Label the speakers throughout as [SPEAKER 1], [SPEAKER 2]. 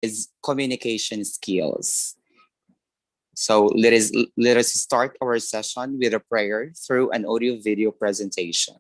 [SPEAKER 1] is communication skills. So let us start our session with a prayer through an audio video presentation.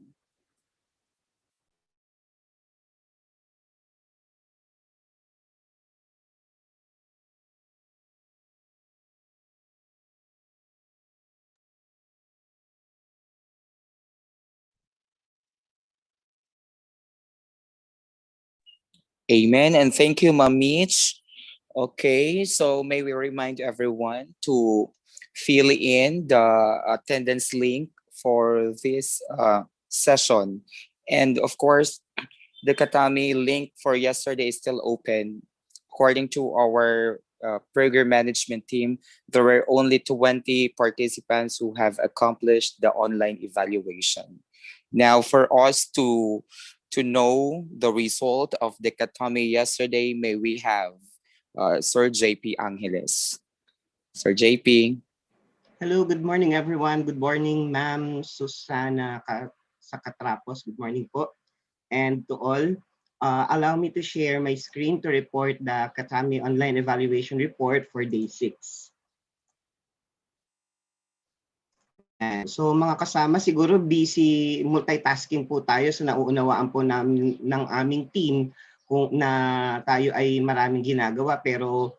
[SPEAKER 1] Amen. And thank you, Ma'am Mitch. Okay, so may we remind everyone to fill in the attendance link for this session. And of course, the Katami link for yesterday is still open. According to our program management team, there were only 20 participants who have accomplished the online evaluation. Now, for us to know the result of the Katami yesterday, may we have Sir JP Angeles. Sir JP.
[SPEAKER 2] Hello, good morning everyone. Good morning, Ma'am Susana sa Katrapos. Good morning po. And to all, allow me to share my screen to report the Katami Online Evaluation Report for Day 6. Ayan. So mga kasama, siguro busy multitasking po tayo. So nauunawaan po namin ng aming team kung na tayo ay maraming ginagawa. Pero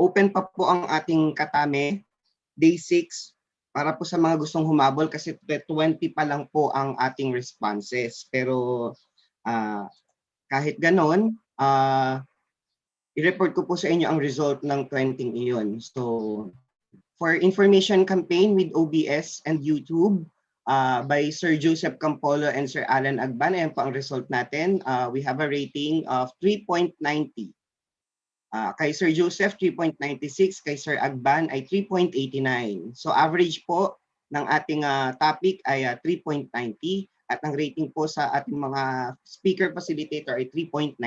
[SPEAKER 2] open pa po ang ating Katame Day 6 para po sa mga gustong humabol kasi 20 pa lang po ang ating responses. Pero kahit ganon, i-report ko po sa inyo ang result ng 20 iyon. So, for information campaign with OBS and YouTube by Sir Joseph Campolo and Sir Alan Agban, ayan po ang result natin. We have a rating of 3.90. Kay Sir Joseph, 3.96. Kay Sir Agban ay 3.89. So average po ng ating topic ay 3.90 at ang rating po sa ating mga speaker facilitator ay 3.93.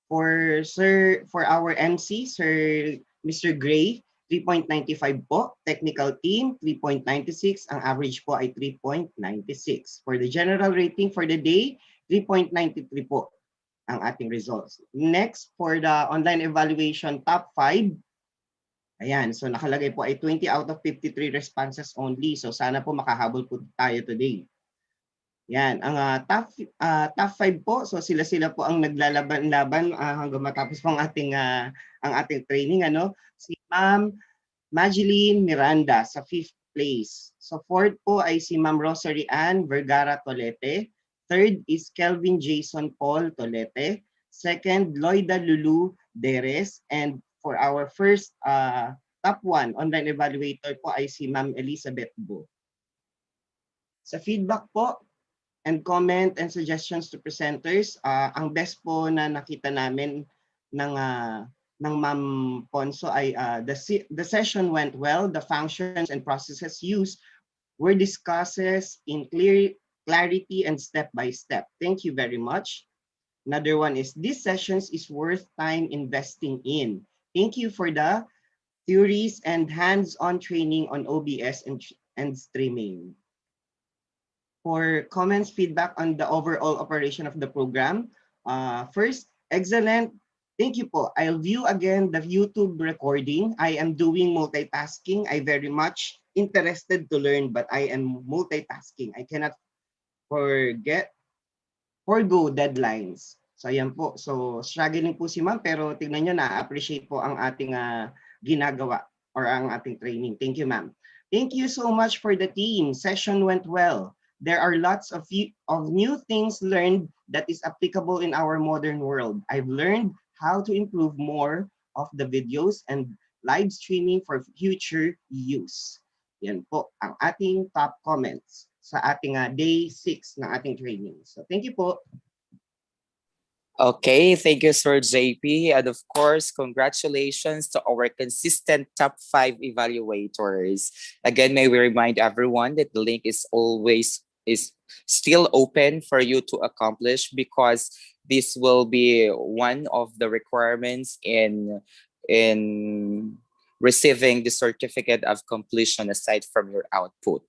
[SPEAKER 2] For our MC, Sir Mr. Gray, 3.95 po. Technical team, 3.96. Ang average po ay 3.96. For the general rating for the day, 3.93 po ang ating results. Next, for the online evaluation top 5, ayan, so nakalagay po ay 20 out of 53 responses only. So sana po makahabol po tayo today. Yan, ang top 5 po, so sila po ang naglalaban-laban hanggang matapos po ang ating training. Si Ma'am Mageline Miranda sa 5th place. So 4th po ay si Ma'am Rosary Ann Vergara Tolete. 3rd is Kelvin Jason Paul Tolete. 2nd, Loida Lulu Deres. And for our first top 1 online evaluator po ay si Ma'am Elizabeth Bo. Sa feedback po, and comment and suggestions to presenters, ang best po na nakita namin ng Ma'am Ponso ay the session went well, the functions and processes used were discussed in clarity and step by step. Thank you very much. Another one is, these sessions is worth time investing in. Thank you for the theories and hands-on training on OBS and streaming. For comments, feedback on the overall operation of the program. First, excellent. Thank you po. I'll view again the YouTube recording. I am doing multitasking. I very much interested to learn, but I am multitasking. I cannot forgo deadlines. So ayan po. So struggling po si ma'am, pero tignan nyo, na-appreciate po ang ating ginagawa or ang ating training. Thank you, ma'am. Thank you so much for the team. Session went well. There are lots of new things learned that is applicable in our modern world. I've learned how to improve more of the videos and live streaming for future use. Yan po ang ating top comments sa ating day 6 ng ating training. So thank you po.
[SPEAKER 1] Okay, thank you, Sir JP. And of course, congratulations to our consistent top 5 evaluators. Again, may we remind everyone that the link is still open for you to accomplish, because this will be one of the requirements in receiving the certificate of completion aside from your output.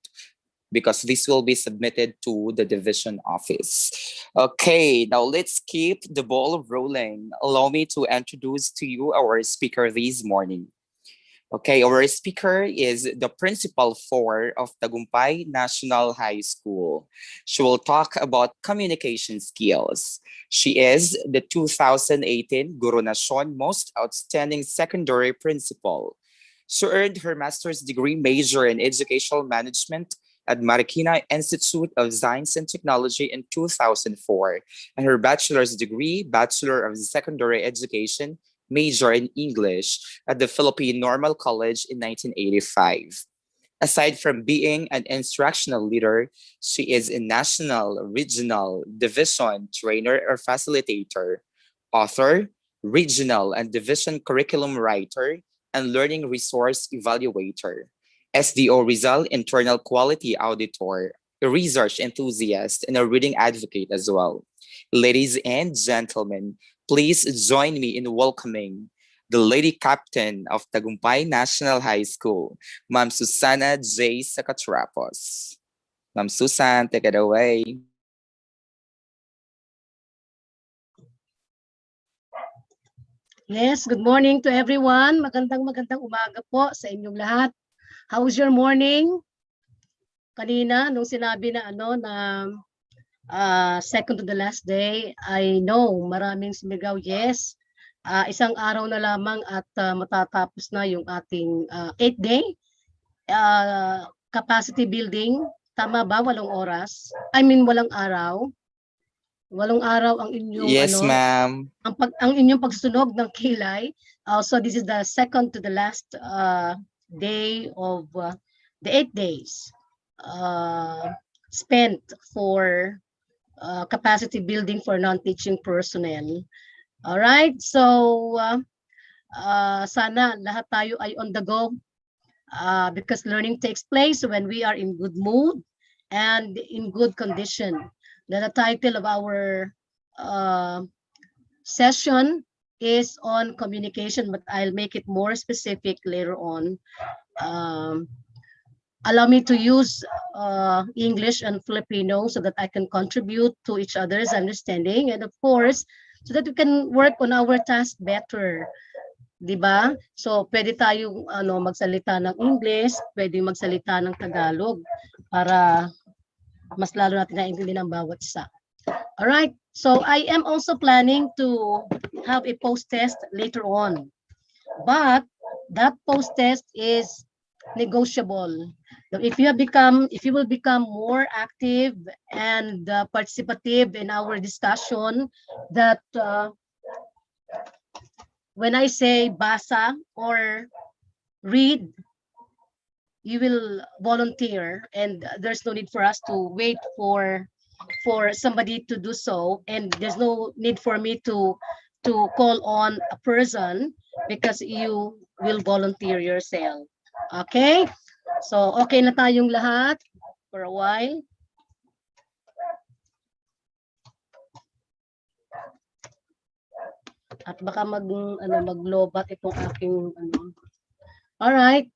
[SPEAKER 1] because this will be submitted to the division office. Okay, now let's keep the ball rolling. Allow me to introduce to you our speaker this morning. Okay, our speaker is the principal four of Tagumpay National High School. She will talk about communication skills. She is the 2018 Guru Nacion Most Outstanding Secondary Principal. She earned her master's degree major in educational management at Marikina Institute of Science and Technology in 2004, and her bachelor's degree, Bachelor of Secondary Education, major in English at the Philippine Normal College in 1985. Aside from being an instructional leader, she is a national, regional, division trainer or facilitator, author, regional and division curriculum writer, and learning resource evaluator, SDO Rizal internal quality auditor, a research enthusiast, and a reading advocate as well. Ladies and gentlemen, please join me in welcoming the Lady Captain of Tagumpay National High School, Ma'am Susana J. Sacatrapos. Ma'am Susan, take it away.
[SPEAKER 3] Yes, good morning to everyone. Magandang umaga po sa inyong lahat. How's your morning? Kanina nung sinabi na second to the last day, I know maraming sumigaw yes. Isang araw na lamang at matatapos na yung ating 8-day capacity building. Tama ba? 8 oras? I mean, walang araw. 8 araw ang inyong
[SPEAKER 1] Yes, ma'am.
[SPEAKER 3] ang inyong pagsunog ng kilay. So this is the second to the last day of the 8 days spent for capacity building for non-teaching personnel. All right, so sana lahat tayo ay on the go because learning takes place when we are in good mood and in good condition. The title of our session is on communication, but I'll make it more specific later on. Allow me to use English and Filipino so that I can contribute to each other's understanding, and of course, so that we can work on our task better. Diba? So, pwede tayong magsalita ng English, pwede magsalita ng Tagalog para mas lalo natin naiintindihan ang bawat isa. All right. So I am also planning to have a post test later on, but that post test is negotiable. If you will become more active and participative in our discussion, that when I say basa or read, you will volunteer, and there's no need for us to wait for somebody to do so, and there's no need for me to call on a person because you will volunteer yourself. Okay, so okay na tayong lahat for a while. At baka maglobat itong aking All right.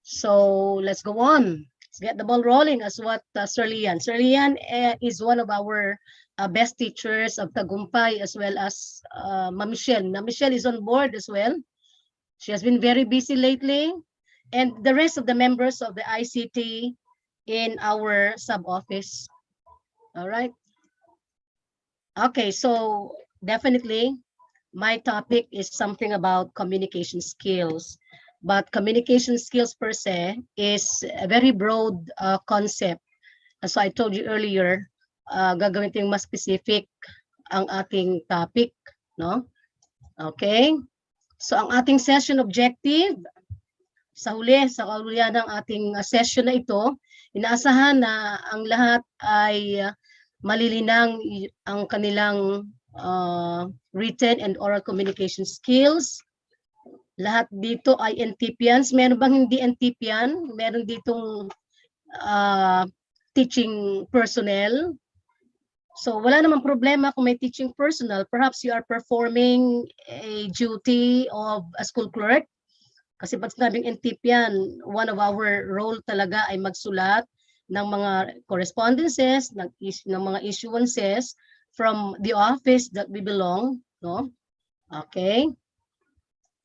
[SPEAKER 3] So let's go on. Let's get the ball rolling as what Sir Lian. Sir Lian is one of our best teachers of Tagumpay, as well as Ma'am Michelle. Now Michelle is on board as well. She has been very busy lately. And the rest of the members of the ICT in our sub-office. All right. Okay, so definitely my topic is something about communication skills. But communication skills per se is a very broad concept. So I told you earlier, gagawin ito yung mas specific ang ating topic, no? Okay? So ang ating session objective, sa kahulihan ng ating session na ito, inaasahan na ang lahat ay malilinang ang kanilang written and oral communication skills. Lahat dito ay NTPians. Meron bang hindi NTPian? Meron ditong teaching personnel. So wala namang problema kung may teaching personnel. Perhaps you are performing a duty of a school clerk. Kasi pag sinabing NTPian, one of our role talaga ay magsulat ng mga correspondences, ng mga issuances from the office that we belong, no? Okay?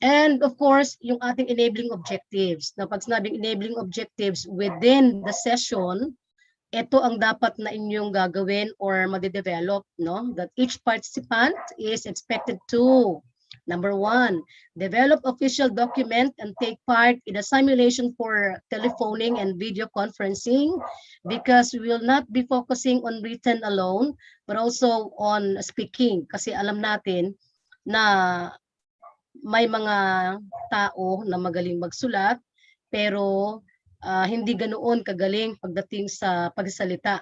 [SPEAKER 3] And of course, yung ating enabling objectives. Na pag sinabing enabling objectives within the session, ito ang dapat na inyong gagawin or made-develop, no? That each participant is expected to, number 1, develop official document and take part in a simulation for telephoning and video conferencing, because we will not be focusing on written alone, but also on speaking. Kasi alam natin na may mga tao na magaling magsulat, pero hindi ganoon kagaling pagdating sa pagsasalita.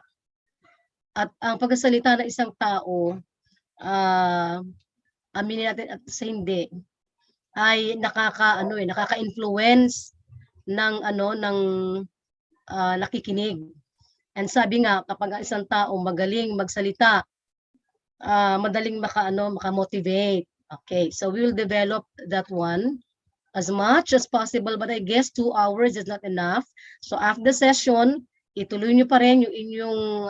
[SPEAKER 3] At ang pagsasalita ng isang tao, aminin natin at sa hindi, ay nakaka-influence ng nakikinig. And sabi nga, kapag isang tao magaling magsalita, madaling maka-motivate. Okay, so we will develop that one as much as possible, but I guess 2 hours is not enough. So after the session, ituloy nyo pa rin yung inyong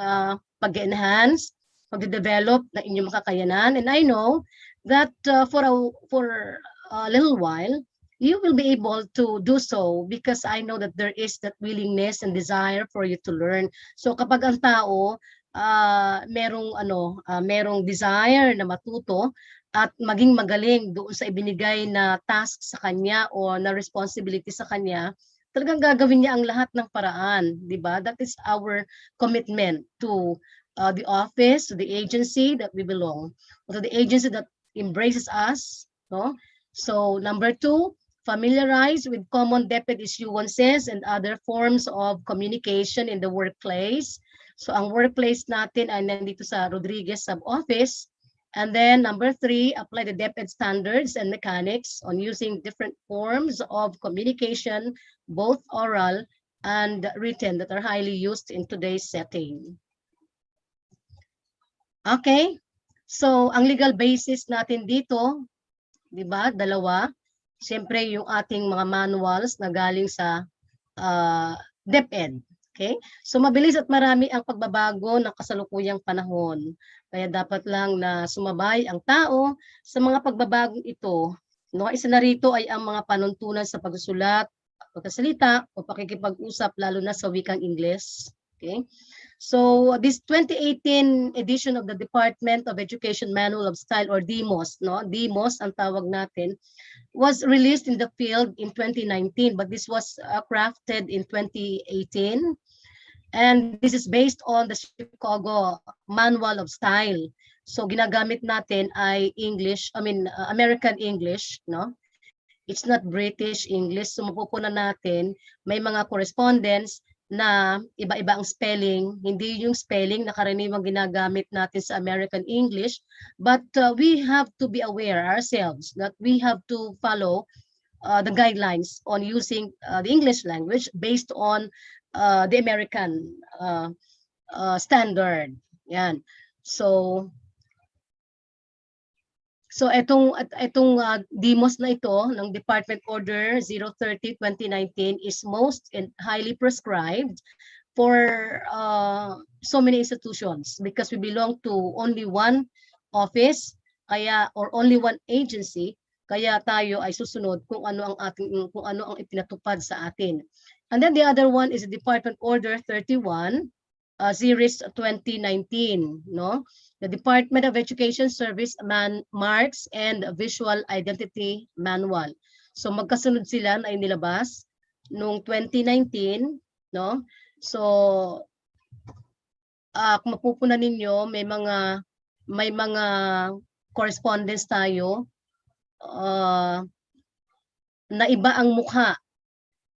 [SPEAKER 3] pag-enhance, pag-develop na inyong makakayanan. And I know that for a little while, you will be able to do so because I know that there is that willingness and desire for you to learn. So kapag ang tao merong desire na matuto at maging magaling doon sa ibinigay na task sa kanya o na responsibility sa kanya, talagang gagawin niya ang lahat ng paraan, di ba? That is our commitment to the office, to the agency that we belong, or to the agency that embraces us, no? So number 2, familiarize with common DepEd issuances and other forms of communication in the workplace. So ang workplace natin ay nandito sa Rodriguez sub-office. And then number 3, apply the DepEd standards and mechanics on using different forms of communication, both oral and written, that are highly used in today's setting. Okay, so ang legal basis natin dito, di ba, 2. Siyempre yung ating mga manuals na galing sa DepEd. Okay? So mabilis at marami ang pagbabago ng kasalukuyang panahon. Kaya dapat lang na sumabay ang tao sa mga pagbabagong ito. No, isa na rito ay ang mga panuntunan sa pagsusulat, pagkasalita o pakikipag-usap lalo na sa wikang Ingles. Okay? So this 2018 edition of the Department of Education Manual of Style, or DMOS, no? DMOS ang tawag natin, was released in the field in 2019, but this was crafted in 2018. And this is based on the Chicago Manual of Style. So ginagamit natin ay American English, no? It's not British English. So mapupunan natin may mga correspondence na iba-iba ang spelling, hindi yung spelling na karaniwang ginagamit natin sa American English, but we have to be aware ourselves that we have to follow the guidelines on using the English language based on the American standard. Yan. So itong DMOS na ito ng Department Order 030/2019 is most and highly prescribed for so many institutions because we belong to only one office or only one agency, kaya tayo ay susunod kung ano ang ipinatupad sa atin. And then the other one is the Department Order 31 Series 2019, no? The Department of Education Service Marks and Visual Identity Manual. So magkasunod sila na inilabas noong 2019, no? So kung mapupunan ninyo, may mga correspondence tayo na iba ang mukha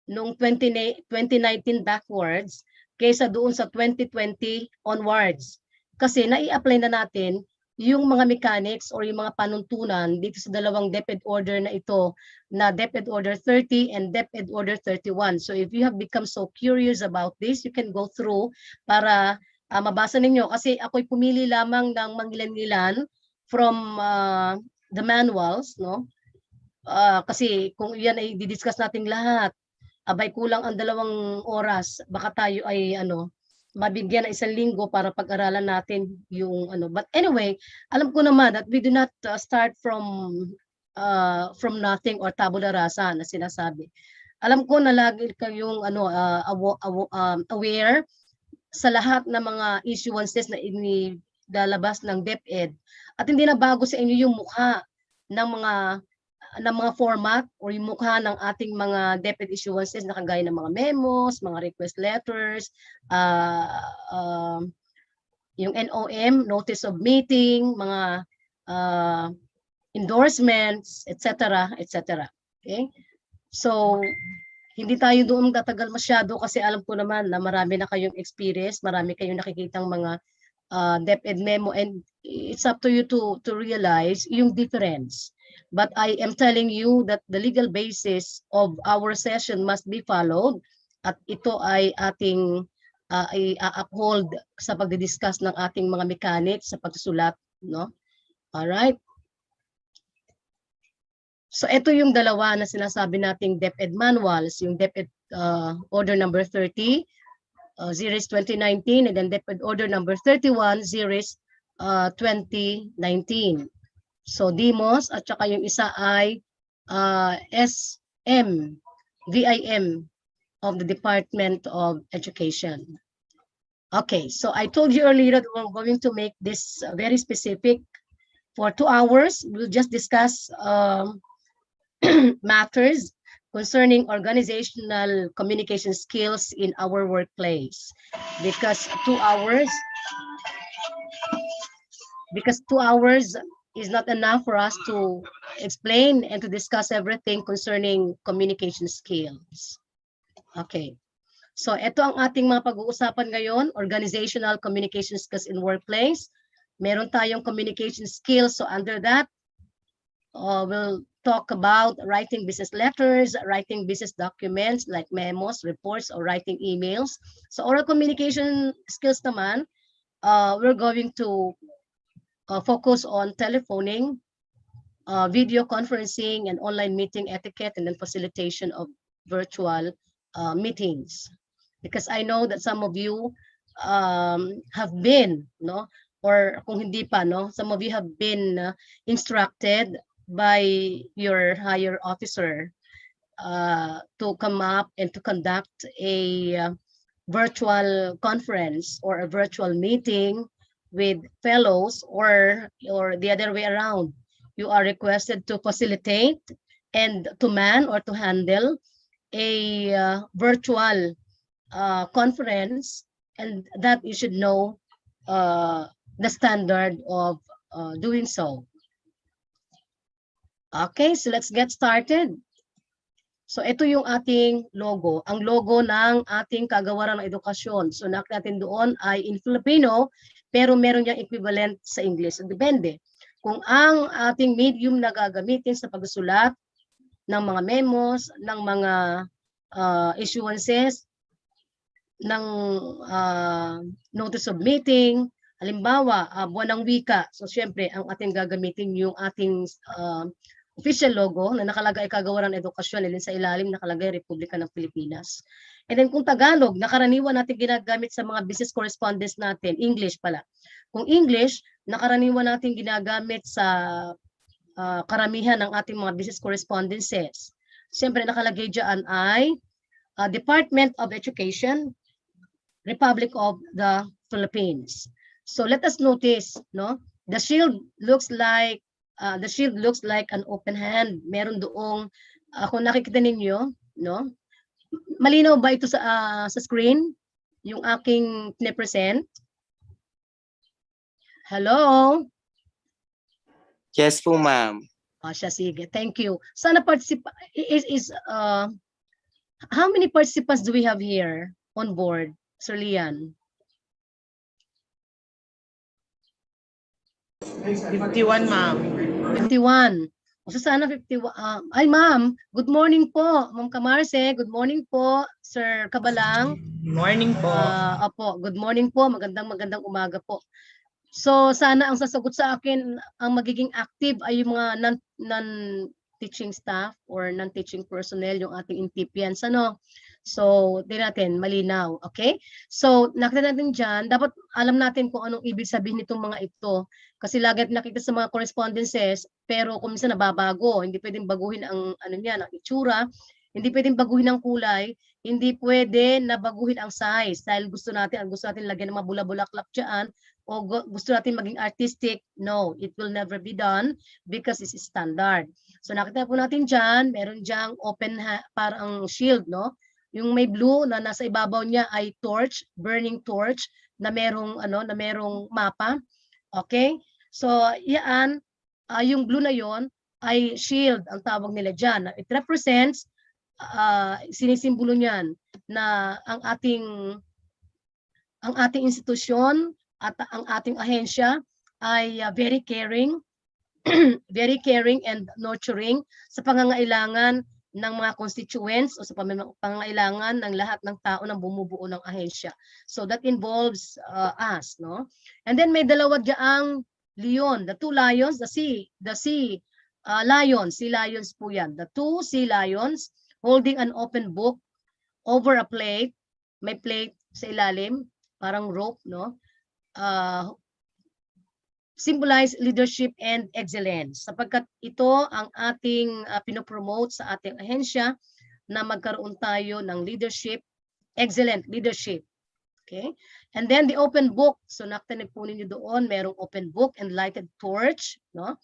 [SPEAKER 3] noong 2019 backwards kaysa doon sa 2020 onwards. Kasi nai-apply na natin yung mga mechanics or yung mga panuntunan dito sa dalawang DepEd order na ito, na DepEd Order 30 and DepEd Order 31. So if you have become so curious about this, you can go through para mabasa ninyo. Kasi ako'y pumili lamang ng mangilan-ngilan from the manuals, no? Kasi kung yan ay didiscuss natin lahat, abay kulang ang 2 oras, baka tayo ay mabigyan ng 1 linggo para pag-aralan natin yung ano. But anyway, alam ko naman that we do not start from nothing or tabula rasa na sinasabi. Alam ko na lagi kayong aware sa lahat ng mga issuances na inilalabas ng DepEd at hindi na bago sa inyo yung mukha ng mga format or yung mukha ng ating mga DepEd issuances na kagaya ng mga memos, mga request letters, yung NOM, notice of meeting, mga endorsements, etc., etc. Okay? So, hindi tayo doon tatagal masyado kasi alam ko naman na marami na kayong experience, marami kayong nakikitang mga DepEd memo, and it's up to you to realize yung difference. But I am telling you that the legal basis of our session must be followed at ito ay ating i-uphold sa pagdidiscuss ng ating mga mechanics sa pagsusulat, no? All right. So ito yung dalawa na sinasabi nating DepEd manuals, yung DepEd Order number 30, series 2019, and then DepEd Order number 31, series 2019. So DIMOS at saka yung isa ay SM, VIM of the Department of Education. Okay, so I told you earlier that we're going to make this very specific. For 2 hours, we'll just discuss matters concerning organizational communication skills in our workplace. Because 2 hours is not enough for us to explain and to discuss everything concerning communication skills. Okay. So ito ang ating mga pag-uusapan ngayon, organizational communication skills in workplace. Meron tayong communication skills. So under that, we'll talk about writing business letters, writing business documents like memos, reports, or writing emails. So oral communication skills naman, we're going to focus on telephoning, video conferencing, and online meeting etiquette, and then facilitation of virtual meetings. Because I know that some of you have been, no, or kung hindi pa, no, some of you have been instructed by your higher officer to come up and to conduct a virtual conference or a virtual meeting with fellows, or the other way around. You are requested to facilitate and to man or to handle a virtual conference, and that you should know the standard of doing so. Okay, so let's get started. So ito yung ating logo, ang logo ng ating kagawaran ng edukasyon. So nakita natin doon ay in Filipino, pero meron niyang equivalent sa English. So depende kung ang ating medium na gagamitin sa pagsusulat ng mga memos, ng mga issuances, ng notice of meeting, halimbawa, buwan ng wika. So syempre, ang ating gagamitin yung ating official logo na nakalagay kagawaran ng edukasyon, and sa ilalim nakalagay Republika ng Pilipinas. And then kung Tagalog, nakaraniwan natin ginagamit sa mga business correspondence natin, English pala. Kung English, nakaraniwan natin ginagamit sa karamihan ng ating mga business correspondences. Siyempre nakalagay dyan ay Department of Education, Republic of the Philippines. So let us notice, no? The shield looks like an open hand. Meron doong kung nakikita ninyo, no? Malinaw ba ito sa screen? Yung aking pine-present? Hello?
[SPEAKER 1] Yes po, ma'am.
[SPEAKER 3] Siya, sige. Thank you. Sana how many participants do we have here on board, Sir Lian?
[SPEAKER 4] 51, ma'am.
[SPEAKER 3] 51. O sana 51. Ay, ma'am, good morning po. Ma'am Camarce, good morning po. Sir Kabalang.
[SPEAKER 4] Morning po.
[SPEAKER 3] Opo, good morning po. Magandang umaga po. So sana ang sasagot sa akin, ang magiging active ay yung mga non-teaching staff or non-teaching personnel, yung ating NTPians. Ano? So, tingnan natin, malinaw. Okay? So, nakita natin dyan, dapat alam natin kung anong ibig sabihin nitong mga ito. Kasi lagi nakita sa mga correspondences, pero kung minsan nababago, hindi pwedeng baguhin ang ano niya, ang itsura, hindi pwedeng baguhin ang kulay, hindi pwede na baguhin ang size dahil gusto natin lagyan ng mga bula-bulaklak diyan o gusto natin maging artistic. No, it will never be done because it's standard. So nakita po natin diyan, meron diyang open parang shield, no? Yung may blue na nasa ibabaw niya ay torch, burning torch na merong mapa. Okay? So, yan, yung blue na yon ay shield ang tawag nila diyan. It represents sinisimbolo niyan na ang ating institusyon at ang ating ahensya ay very caring very caring and nurturing sa pangangailangan ng mga constituents o sa pangangailangan ng lahat ng tao na bumubuo ng ahensya. So that involves us, no? And then may dalawa diyaang leon, the two lions, the sea lions, sea lions po yan. The two sea lions holding an open book over a plate, may plate sa ilalim, parang rope, no? Symbolize leadership and excellence sapagkat ito ang ating pinopromote sa ating ahensya na magkaroon tayo ng leadership, excellent leadership. Okay? And then the open book, so nakita po ninyo doon, merong open book and lighted torch, no?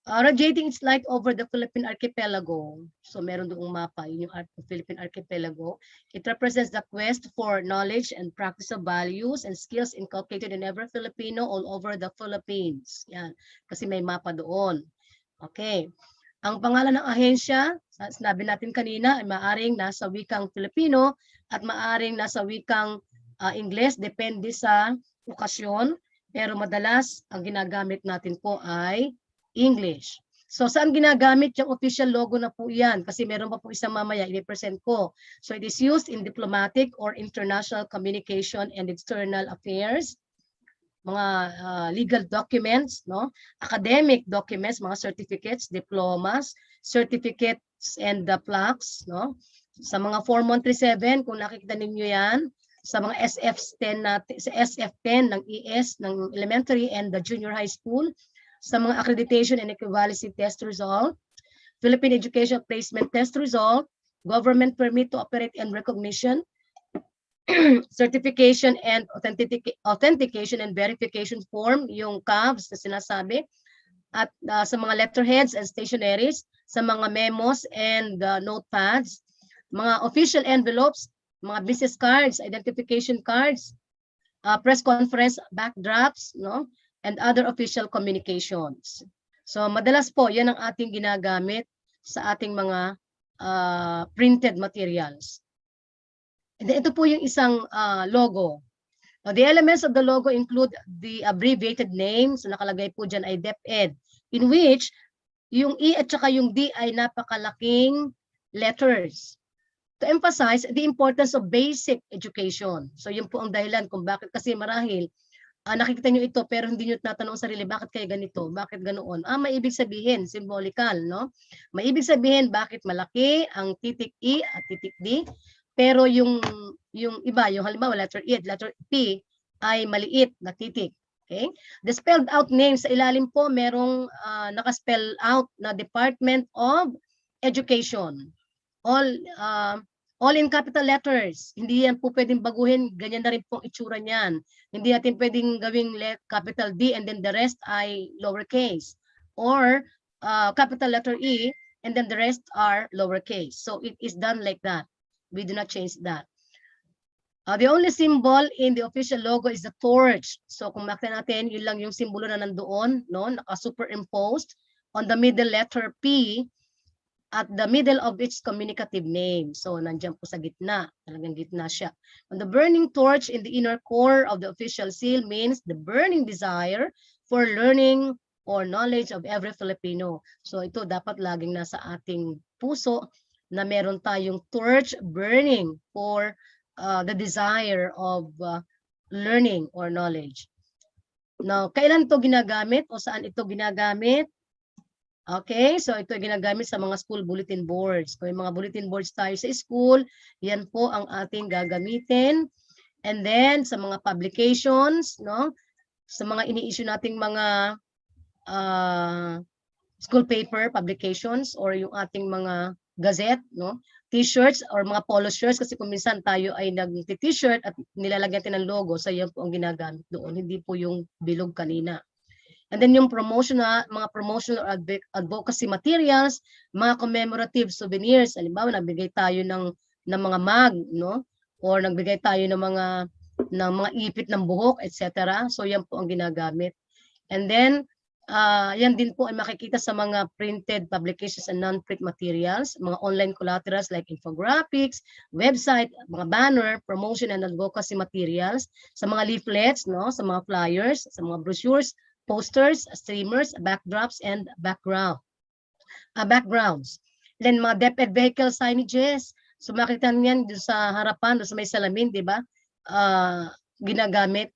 [SPEAKER 3] Radiating its light over the Philippine archipelago. So meron doong mapa, yun yung Philippine archipelago. It represents the quest for knowledge and practice of values and skills inculcated in every Filipino all over the Philippines. Yan, kasi may mapa doon. Okay. Ang pangalan ng ahensya, sinabi natin kanina, ay maaring nasa wikang Filipino at maaring nasa wikang Ingles, depende sa okasyon. Pero madalas, ang ginagamit natin po ay English. So saan ginagamit yung official logo na po yan? Kasi meron pa po isang mamaya, i-present ko. So it is used in diplomatic or international communication and external affairs, mga legal documents, no? Academic documents, mga certificates, diplomas, certificates and the plaques, no? Sa mga Form 137, kung nakikita ninyo yan, sa mga SF10 natin, sa SF10 ng ES ng elementary and the junior high school, sa mga accreditation and equivalency test result, Philippine Education Placement Test result, government permit to operate and recognition, certification and authentication and verification form, yung CAVs na sinasabi, at sa mga letterheads and stationaries, sa mga memos and notepads, mga official envelopes, mga business cards, identification cards, press conference backdrops, no? And other official communications. So madalas po, yan ang ating ginagamit sa ating mga printed materials. And ito po yung isang logo. Now, the elements of the logo include the abbreviated name, so nakalagay po dyan ay DepEd, in which yung E at saka yung D ay napakalaking letters to emphasize the importance of basic education. So yun po ang dahilan kung bakit, kasi marahil nakikita nyo ito pero hindi nyo tatanong sa sarili, bakit kaya ganito? Bakit ganoon? May ibig sabihin, symbolical, no? May ibig sabihin, bakit malaki ang titik E at titik D, pero yung iba, yung halimbawa letter E at letter P ay maliit na titik. Okay? The spelled out name sa ilalim po, merong naka-spell out na Department of Education. All in capital letters. Hindi yan po pwedeng baguhin. Ganyan na rin po ang itsura niyan. Hindi natin pwedeng gawing capital D and then the rest ay lowercase. Or capital letter E and then the rest are lowercase. So it is done like that. We do not change that. The only symbol in the official logo is the torch. So kung makita natin, yun lang yung simbolo na nandoon, no? Naka-superimposed on the middle letter P at the middle of its communicative name. So nandiyan po sa gitna, talagang gitna siya. And the burning torch in the inner core of the official seal means the burning desire for learning or knowledge of every Filipino. So ito dapat laging nasa ating puso na meron tayong torch burning for the desire of learning or knowledge. Now, kailan ito ginagamit o saan ito ginagamit? Okay, so ito ay ginagamit sa mga school bulletin boards. Kung may mga bulletin boards tayo sa school, yan po ang ating gagamitin. And then sa mga publications, no? Sa mga ini-issue nating mga school paper publications or yung ating mga gazette, no? T-shirts or mga polo shirts kasi kung minsan tayo ay nag-t-shirt at nilalagyan natin ng logo, so yan po ang ginagamit doon, hindi po yung bilog kanina. And then yung mga promotional advocacy materials, mga commemorative souvenirs, halimbawa nagbigay tayo ng mga mug, no? Or nagbigay tayo ng mga ipit ng buhok, etc. So yan po ang ginagamit. And then yan din po ay makikita sa mga printed publications and non-print materials, mga online collaterals like infographics, website, mga banner, promotion and advocacy materials, sa mga leaflets, no, sa mga flyers, sa mga brochures, posters, streamers, backdrops, and backgrounds. Then mga DepEd vehicle signages. So makita niyan doon sa harapan, doon sa may salamin, di ba? Ginagamit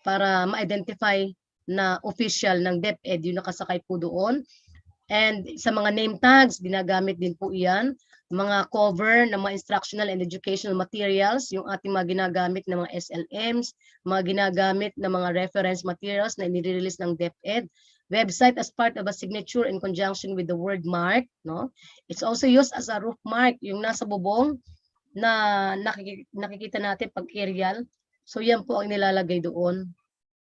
[SPEAKER 3] para ma-identify na official ng DepEd yung nakasakay po doon. And sa mga name tags, ginagamit din po iyan. Mga cover ng mga instructional and educational materials, yung ating mga ginagamit ng mga SLMs, mga ginagamit ng mga reference materials na inire-release ng DepEd. Website as part of a signature in conjunction with the word mark, no? It's also used as a roof mark, yung nasa bubong na nakikita natin pag aerial. So yan po ang nilalagay doon.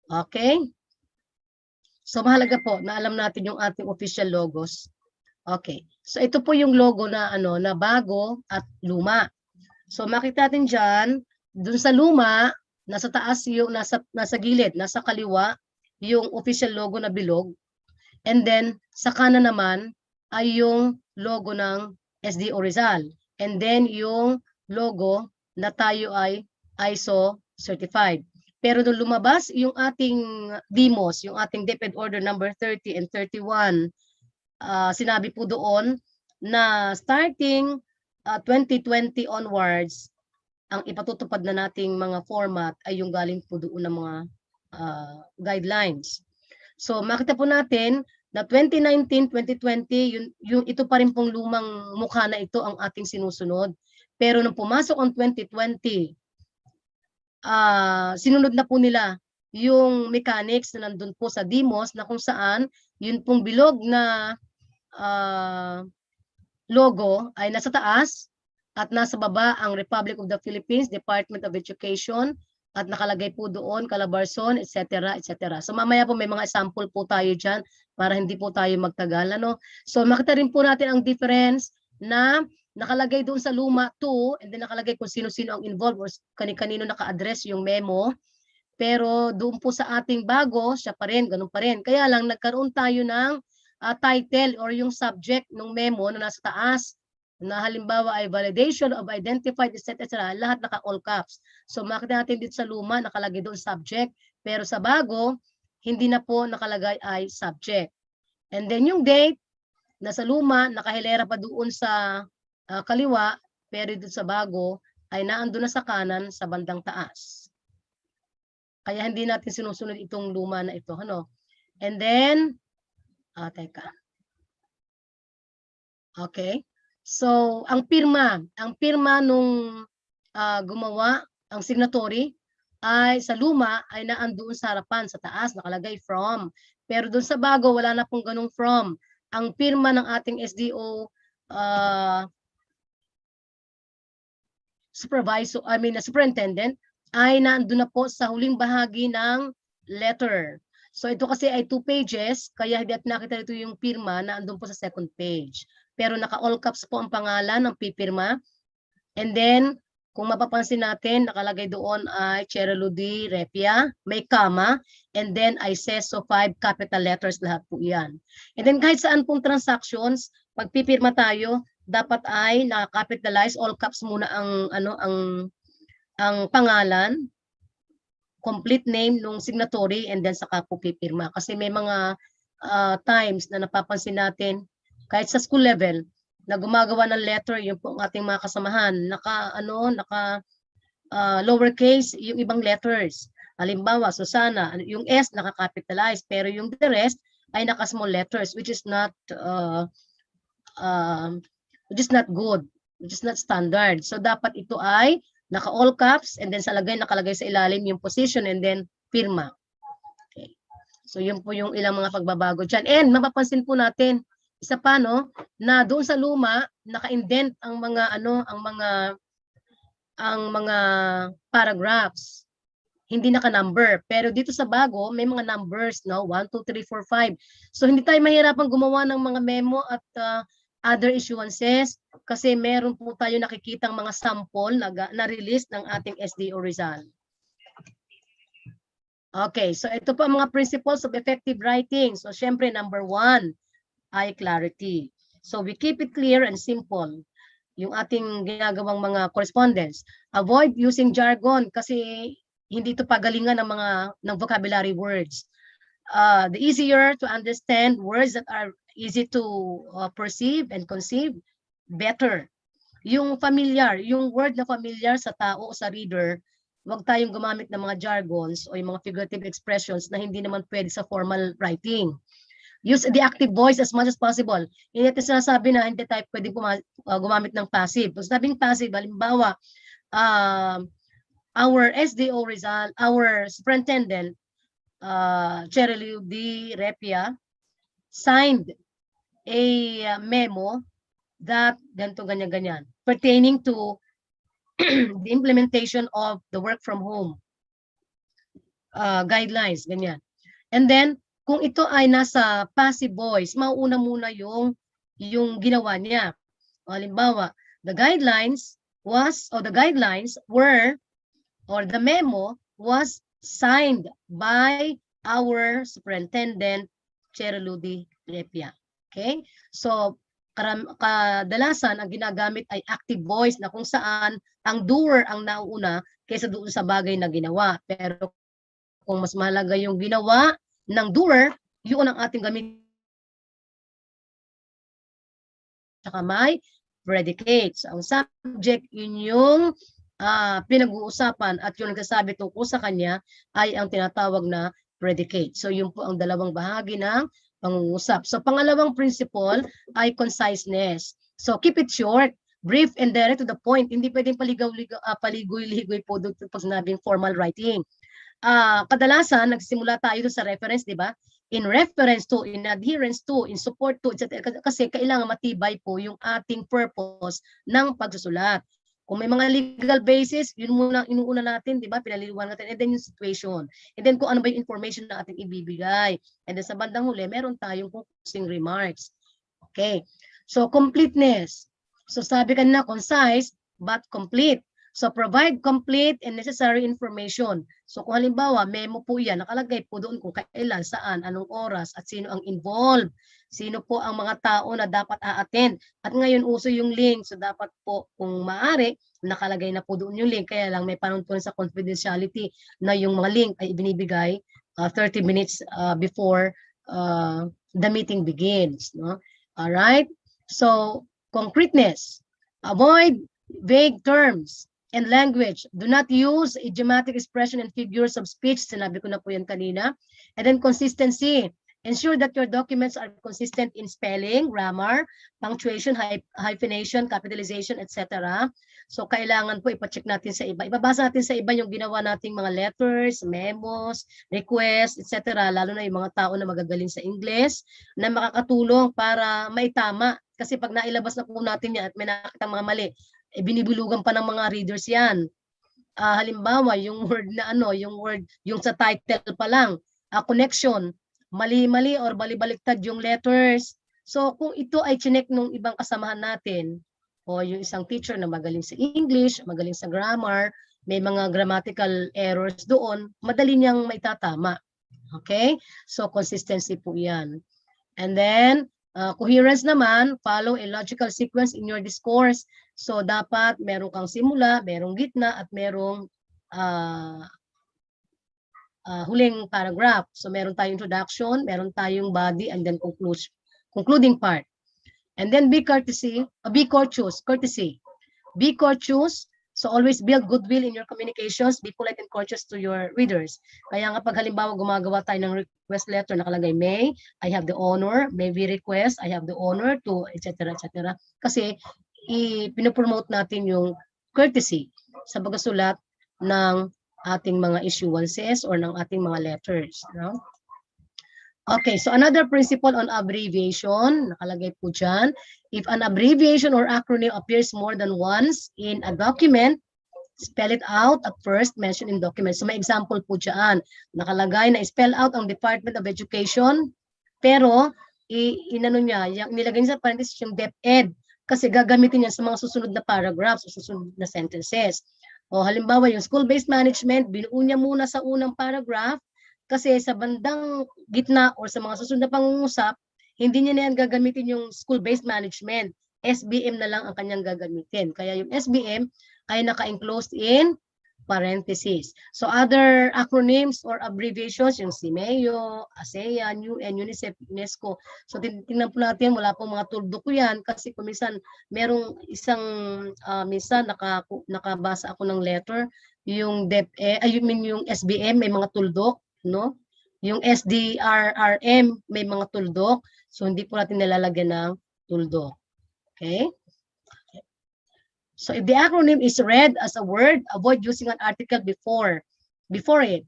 [SPEAKER 3] Okay? So mahalaga po na alam natin yung ating official logos. Okay. So ito po yung logo na na bago at luma. So makita natin diyan, dun sa luma, nasa taas yung nasa gilid, nasa kaliwa yung official logo na bilog. And then sa kanan naman ay yung logo ng SDO Rizal. And then yung logo na tayo ay ISO certified. Pero nung lumabas yung ating DMOS, yung ating DepEd Order number 30 and 31, sinabi po doon na starting 2020 onwards, ang ipatutupad na nating mga format ay yung galing po doon ng mga guidelines. So makita po natin na 2019, 2020, ito pa rin pong lumang mukha na ito ang ating sinusunod. Pero nung pumasok ang 2020, sinunod na po nila yung mechanics na nandun po sa DMOS na kung saan yun pong bilog na logo ay nasa taas at nasa baba ang Republic of the Philippines, Department of Education, at nakalagay po doon Calabarzon, etc. etc. So mamaya po may mga sample po tayo dyan para hindi po tayo magtagal. So makita rin po natin ang difference na nakalagay doon sa luma 2 and then nakalagay kung sino-sino ang involved or kani-kanino naka-address yung memo. Pero doon po sa ating bago, siya pa rin, ganun pa rin. Kaya lang nagkaroon tayo ng title or yung subject ng memo na nasa taas na halimbawa ay validation of identified etc. Lahat naka all caps. So makita natin dito sa luma nakalagay doon subject, pero sa bago hindi na po nakalagay ay subject. And then yung date nasa luma nakahilera pa doon sa kaliwa, pero dito sa bago ay naandun na sa kanan sa bandang taas. Kaya hindi natin sinusunod itong luma na ito, ano? And then teka. Okay. So, ang pirma nung gumawa, ang signatory ay sa luma ay naandoon sa harapan, sa taas, nakalagay from. Pero doon sa bago, wala na pong ganung from. Ang pirma ng ating SDO superintendent ay naandun na po sa huling bahagi ng letter. So ito kasi ay 2 pages, kaya hindi at nakita ito yung pirma na andun po sa second page. Pero naka-all caps po ang pangalan ng pipirma. And then, kung mapapansin natin, nakalagay doon ay Chereludi Repia, may comma, and then ay CESO 5 capital letters, lahat po yan. And then kahit saan pong transactions, pag pipirma tayo, dapat ay naka-capitalize, all caps muna ang pangalan, complete name nung signatory, and then saka po pipirma. Kasi may mga times na napapansin natin, kahit sa school level, na gumagawa ng letter, yung po ating mga kasamahan, naka lowercase yung ibang letters. Halimbawa, Susana, yung S naka-capitalize, pero yung the rest ay naka-small letters, which is not which is not good, which is not standard. So dapat ito ay naka all caps and then nakalagay sa ilalim yung position and then firma. Okay. So yun po yung ilang mga pagbabago dyan. And mapapansin po natin, isa pa no, na doon sa luma, naka-indent ang mga paragraphs. Hindi naka-number. Pero dito sa bago, may mga numbers, no? 1, 2, 3, 4, 5. So hindi tayo mahirapan gumawa ng mga memo at other issuances kasi meron po tayo nakikitang mga sample na release ng ating SDO Rizal. Okay, so ito po ang mga principles of effective writing. So syempre number 1 ay clarity. So we keep it clear and simple. Yung ating ginagawang mga correspondence. Avoid using jargon kasi hindi ito pagalingan ng vocabulary words. The easier to understand words that are easy to perceive and conceive, better. Yung familiar, yung word na familiar sa tao o sa reader, huwag tayong gumamit ng mga jargons o yung mga figurative expressions na hindi naman pwede sa formal writing. Use the active voice as much as possible. Hindi natin sinasabi na hindi tayo pwede gumamit ng passive. Pag sabing passive, halimbawa, our SDO Rizal, our superintendent, Cheryl D. Repia, signed a memo that ganito, ganyan, pertaining to the implementation of the work from home guidelines, ganyan. And then, kung ito ay nasa passive voice, mauuna muna yung ginawa niya. Halimbawa, the guidelines were, or the memo was signed by our superintendent, Chereludi Repia. Okay? So, kadalasan ang ginagamit ay active voice na kung saan ang doer ang nauuna kaysa doon sa bagay na ginawa. Pero kung mas mahalaga yung ginawa ng doer, yun ang ating gamit sa kamay, predicates. Ang subject, yun yung pinag-uusapan at yung nagsasabi tungkol sa kanya ay ang tinatawag na predicate. So yun po ang dalawang bahagi ng pangungusap. So pangalawang principle ay conciseness. So keep it short, brief and direct to the point. Hindi pwedeng paligoy-ligoy po doon pag sinabing formal writing. Kadalasan nagsimula tayo sa reference, di ba? In reference to, in adherence to, in support to, etc. Kasi kailangan matibay po yung ating purpose ng pagsusulat. Kung may mga legal basis, yun muna inuuna natin, di ba? Pinaliliwanag natin. And then yung situation. And then kung ano ba yung information na ating ibibigay. And then sa bandang huli, meron tayong closing remarks. Okay. So completeness. So sabi kanina, concise but complete. So provide complete and necessary information. So kung halimbawa, memo po yan, nakalagay po doon kung kailan, saan, anong oras, at sino ang involved. Sino po ang mga tao na dapat a-attend. At ngayon uso yung link. So dapat po kung maaari, nakalagay na po doon yung link. Kaya lang may panuntunan sa confidentiality na yung mga link ay ibinibigay 30 minutes before the meeting begins. No? Alright? So, concreteness. Avoid vague terms and language. Do not use idiomatic expression and figures of speech. Sinabi ko na po yan kanina. And then consistency. Ensure that your documents are consistent in spelling, grammar, punctuation, hyphenation, capitalization, etc. So kailangan po ipacheck natin sa iba. Ibabasa natin sa iba yung ginawa nating mga letters, memos, requests, etc. Lalo na yung mga tao na magagaling sa English na makakatulong para maitama. Kasi pag nailabas na po natin yan at may nakitang mga mali, binibulugan pa ng mga readers yan. Halimbawa, yung word na yung sa title pa lang, connection, mali-mali or bali-baliktad yung letters. So kung ito ay chinek nung ibang kasamahan natin, o yung isang teacher na magaling sa English, magaling sa grammar, may mga grammatical errors doon, madali niyang maitatama. Okay? So consistency po yan. And then, coherence naman, follow a logical sequence in your discourse. So dapat meron kang simula, merong gitna, at merong huling paragraph. So meron tayong introduction, meron tayong body, and then concluding part. And then be courteous. Be courteous. Be courteous. So always build goodwill in your communications, be polite and courteous to your readers. Kaya nga pag halimbawa gumagawa tayo ng request letter, nakalagay, may, I have the honor, may we request, I have the honor to, etc. etc. Kasi pinopromote natin yung courtesy sa pagsusulat ng ating mga issuances or ng ating mga letters. No? Okay, so another principle on abbreviation, nakalagay po dyan. If an abbreviation or acronym appears more than once in a document, spell it out at first mentioned in document. So may example po dyan. Nakalagay na spell out ang Department of Education, pero inano niya, nilagay niya sa parenthesis yung DepEd kasi gagamitin niya sa mga susunod na paragraphs o susunod na sentences. O halimbawa yung school-based management, binuo niya muna sa unang paragraph kasi sa bandang gitna or sa mga susunod na pangungusap, hindi niya na yan gagamitin yung school-based management. SBM na lang ang kanyang gagamitin. Kaya yung SBM ay naka-enclosed in parentheses. So other acronyms or abbreviations, yung CMEO, ASEAN, UN, UNICEF, UNESCO. So tingnan po natin, wala pong mga tuldok ko yan kasi kung minsan merong isang, minsan nakabasa ako ng letter, yung yung SBM may mga tuldok, no? Yung SDRRM may mga tuldok, so hindi po natin nilalagyan ng tuldok. Okay? So if the acronym is read as a word, avoid using an article before it.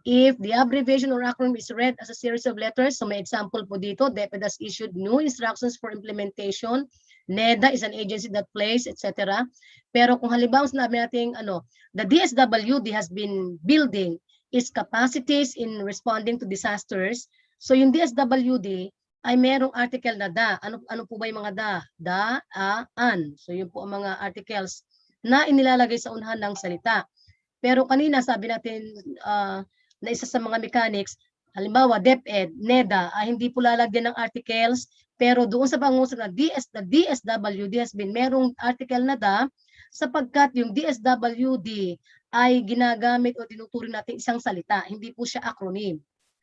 [SPEAKER 3] If the abbreviation or acronym is read as a series of letters, so may example po dito, DepEd has issued new instructions for implementation. NEDA is an agency that plays, etc. Pero kung halimbawa sinabi natin, the DSWD has been building its capacities in responding to disasters. So yung DSWD ay merong article na da. Ano po ba yung mga da? Da, a, an. So yun po ang mga articles na inilalagay sa unahan ng salita. Pero kanina sabi natin na isa sa mga mechanics, halimbawa DepEd, NEDA, hindi po lalagyan ng articles, pero doon sa pangusap na DSWD has been merong article na da sapagkat yung DSWD ay ginagamit o tinuturing natin isang salita, hindi po siya acronym.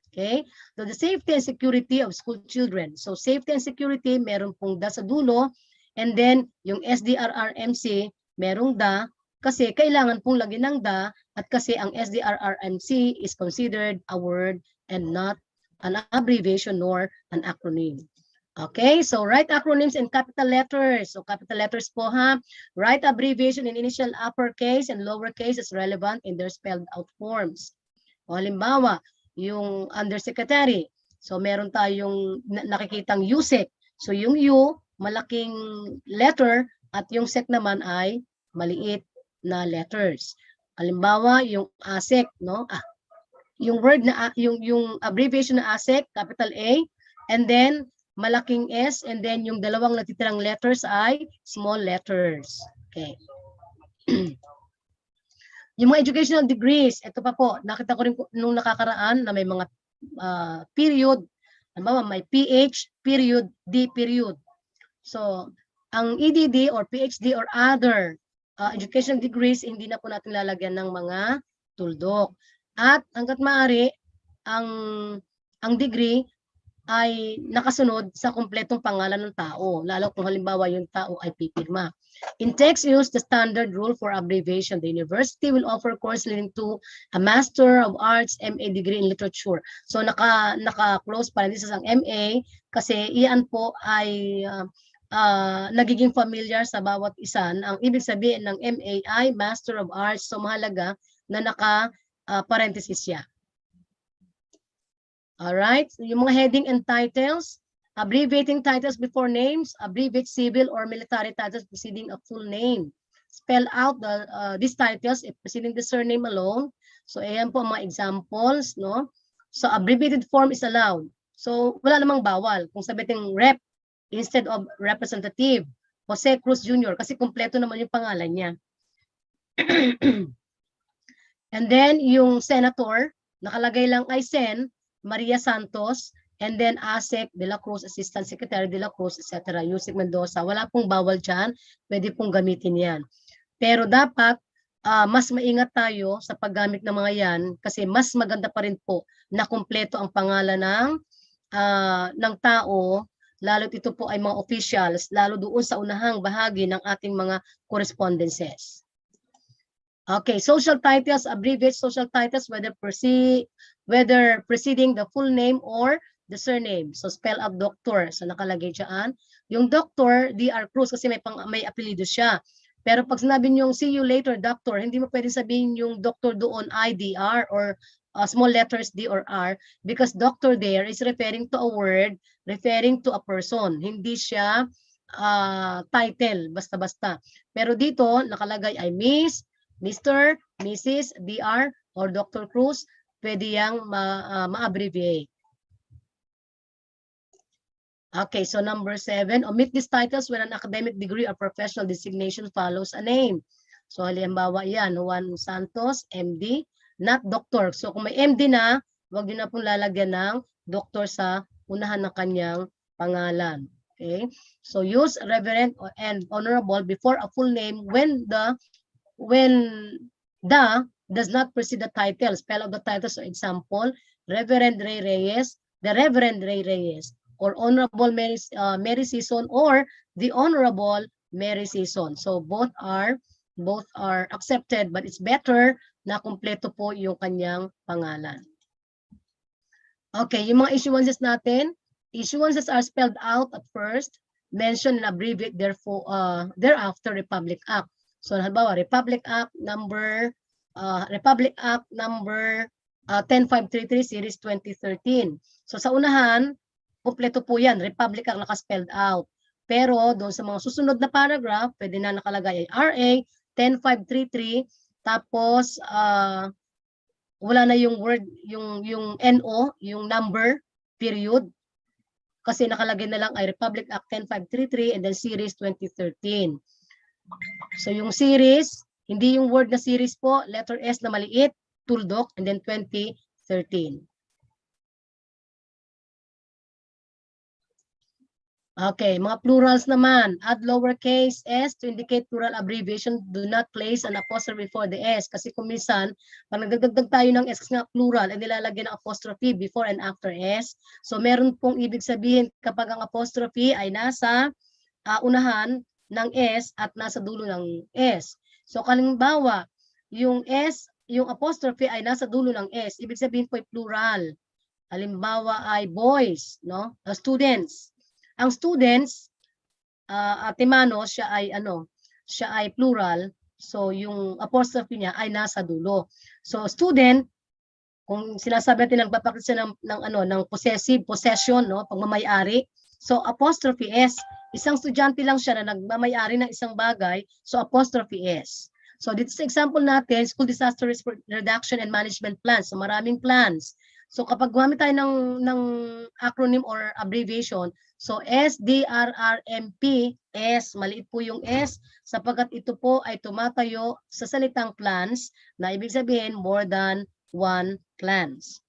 [SPEAKER 3] Okay? So the safety and security of school children. So safety and security, meron pong da sa dulo. And then yung SDRRMC, merong da. Kasi kailangan pong lagyan ng da. At kasi ang SDRRMC is considered a word and not an abbreviation nor an acronym. Okay, so write acronyms in capital letters. So capital letters po ha. Write abbreviation in initial uppercase and lowercase as relevant in their spelled out forms. O halimbawa, yung undersecretary. So meron tayong nakikitang USEC. So yung U, malaking letter at yung SEC naman ay maliit na letters. Halimbawa, yung ASEC, no? Yung word na yung abbreviation na ASEC, capital A, and then malaking S, and then yung dalawang natitirang letters ay small letters. Okay. Yung mga educational degrees, ito pa po, nakita ko rin nung nakakaraan na may mga period, may PH, period, D, period. So, ang EDD or PhD or other educational degrees, hindi na po natin lalagyan ng mga tuldok. At hanggat maaari, ang degree ay nakasunod sa kumpletong pangalan ng tao, lalo kung halimbawa yung tao ay pipirma. In text use, the standard rule for abbreviation. The university will offer course leading to a Master of Arts, MA degree in literature. So naka-close parenthesis ang MA kasi iyan po ay nagiging familiar sa bawat isa. Ang ibig sabihin ng MA ay Master of Arts, so mahalaga na naka-parenthesis siya. Alright, yung mga heading and titles, abbreviating titles before names, abbreviate civil or military titles preceding a full name. Spell out these titles if preceding the surname alone. So ayan po mga examples, no? So abbreviated form is allowed. So wala namang bawal kung sabihin rep instead of representative. Jose Cruz Jr. kasi kumpleto naman yung pangalan niya. And then yung senator, nakalagay lang ay Sen, Maria Santos, and then ASEC de la Cruz, Assistant Secretary de la Cruz, etc. Yusek Mendoza. Wala pong bawal dyan. Pwede pong gamitin yan. Pero dapat mas maingat tayo sa paggamit ng mga yan kasi mas maganda pa rin po na kumpleto ang pangalan ng tao, lalo ito po ay mga officials, lalo doon sa unahang bahagi ng ating mga correspondences. Okay, social titles, abbreviate social titles whether preceding the full name or the surname. So spell out doctor. So nakalagay diyan. Yung doctor, DR Cruz kasi may apelyido siya. Pero pag sinabi niyo see you later doctor, hindi mo pwedeng sabihin yung doctor doon IDR or small letters D or R because doctor there is referring to a word, referring to a person. Hindi siya title basta-basta. Pero dito nakalagay ay Miss, Mr., Mrs., DR, or Dr. Cruz, pwede yang ma-abbreviate. Okay, so number 7, omit these titles when an academic degree or professional designation follows a name. So halimbawa yan, Juan Santos, MD, not doctor. So kung may MD na, huwag nyo na pong lalagyan ng doctor sa unahan ng kanyang pangalan. Okay, so use reverend and honorable before a full name when the does not precede the title. Spell out the title. So example, Reverend Ray Reyes, the Reverend Ray Reyes, or Honorable Mary Season, or the Honorable Mary Season. So both are accepted, but it's better na kumpleto po yung kanyang pangalan. Okay, yung mga issuances natin, issuances are spelled out at first, mention and abbreviate thereafter Republic Act. So halimbawa, Republic Act number 10533 series 2013. So sa unahan, kumpleto po yan, Republic Act naka-spelled out. Pero doon sa mga susunod na paragraph, pwede na nakalagay ay RA 10533 tapos wala na yung word, yung NO, yung number, period. Kasi nakalagay na lang ay Republic Act 10533 and then series 2013. So yung series, hindi yung word na series po, letter S na maliit, tuldok, and then 2013. Okay, mga plurals naman. Add lowercase s to indicate plural abbreviation. Do not place an apostrophe before the s. Kasi kung minsan, pag nagdagdag tayo ng s kasi nga plural, ay nilalagyan ng apostrophe before and after s. So meron pong ibig sabihin kapag ang apostrophe ay nasa unahan ng s at nasa dulo ng s. So kalimbawa, yung s, yung apostrophe ay nasa dulo ng s. Ibig sabihin po ay plural. Halimbawa ay boys, no? Students. Ang students, Ate Mano, siya ay plural. So yung apostrophe niya ay nasa dulo. So student, kung sinasabi natin nagpapakita ng possessive, possession, no, pagmamay-ari. So apostrophe S, isang estudyante lang siya na nagmamay-ari ng isang bagay, so apostrophe S. So dito sa example natin, school disaster risk reduction and management plans. So maraming plans. So kapag gumamit tayo ng acronym or abbreviation, so SDRRMP, S, maliit po yung S, sapagkat ito po ay tumatayo sa salitang plans na ibig sabihin more than one plans.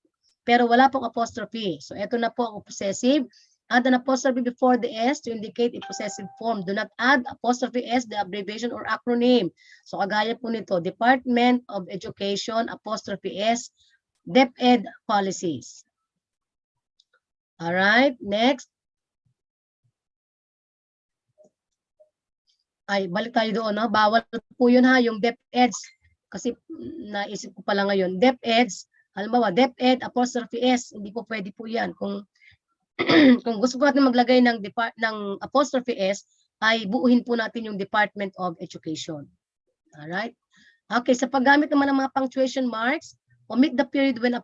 [SPEAKER 3] Pero wala pong apostrophe. So ito na po ang possessive. Add an apostrophe before the S to indicate a possessive form. Do not add apostrophe S, the abbreviation or acronym. So kagaya po nito, Department of Education, apostrophe S, DepEd policies. All right, next. Ay, balik tayo doon, no? Bawal po yun ha, yung DepEds. Kasi naisip ko pala ngayon, DepEds, halimbawa, DepEd, apostrophe S, hindi po pwede po yan. Kung kung gusto po natin maglagay ng apostrophe S, ay buuhin po natin yung Department of Education. All right? Okay, sa paggamit naman ng mga punctuation marks, omit the period when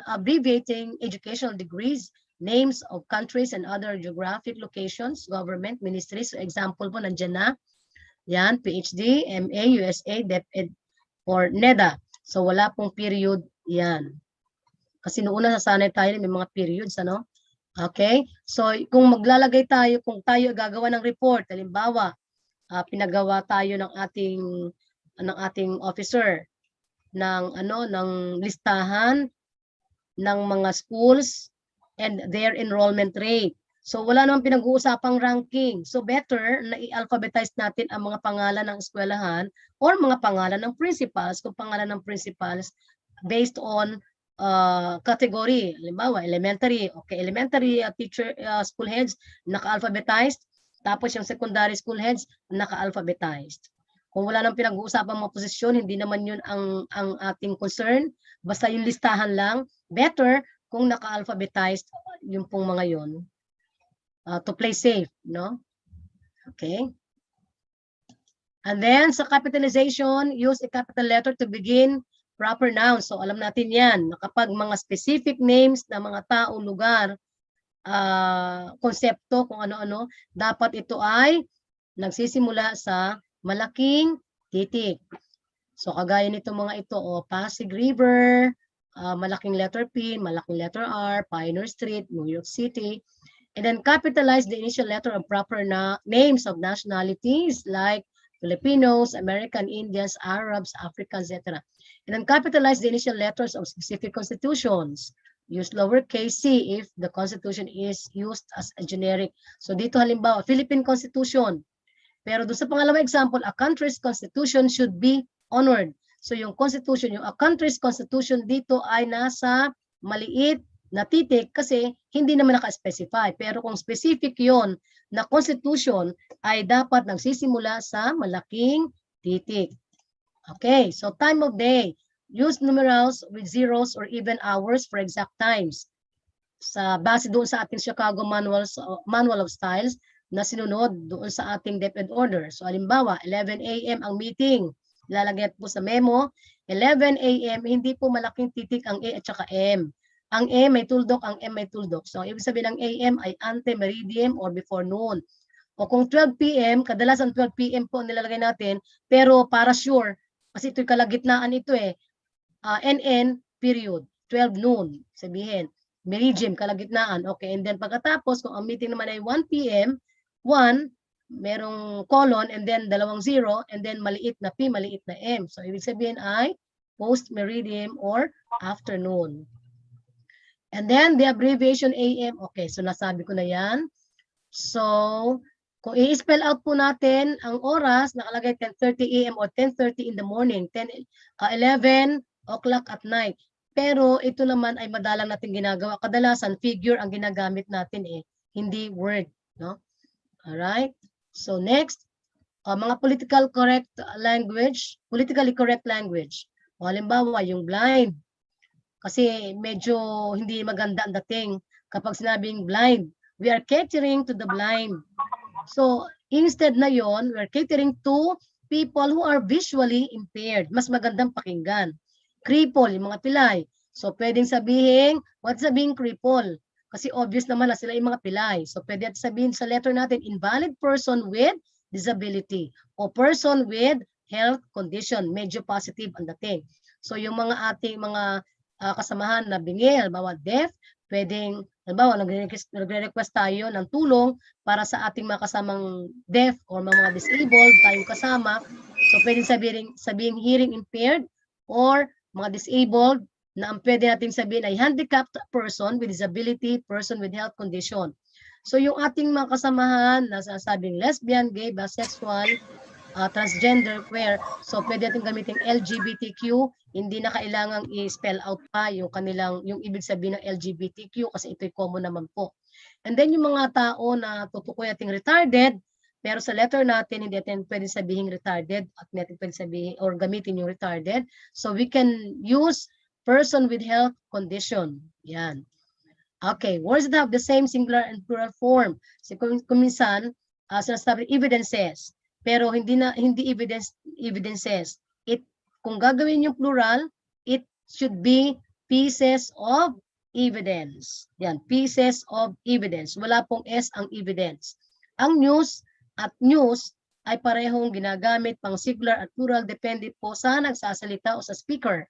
[SPEAKER 3] abbreviating educational degrees, names of countries and other geographic locations, government, ministries. So example po, nandiyan na. Yan, PhD, MA, USA, DepEd, or NEDA. So wala pong period yan. Kasi noon nasasanay tayo may mga periods, ano? Okay? So kung maglalagay tayo, kung tayo gagawa ng report, halimbawa, pinagawa tayo ng ating officer ng listahan ng mga schools and their enrollment rate. So wala namang pinag-uusapang ranking. So better na i-alphabetize natin ang mga pangalan ng eskwelahan or mga pangalan ng principals, kung pangalan ng principals based on category. Halimbawa, elementary. Okay, elementary teacher school heads naka-alphabetized. Tapos yung secondary school heads naka-alphabetized. Kung wala nang pinag-uusapang mga posisyon, hindi naman yun ang ating concern. Basta yung listahan lang, better kung naka-alphabetized yung pong mga yun to play safe, no? Okay. And then sa capitalization, use a capital letter to begin proper nouns. So alam natin yan, kapag mga specific names na mga tao, lugar, konsepto, kung ano-ano, dapat ito ay nagsisimula sa malaking titik. So kagaya nito mga ito, Pasig River, malaking letter P, malaking letter R, Pioneer Street, New York City. And then capitalize the initial letter of proper names of nationalities like Filipinos, American Indians, Arabs, Africans, etc. And then capitalize the initial letters of specific constitutions. Use lowercase c if the constitution is used as a generic. So dito halimbawa, Philippine Constitution. Pero doon sa pangalawang example, a country's constitution should be honored. So yung constitution, yung a country's constitution dito ay nasa maliit na titik kasi hindi naman naka-specify. Pero kung specific yon na constitution ay dapat nagsisimula sa malaking titik. Okay, so time of day. Use numerals with zeros or even hours for exact times. Base doon sa ating Chicago Manual of Styles na sinunod doon sa ating DepEd order. So halimbawa, 11 a.m. ang meeting. Ilalagay po sa memo, 11 a.m. hindi po malaking titik ang A at saka M. Ang A may tuldok, ang M may tuldok. So, ibig sabihin ng AM ay ante, meridian, or before noon. O kung 12 p.m., kadalasan 12 p.m. po nilalagay natin, pero para sure, kasi ito'y kalagitnaan ito NN, period, 12 noon, sabihin. Meridian, kalagitnaan. Okay, and then pagkatapos, kung ang meeting naman ay 1 p.m., 1, merong colon, and then 2 0, and then maliit na P, maliit na M. So, ibig sabihin ay post-meridian or afternoon. And then the abbreviation AM, okay, so nasabi ko na yan. So, kung i-spell out po natin ang oras, nakalagay 10:30 AM or 10:30 in the morning, 11 o'clock at night. Pero ito naman ay madalang natin ginagawa. Kadalasan, figure ang ginagamit natin hindi word. No? Alright? So next, mga politically correct language. O, halimbawa, yung blind. Kasi medyo hindi maganda ang dating kapag sinabing blind. We are catering to the blind. So, instead na yon, we are catering to people who are visually impaired. Mas magandang pakinggan. Cripple, yung mga pilay. So, pwedeng sabihin, what's sabihin cripple? Kasi obvious naman na sila yung mga pilay. So, pwede at sabihin sa letter natin, invalid person with disability o person with health condition. Medyo positive ang dating. So, yung mga ating mga kasamahan na bingi, halimbawa deaf, pwedeng, halimbawa nagre-request tayo ng tulong para sa ating mga kasamang deaf or mga disabled, tayong kasama. So pwedeng sabihin hearing impaired or mga disabled na ang pwede natin sabihin ay handicapped person with disability, person with health condition. So yung ating mga kasamahan na sasabing lesbian, gay, bisexual, transgender, queer, so pwede natin gamitin LGBTQ, hindi na kailangang i-spell out pa yung ibig sabihin ng LGBTQ kasi ito'y common naman po. And then yung mga tao na tutukoy natin retarded, pero sa letter natin hindi natin pwede sabihin retarded at hindi natin pwede sabihin or gamitin yung retarded. So we can use person with health condition. Yan. Okay, words that have the same singular and plural form. So kuminsan, sinasabi evidences. Pero hindi evidences. Kung gagawin yung plural, it should be pieces of evidence. Yan, pieces of evidence. Wala pong S ang evidence. Ang news at news ay parehong ginagamit pang singular at plural depende po sa nagsasalita o sa speaker.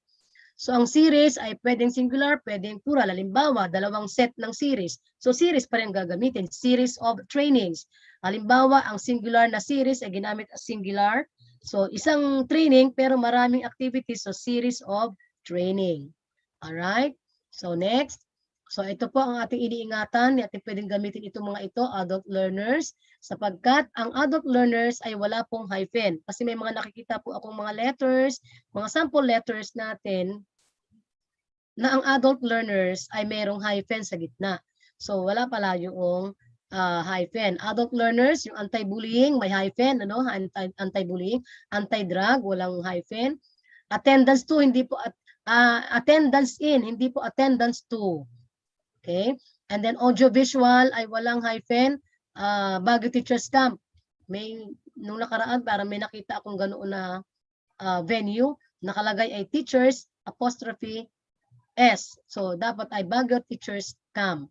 [SPEAKER 3] So ang series ay pwedeng singular, pwedeng plural. Halimbawa, 2 set ng series. So series pa rin gagamitin. Series of trainings. Halimbawa, ang singular na series ay ginamit as singular. So isang training pero maraming activities. So series of training. Alright? So next. So ito po ang ating iniingatan. Ating pwedeng gamitin itong mga ito, adult learners. Sapagkat ang adult learners ay wala pong hyphen. Kasi may mga nakikita po akong mga letters, mga sample letters natin na ang adult learners ay mayroong hyphen sa gitna. So wala pala yung hyphen. Adult learners, yung anti-bullying, may hyphen, ano, anti-bullying, anti-drug, walang hyphen. Attendance to, hindi po, attendance in, hindi po attendance to. Okay? And then audiovisual ay walang hyphen, Baguio Teachers Camp. Nung nakaraan, parang may nakita akong ganoon na venue, nakalagay ay teachers, apostrophe, S. So, dapat ay Baguio Teachers Camp.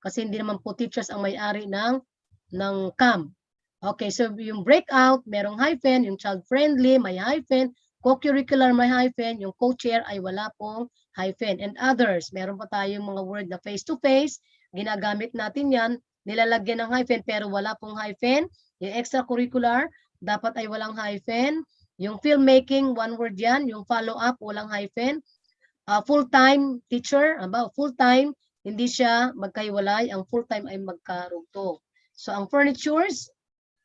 [SPEAKER 3] Kasi hindi naman po teachers ang may-ari ng camp. Okay, so yung breakout, merong hyphen, yung child-friendly, may hyphen, co-curricular, may hyphen, yung co-chair ay wala pong hyphen. And others, meron pa tayong mga word na face-to-face, ginagamit natin yan, nilalagyan ng hyphen pero wala pong hyphen. Yung extracurricular, dapat ay walang hyphen. Yung filmmaking, one word yan. Yung follow-up, walang hyphen. Full-time teacher, full-time, hindi siya magkahiwalay. Ang full-time ay magkarugtong. So, ang furnitures,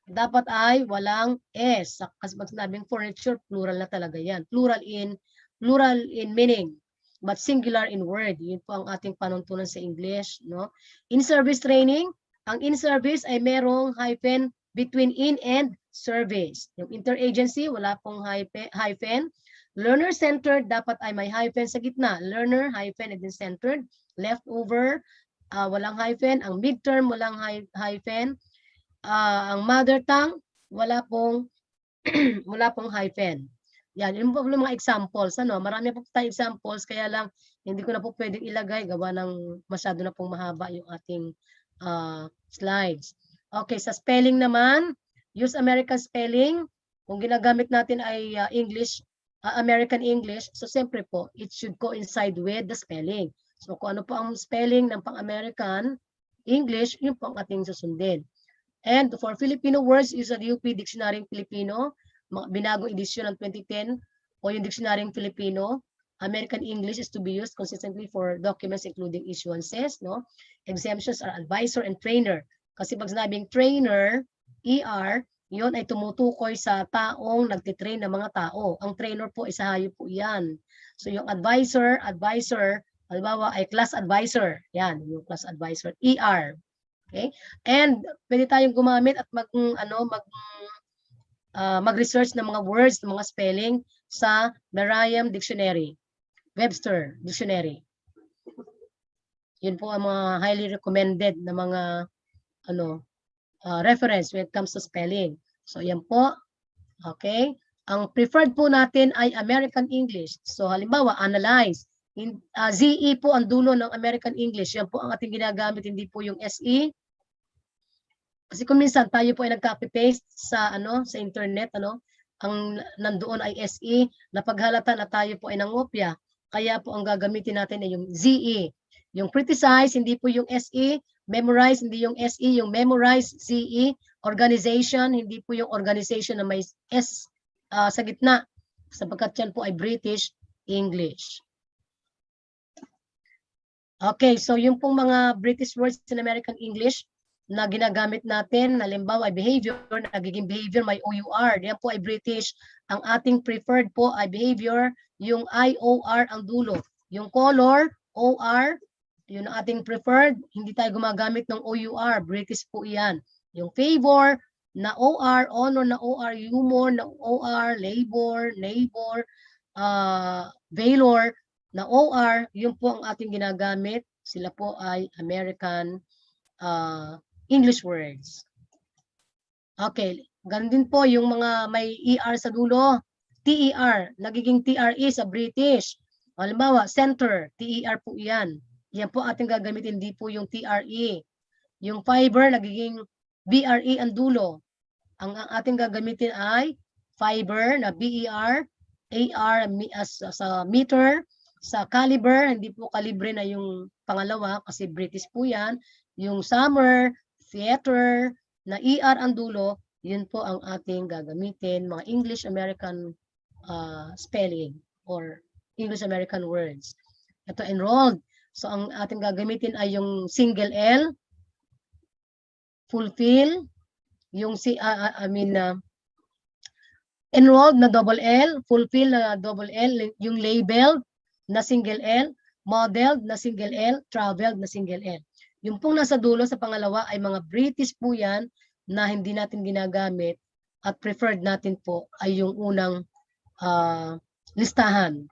[SPEAKER 3] dapat ay walang S. Kasi pag sinabing furniture, plural na talaga yan. Plural in meaning, but singular in word. Yun po ang ating panuntunan sa English. No? In-service training, ang in-service ay merong hyphen between in and service. Yung interagency, wala pong hyphen. Learner-centered, dapat ay may hyphen sa gitna. Learner, hyphen, and then centered. Leftover, walang hyphen. Ang midterm, walang hyphen. Ang mother tongue, wala pong hyphen. Yan, yun po mga examples. Marami po tayong examples, kaya lang hindi ko na po pwedeng ilagay, gawa ng masyado na pong mahaba yung ating slides. Okay, sa spelling naman, use American spelling. Kung ginagamit natin ay American English, so siyempre po, it should coincide with the spelling. So kung ano po ang spelling ng pang-American English, yun po ang ating susundin. And for Filipino words, use the UP Dictionary Filipino, binagong edisyon ng 2010, o yung Dictionary Filipino. American English is to be used consistently for documents including issuances. No? Exemptions are advisor and trainer. Kasi pag sinabing trainer, ER, yun ay tumutukoy sa taong nagtitrain ng mga tao. Ang trainer po, isa hayop po yan. So yung advisor, halimbawa ay class advisor. Yan, yung class advisor, ER. Okay? And pwede tayong gumamit at mag-research ng mga words, ng mga spelling sa Merriam Dictionary, Webster Dictionary. Yun po ang mga highly recommended na mga reference when it comes to spelling. So yan po. Okay? Ang preferred po natin ay American English. So halimbawa, analyze. ZE po ang dulo ng American English. Yan po ang ating ginagamit, hindi po yung SE. Kasi kung minsan tayo po ay nag-copy-paste sa internet, ang nandoon ay SE, napaghalata na tayo po ay nangopya. Kaya po ang gagamitin natin ay yung ZE. Yung criticize, hindi po yung SE. Memorize, hindi yung SE. Yung memorize, CE. Organization, hindi po yung organization na may S sa gitna. Sapagkat yan po ay British English. Okay, so yung pong mga British words in American English na ginagamit natin, halimbawa ay behavior, nagiging behavior, may OUR. Yan po ay British. Ang ating preferred po ay behavior, yung IOR ang dulo. Yung color, OR, yun ang ating preferred. Hindi tayo gumagamit ng OUR. British po yan. Yung favor, na OR, honor na OR, humor na OR, labor, neighbor, valor na OR, yun po ang ating ginagamit. Sila po ay American English words. Okay, ganun din po yung mga may ER sa dulo. TER, nagiging TRE sa British. Halimbawa, center, TER po yan. Yan po ating gagamitin, hindi po yung TRE. Yung fiber, nagiging BRE ang dulo. Ang ating gagamitin ay fiber na BER, AR sa meter, sa caliber, hindi po calibre na yung pangalawa kasi British po yan. Yung summer, theater, na ER ang dulo, yun po ang ating gagamitin, mga English-American spelling or English-American words. Ito, enrolled. So, ang ating gagamitin ay yung single L, fulfill, yung enrolled na double L, fulfill na double L, yung labeled na single L, modeled na single L, traveled na single L. Yung pong nasa dulo sa pangalawa ay mga British po yan na hindi natin ginagamit at preferred natin po ay yung unang listahan.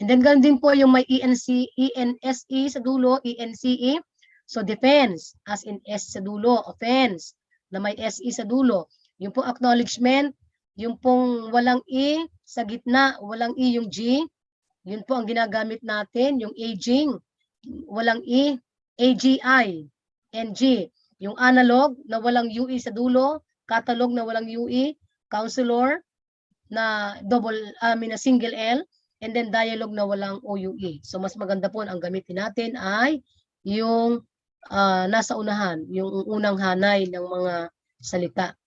[SPEAKER 3] And then ganun din po yung may ENC, ENSE sa dulo, ENCE. So defense, as in S sa dulo, offense, na may SE sa dulo. Yung pong acknowledgement, yung pong walang E sa gitna, walang E yung G, yun po ang ginagamit natin, yung aging, walang E, AGI, NG. Yung analog na walang UE sa dulo, catalog na walang UE, counselor na na single L, and then dialogue na walang OUE. So mas maganda po ang gamitin natin ay yung nasa unahan, yung unang hanay ng mga salita.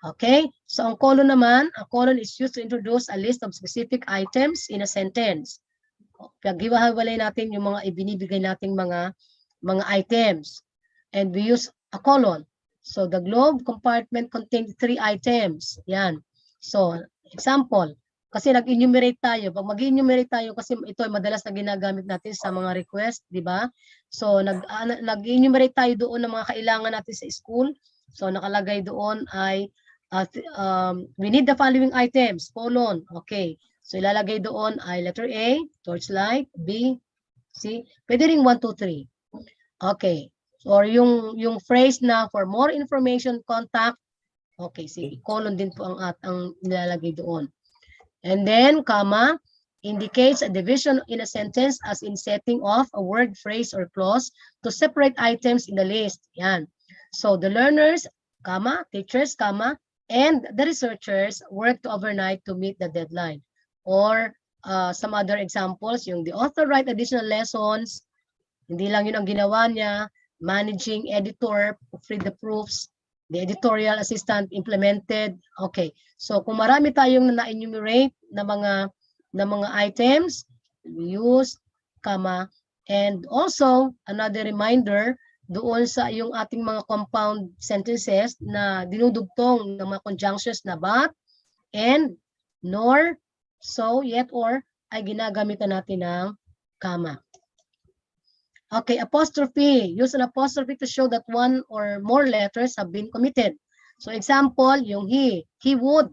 [SPEAKER 3] Okay? So ang colon naman, a colon is used to introduce a list of specific items in a sentence. Pag-hiwa-hiwalay natin yung mga ibinibigay nating mga items. And we use a colon. So the globe compartment contains 3 items. Yan. So example, kasi nag-enumerate tayo. Pag mag-enumerate tayo, kasi ito ay madalas na ginagamit natin sa mga request, di ba? So nag-enumerate tayo doon ng mga kailangan natin sa school. So nakalagay doon ay we need the following items, colon. Okay. So ilalagay doon ay letter A, torchlight, B, C. Pwede ring 1, 2, 3. Okay. Or yung phrase na for more information, contact. Okay, sige. Colon din po ang nilalagay doon. And then, comma, indicates a division in a sentence as in setting off a word, phrase, or clause to separate items in the list. Yan. So the learners, comma, teachers, comma, and the researchers worked overnight to meet the deadline. Or some other examples, yung the author write additional lessons, hindi lang yun ang ginawa niya, managing editor, read the proofs, the editorial assistant implemented. Okay. So kung marami tayong na-enumerate na mga items, we use comma, and also another reminder doon sa yung ating mga compound sentences na dinudugtong ng mga conjunctions na but, and, nor, so, yet, or ay ginagamitan natin ng comma. Okay, apostrophe. Use an apostrophe to show that one or more letters have been committed. So example, yung he would.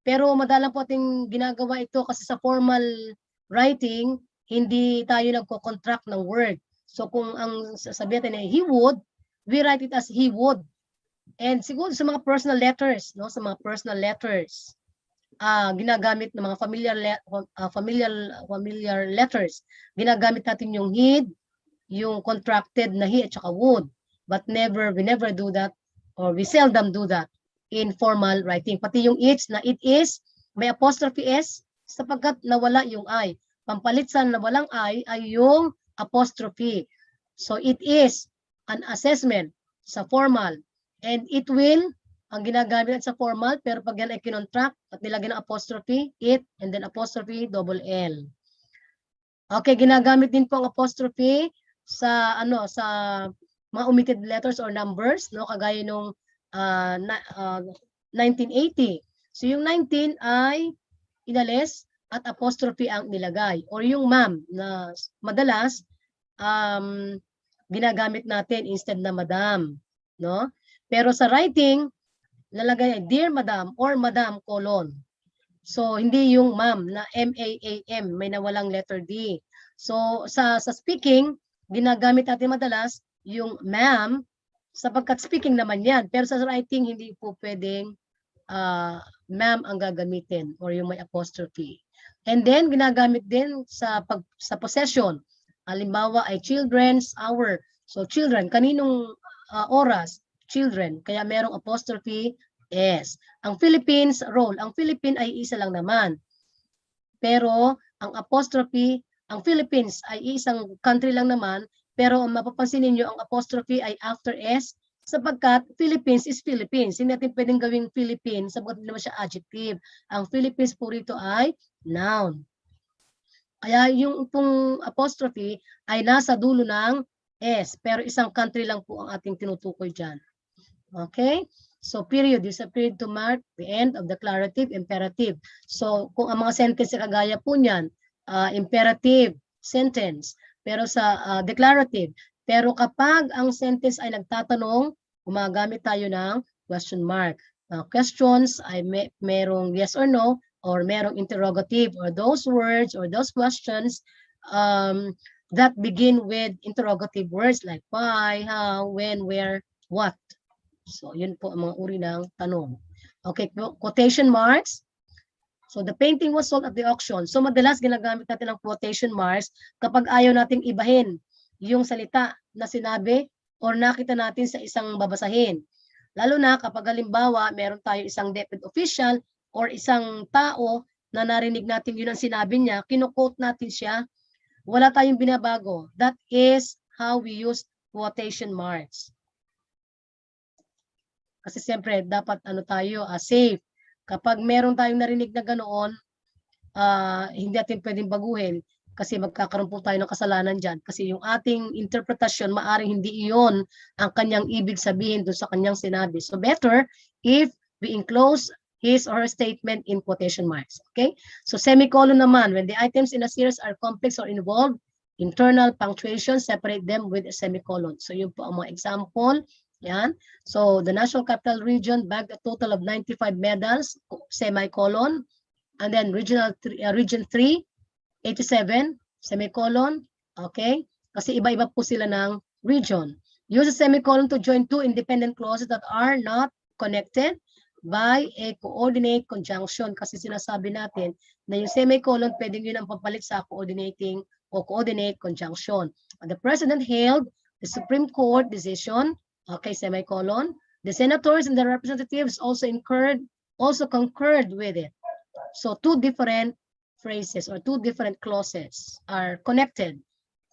[SPEAKER 3] Pero madalang po ating ginagawa ito kasi sa formal writing, hindi tayo nagko-contract ng word. So kung ang sasabihin natin ay he would, we write it as he would. And siguro sa mga personal letters, no, sa mga personal letters, ginagamit ng mga familiar letters. Ginagamit natin yung he'd, yung contracted na he at saka would, but we never do that, or we seldom do that in formal writing. Pati yung it's na it is, may apostrophe s sapagkat nawala yung I. Pampalit sa nawalang I ay yung apostrophe. So it is an assessment sa formal, and it will ang ginagamit sa formal, pero pag yan ay kinontract at nilagyan ng apostrophe, it, and then apostrophe double L. Okay, ginagamit din po ang apostrophe sa sa mga omitted letters or numbers, no, kagaya nung 1980. So yung 19 ay inalis at apostrophe ang nilagay, or yung ma'am na madalas ginagamit natin instead na madam, no? Pero sa writing lalagay ay dear madam or madam colon. So hindi yung ma'am na M-A-A-M, may nawalang letter D. So sa speaking ginagamit natin madalas yung ma'am sapagkat speaking naman yan. Pero sa writing, hindi po pwedeng ma'am ang gagamitin or yung may apostrophe. And then, ginagamit din sa possession. Halimbawa ay children's hour. So children, kaninong oras? Children. Kaya merong apostrophe S. Ang Philippines role. Ang Philippine ay isa lang naman. Pero ang apostrophe, ang Philippines ay isang country lang naman, pero mapapansin niyo ang apostrophe ay after S sapagkat Philippines is Philippines. Hindi natin pwedeng gawing Philippines sapagkat hindi naman siya adjective. Ang Philippines po rito ay noun. Kaya yung pong apostrophe ay nasa dulo ng S, pero isang country lang po ang ating tinutukoy dyan. Okay? So period is a period to mark the end of declarative imperative. So kung ang mga sentence kagaya po niyan, imperative sentence, pero sa declarative. Pero kapag ang sentence ay nagtatanong, gumagamit tayo ng question mark. Questions ay merong yes or no, or merong interrogative, or those words or those questions that begin with interrogative words like why, how, when, where, what. So, yun po ang mga uri ng tanong. Okay, quotation marks. So, the painting was sold at the auction. So, madalas ginagamit natin ang quotation marks kapag ayaw nating ibahin yung salita na sinabi or nakita natin sa isang babasahin. Lalo na kapag halimbawa, meron tayo isang DepEd official or isang tao na narinig natin yun ang sinabi niya, kino-quote natin siya, wala tayong binabago. That is how we use quotation marks. Kasi siyempre, dapat tayo, safe. Kapag meron tayong narinig na ganoon, hindi natin pwedeng baguhin kasi magkakaroon po tayo ng kasalanan dyan. Kasi yung ating interpretasyon, maaring hindi iyon ang kanyang ibig sabihin doon sa kanyang sinabi. So better if we enclose his or her statement in quotation marks. Okay? So semicolon naman, when the items in a series are complex or involve internal punctuation, separate them with a semicolon. So yun po ang mga example. Yan. So the National Capital Region bagged a total of 95 medals, semicolon. And then Region 3, 87, semicolon. Okay? Kasi iba-iba po sila ng region. Use a semicolon to join two independent clauses that are not connected by a coordinate conjunction. Kasi sinasabi natin na yung semicolon, pwedeng yun ang papalit sa coordinating o coordinate conjunction. The President hailed the Supreme Court decision. Okay, semicolon. The senators and the representatives also concurred with it. So two different phrases or two different clauses are connected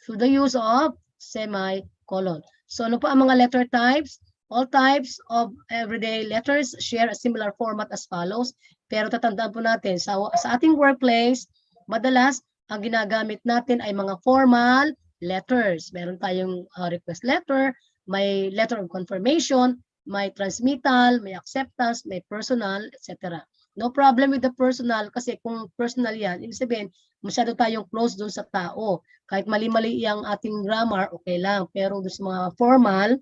[SPEAKER 3] through the use of semicolon. So ano po ang mga letter types? All types of everyday letters share a similar format as follows. Pero tatandaan po natin, sa ating workplace, madalas ang ginagamit natin ay mga formal letters. Meron tayong request letter, may letter of confirmation, may transmittal, may acceptance, may personal, etc. No problem with the personal kasi kung personal yan, ibig sabihin, masyado tayong close doon sa tao. Kahit mali-mali yung ating grammar, okay lang. Pero doon sa mga formal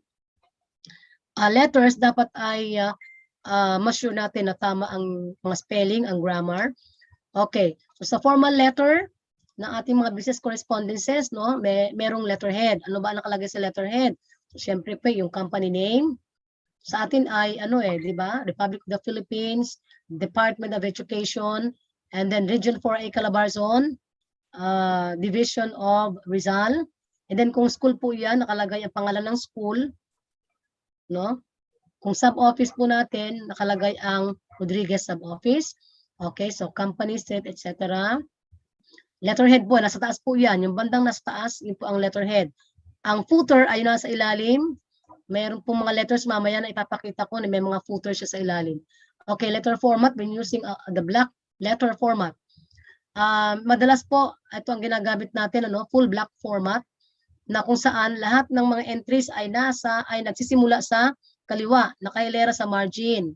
[SPEAKER 3] letters, dapat ay ma-sure natin na tama ang mga spelling, ang grammar. Okay. So sa formal letter ng ating mga business correspondences, no, merong letterhead. Ano ba nakalagay sa letterhead? So, syempre pa yung company name. Sa atin ay di ba? Republic of the Philippines, Department of Education, and then Region 4A Calabarzon, Division of Rizal. And then kung school po yan, nakalagay ang pangalan ng school, no? Kung sub-office po natin, nakalagay ang Rodriguez sub-office. Okay, so company, state, etc. Letterhead po, nasa taas po yan. Yung bandang nasa taas, yun po ang letterhead. Ang footer ay nasa ilalim. Mayroon pong mga letters mamaya na ipapakita ko na may mga footer siya sa ilalim. Okay, letter format when using the black letter format. Madalas po, ito ang ginagamit natin, full black format, na kung saan lahat ng mga entries ay nagsisimula sa kaliwa, nakahilera sa margin.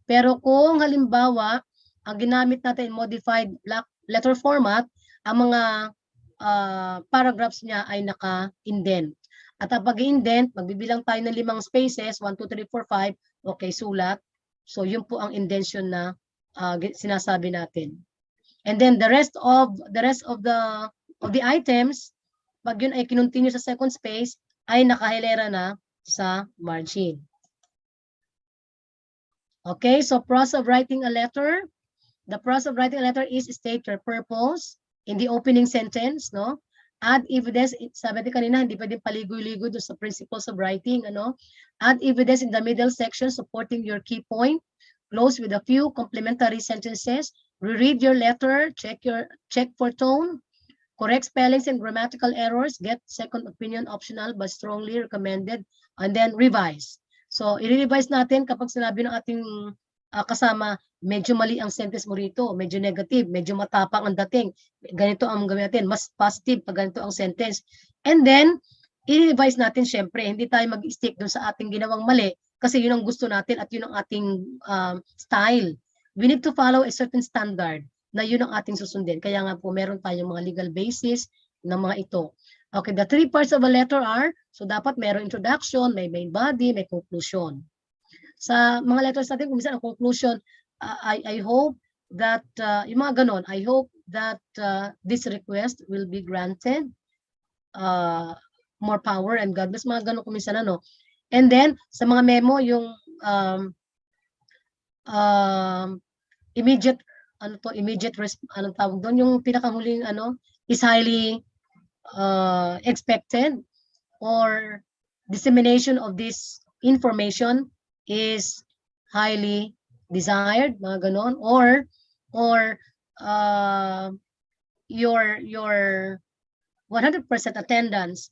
[SPEAKER 3] Pero kung halimbawa, ang ginamit natin modified black letter format, ang mga paragraphs niya ay naka-indent. At ang pag-indent, magbibilang tayo ng 5 spaces, 1, 2, 3, 4, 5, okay, sulat. So yun po ang indention na sinasabi natin. And then the rest of the items, pag yun ay kinontinue sa second space, ay nakahilera na sa margin. Okay, so process of writing a letter. The process of writing a letter is state your purpose in the opening sentence, no? Add evidence, sabi natin kanina, hindi pwedeng paligoy-ligoy doon sa principles of writing, Add evidence in the middle section supporting your key point. Close with a few complementary sentences. Reread your letter, check for tone. Correct spellings and grammatical errors. Get second opinion optional but strongly recommended. And then revise. So, i-revise natin kapag sinabi ng ating kasama, medyo mali ang sentence mo rito, medyo negative, medyo matapang ang dating. Ganito ang gawin natin, mas positive pag ganito ang sentence. And then, i-revise natin syempre, hindi tayo mag-stick doon sa ating ginawang mali kasi yun ang gusto natin at yun ang ating style. We need to follow a certain standard na yun ang ating susundin. Kaya nga po, meron tayong mga legal basis ng mga ito. Okay, the three parts of a letter are, so dapat mayroong introduction, may main body, may conclusion. Sa mga letters natin, kung minsan ang conclusion, I hope that, yung mga ganon, I hope that this request will be granted, more power and God bless, mga ganon kung minsan ano. And then, sa mga memo, yung immediate, anong tawag doon, yung pinakahuling, is highly expected, or dissemination of this information is highly desired, mga ganon, or your 100% attendance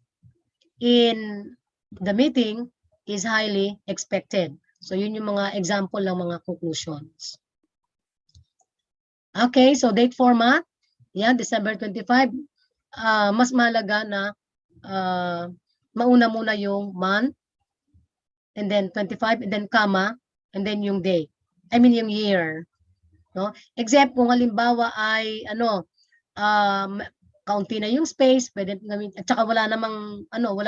[SPEAKER 3] in the meeting is highly expected. So yun yung mga example ng mga conclusions. Okay, so date format, yan, December 25. Mas mahalaga na mauna muna yung month, and then 25, and then comma, and then yung day. I mean yung year. No? Except kung halimbawa ay kaunti na yung space, pwede gamitin, at saka wala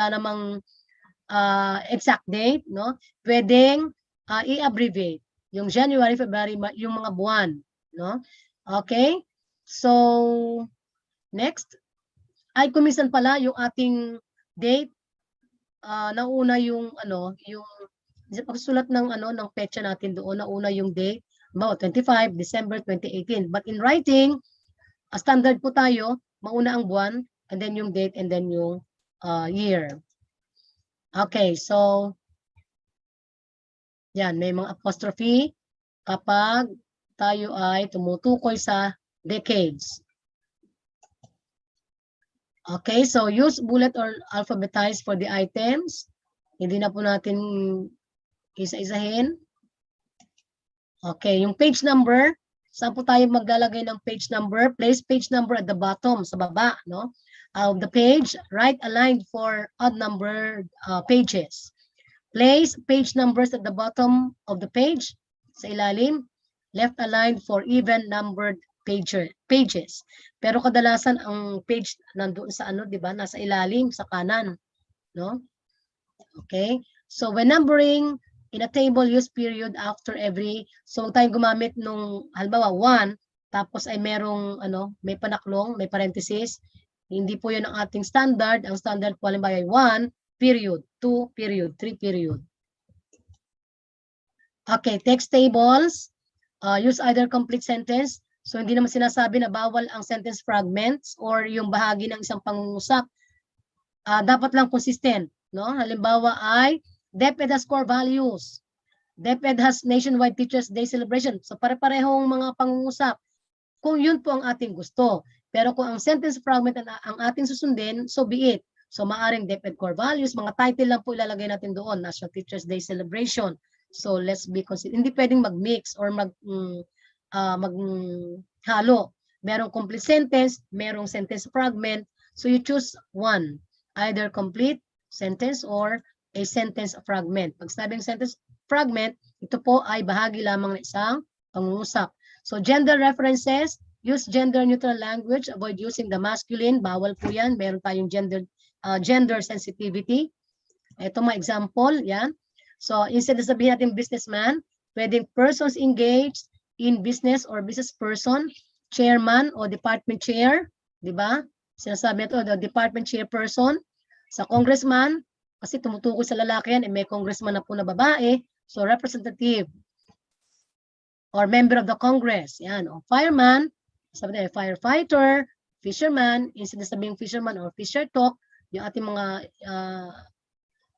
[SPEAKER 3] namang exact date, no? Pwedeng i-abbreviate yung January, February, yung mga buwan, no? Okay? So next, ay kumisan pala yung ating date, nauna yung yung pagsulat ng ng petsa natin doon, nauna yung date, about 25 December 2018. But in writing, standard po tayo, mauna ang buwan, and then yung date, and then yung year. Okay, so yan, may mga apostrophe kapag tayo ay tumutukoy sa decades. Okay, so use bullet or alphabetize for the items. Hindi na po natin isa-isahin. Okay, yung page number, saan po tayo maglalagay ng page number? Place page number at the bottom, sa baba, no? Of the page, right aligned for odd numbered pages. Place page numbers at the bottom of the page, sa ilalim, left aligned for even numbered pages. Pero kadalasan ang page nandoon sa di ba? Nasa ilalim, sa kanan, no? Okay? So when numbering in a table, use period after every. So huwag tayong gumamit nung halimbawa 1, tapos ay merong may panaklong, may parenthesis. Hindi po 'yun ang ating standard. Ang standard po halimbawa ay 1 period, 2 period, 3 period. Okay, text tables. Use either complete sentence. So hindi naman sinasabi na bawal ang sentence fragments or yung bahagi ng isang pangungusap. Dapat lang consistent, no? Halimbawa ay DepEd has core values. DepEd has nationwide Teachers Day celebration. So pare-parehong mga pangungusap. Kung yun po ang ating gusto. Pero kung ang sentence fragment ang ating susundin, so be it. So maaring DepEd core values, mga title lang po ilalagay natin doon, National Teachers Day celebration. So let's be consistent. Hindi pwedeng mag-mix or maghalo. Merong complete sentence, merong sentence fragment. So you choose one, either complete sentence or a sentence fragment. Pag sabing sentence fragment, ito po ay bahagi lamang ng isang pangungusap. So gender references, use gender neutral language, avoid using the masculine, bawal po yan. Meron tayong gender sensitivity. Ito mga example, yan. So instead na sabihin natin businessman, pwedeng persons engaged in business or business person, chairman o department chair, di ba? Sinasabi ito, the department chairperson. Sa congressman, kasi tumutukoy sa lalaki yan, may congressman na po na babae, so representative or member of the Congress. Yan. O fireman, sabi tayo, firefighter, fisherman, instead na sabing fisherman or fisher talk, yung ating mga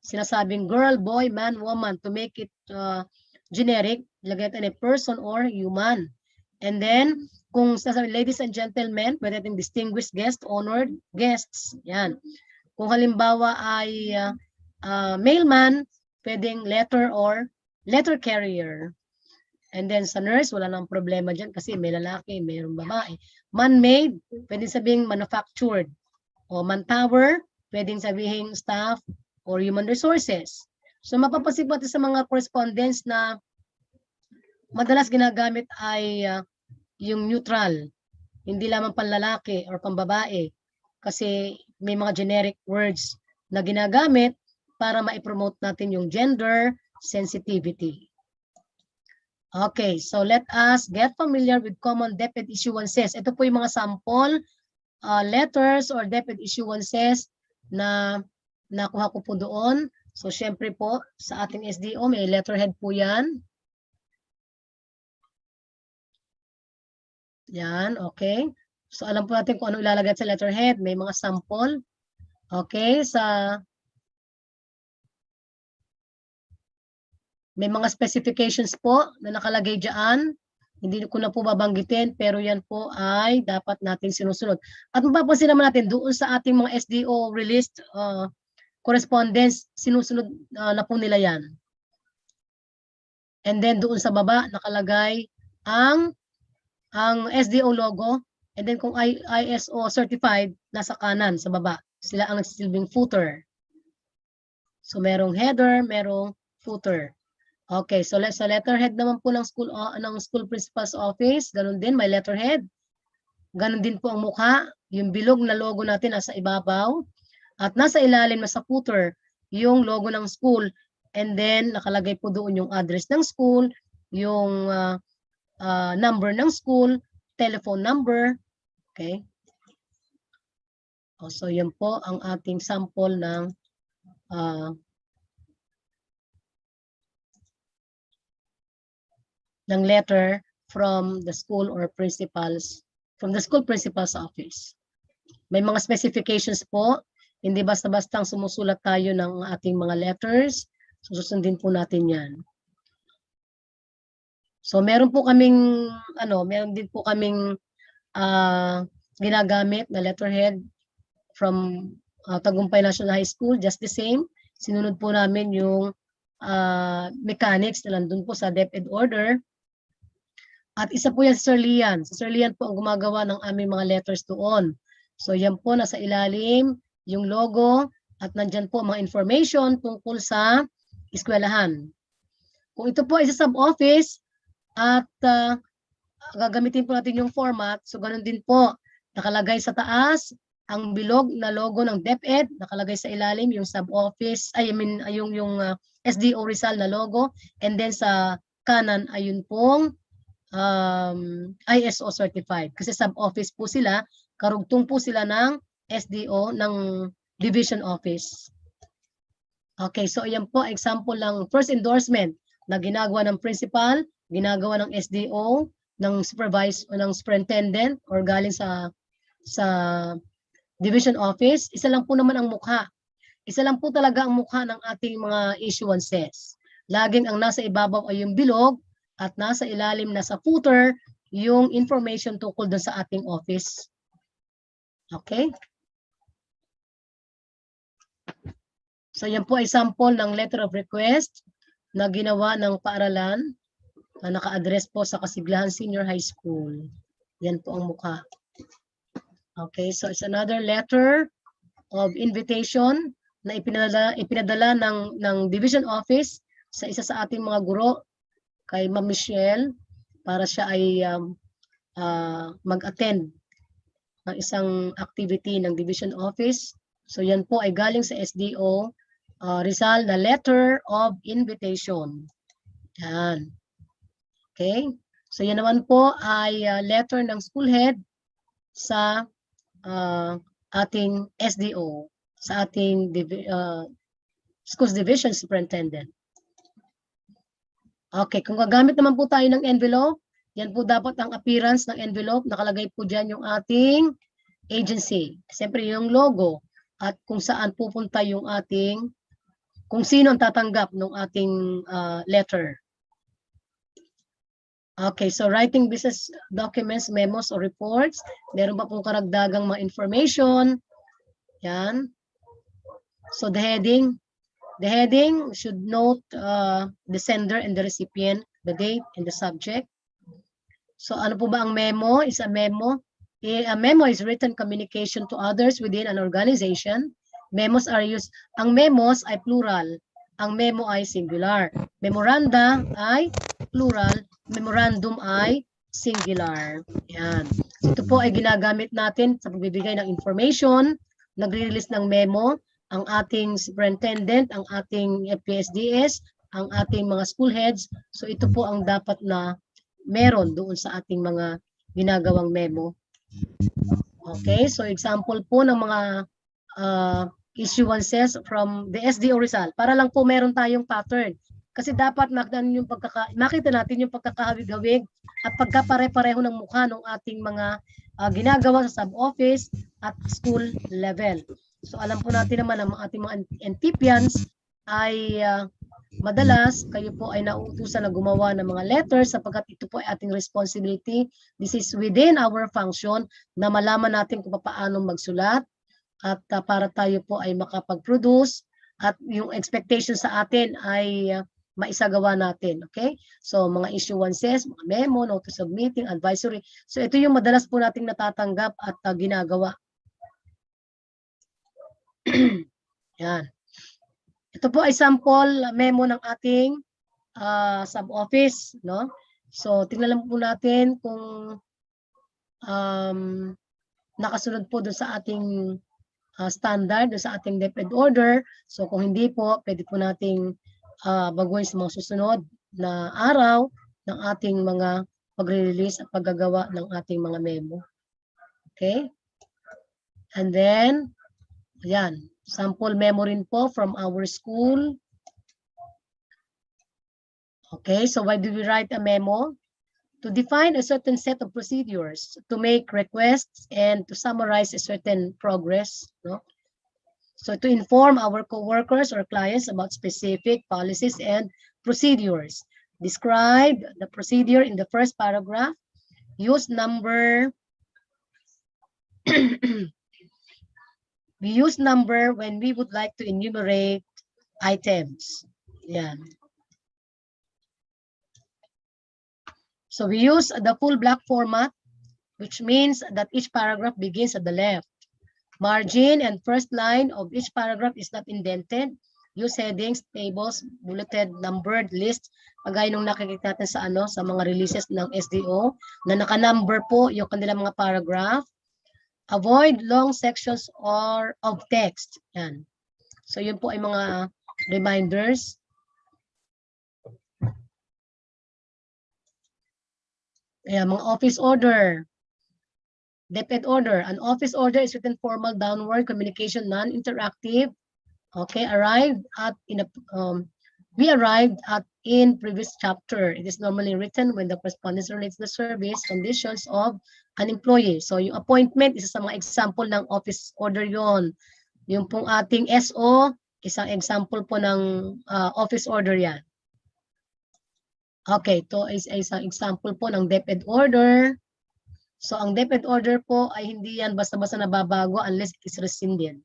[SPEAKER 3] sinasabing girl, boy, man, woman, to make it generic, lagay natin a person or human. And then, kung sasabihin, ladies and gentlemen, pwede natin distinguished guest, honored guests. Yan. Kung halimbawa ay mailman, pwedeng letter or letter carrier. And then sa nurse, wala nang problema dyan kasi may lalaki, mayroong babae. Man-made, pwedeng sabihin manufactured. O manpower, pwedeng sabihin staff or human resources. So mapapansin po sa mga correspondence na madalas ginagamit ay yung neutral, hindi lamang panlalaki or pambabae. Kasi may mga generic words na ginagamit para ma-promote natin yung gender sensitivity. Okay, so let us get familiar with common DepEd issuances. Ito po yung mga sample letters or DepEd issuances na nakuha ko po doon. So, syempre po, sa ating SDO, may letterhead po yan. Yan, okay. So, alam po natin kung ano ilalagay sa letterhead. May mga sample. Okay, may mga specifications po na nakalagay dyan. Hindi ko na po babanggitin, pero yan po ay dapat natin sinusunod. At mapapansin naman natin doon sa ating mga SDO released correspondence, sinusunod na po nila yan. And then doon sa baba, nakalagay ang SDO logo. And then kung ISO certified, nasa kanan sa baba. Sila ang nagsisilbing footer. So merong header, merong footer. Okay, so sa letterhead naman po ng school principal's office, ganun din, may letterhead. Ganun din po ang mukha, yung bilog na logo natin nasa ibabaw. At nasa ilalim, nasa footer, yung logo ng school. And then, nakalagay po doon yung address ng school, yung number ng school, telephone number. Okay. So, yan po ang ating sample ng letter from the school or from the school principal's office. May mga specifications po. Hindi basta-bastang sumusulat tayo ng ating mga letters. Susundin po natin yan. So meron din po kaming ginagamit na letterhead from Tagumpay National High School, just the same. Sinunod po namin yung mechanics na nandun po sa DepEd order. At isa po yan si Sir Lian. Si Sir Lian po ang gumagawa ng aming mga letters doon. So yan po, nasa ilalim, yung logo, at nandyan po mga information tungkol sa eskwelahan. Kung ito po ay sa sub-office, at gagamitin po natin yung format, so ganun din po, nakalagay sa taas, ang bilog na logo ng DepEd, nakalagay sa ilalim yung sub-office, yung SDO Rizal na logo, and then sa kanan ay yun pong ISO certified. Kasi sub-office po sila, karugtong po sila ng SDO ng division office. Okay, so ayan po example ng first endorsement na ginagawa ng principal, ginagawa ng SDO, ng superintendent or galing sa division office. Isa lang po naman ang mukha. Isa lang po talaga ang mukha ng ating mga issuances. Laging ang nasa ibabaw ay yung bilog at nasa ilalim, nasa footer, yung information tungkol dun sa ating office. Okay? So yan po ay sample ng letter of request na ginawa ng paaralan na naka-address po sa Kasiglahan Senior High School. Yan po ang mukha. Okay, so it's another letter of invitation na ipinadala ng division office sa isa sa ating mga guro, kay Ma'am Michelle, para siya ay mag-attend ng isang activity ng division office. So yan po ay galing sa SDO Rizal na letter of invitation. Yan. Okay? So yan naman po ay letter ng school head sa ating SDO, sa ating schools division superintendent. Okay, kung gagamit naman po tayo ng envelope, yan po dapat ang appearance ng envelope. Nakalagay po dyan yung ating agency. Siyempre yung logo at kung saan pupunta yung ating, kung sino ang tatanggap ng ating letter. Okay, so writing business documents, memos or reports. Meron pa pong karagdagang mga information. Yan. So the heading should note the sender and the recipient, the date and the subject. So ano po ba ang memo? Is a memo. A memo is written communication to others within an organization. Memos are used. Ang memos ay plural. Ang memo ay singular. Memoranda ay plural. Memorandum ay singular. Yan. So ito po ay ginagamit natin sa pagbibigay ng information nagre-release ng memo, ang ating superintendent, ang ating FPSDS, ang ating mga school heads. So ito po ang dapat na meron doon sa ating mga ginagawang memo. Okay, so example po ng mga issuances from the SDO Rizal. Para lang po meron tayong pattern. Kasi dapat makita natin yung pagkakahawig-hawig at pagkapare-pareho ng mukha ng ating mga ginagawa sa sub-office at school level. So alam po natin naman ang ating mga NTPians ay madalas kayo po ay nauutusan na gumawa ng mga letters sapagkat ito po ay ating responsibility. This is within our function na malaman natin kung paano magsulat at para tayo po ay makapag-produce at yung expectation sa atin ay maisagawa natin. Okay? So mga issuances, mga memo, notice of meeting, advisory. So ito yung madalas po nating natatanggap at ginagawa. Yan. Ito po ay sample memo ng ating sub-office, no? So tingnan lang po natin kung nakasunod po doon sa ating standard, doon sa ating DepEd order. So kung hindi po, pwede po nating baguhin sa mga susunod na araw ng ating mga pagre-release at paggagawa ng ating mga memo. Okay? And then, ayan, sample memo rin po from our school. Okay, so why do we write a memo? To define a certain set of procedures, to make requests, and to summarize a certain progress. No? So to inform our co-workers or clients about specific policies and procedures. Describe the procedure in the first paragraph. Use number. We use number when we would like to enumerate items. Yeah. So we use the full block format, which means that each paragraph begins at the left. Margin and first line of each paragraph is not indented. Use headings, tables, bulleted, numbered, list. Kagaya nung nakikita natin sa mga releases ng SDO na naka-number po yung kanilang mga paragraph. Avoid long sections or of text. Yan. So yun po ay mga reminders. Ayan, mga office order. DepEd order. An office order is written formal downward communication, non-interactive. Okay, we arrived at in previous chapter. It is normally written when the correspondence relates to the service conditions of an employee. So yung appointment, isa sa mga example ng office order yon. Yung pong ating SO, isang example po ng office order yan. Okay, ito is isang example po ng DepEd order. So ang DepEd order po ay hindi yan basta-basta nababago unless it is rescinded,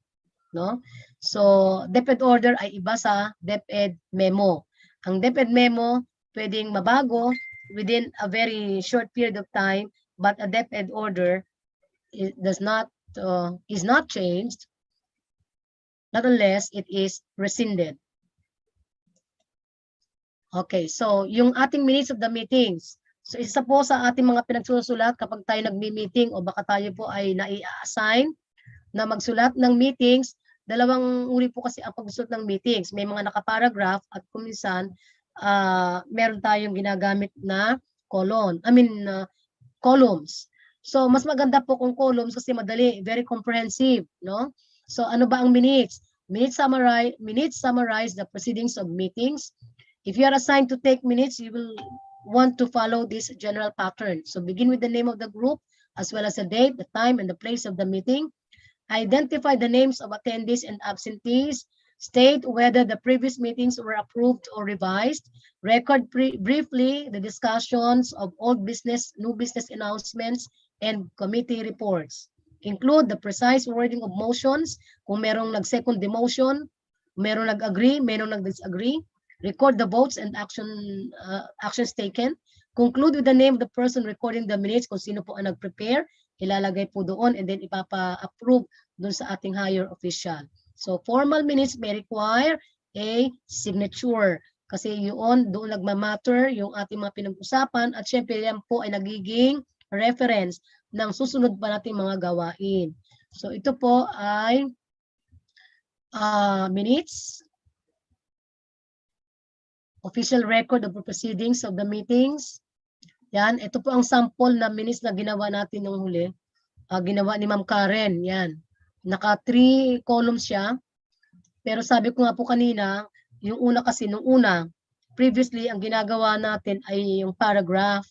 [SPEAKER 3] no? So DepEd order ay iba sa DepEd memo. Ang DepEd memo pwedeng mabago within a very short period of time, but a DepEd order is not changed not unless it is rescinded. Okay, so yung ating minutes of the meetings. So isa po sa ating mga pinagsusulat kapag tayo nagmi-meeting o baka tayo po ay nai-assign na magsulat ng meetings, dalawang uri po kasi ang pagsusulat ng meetings. May mga nakaparagraph at kung minsan meron tayong ginagamit na columns. So mas maganda po kung columns kasi madali, very comprehensive, no? So ano ba ang minutes? Minutes summarize the proceedings of meetings. If you are assigned to take minutes, you will want to follow this general pattern. So begin with the name of the group, as well as the date, the time, and the place of the meeting. Identify the names of attendees and absentees. State whether the previous meetings were approved or revised. Record briefly the discussions of old business, new business announcements, and committee reports. Include the precise wording of motions. Kung merong nag-second demotion, merong nag-agree, merong nag-disagree. Record the votes and actions taken. Conclude with the name of the person recording the minutes, kung sino po ang nag-prepare, ilalagay po doon and then ipapa-approve doon sa ating higher official. So formal minutes may require a signature kasi doon nagmamatter yung ating mga pinag-usapan at syempre yan po ay nagiging reference ng susunod pa nating mga gawain. So ito po ay minutes, official record of the proceedings of the meetings. Yan, ito po ang sample na minutes na ginawa natin nung huli. Ginawa ni Ma'am Karen, yan. Naka 3 columns siya. Pero sabi ko nga po kanina, yung una kasi, nung una, previously, ang ginagawa natin ay yung paragraph.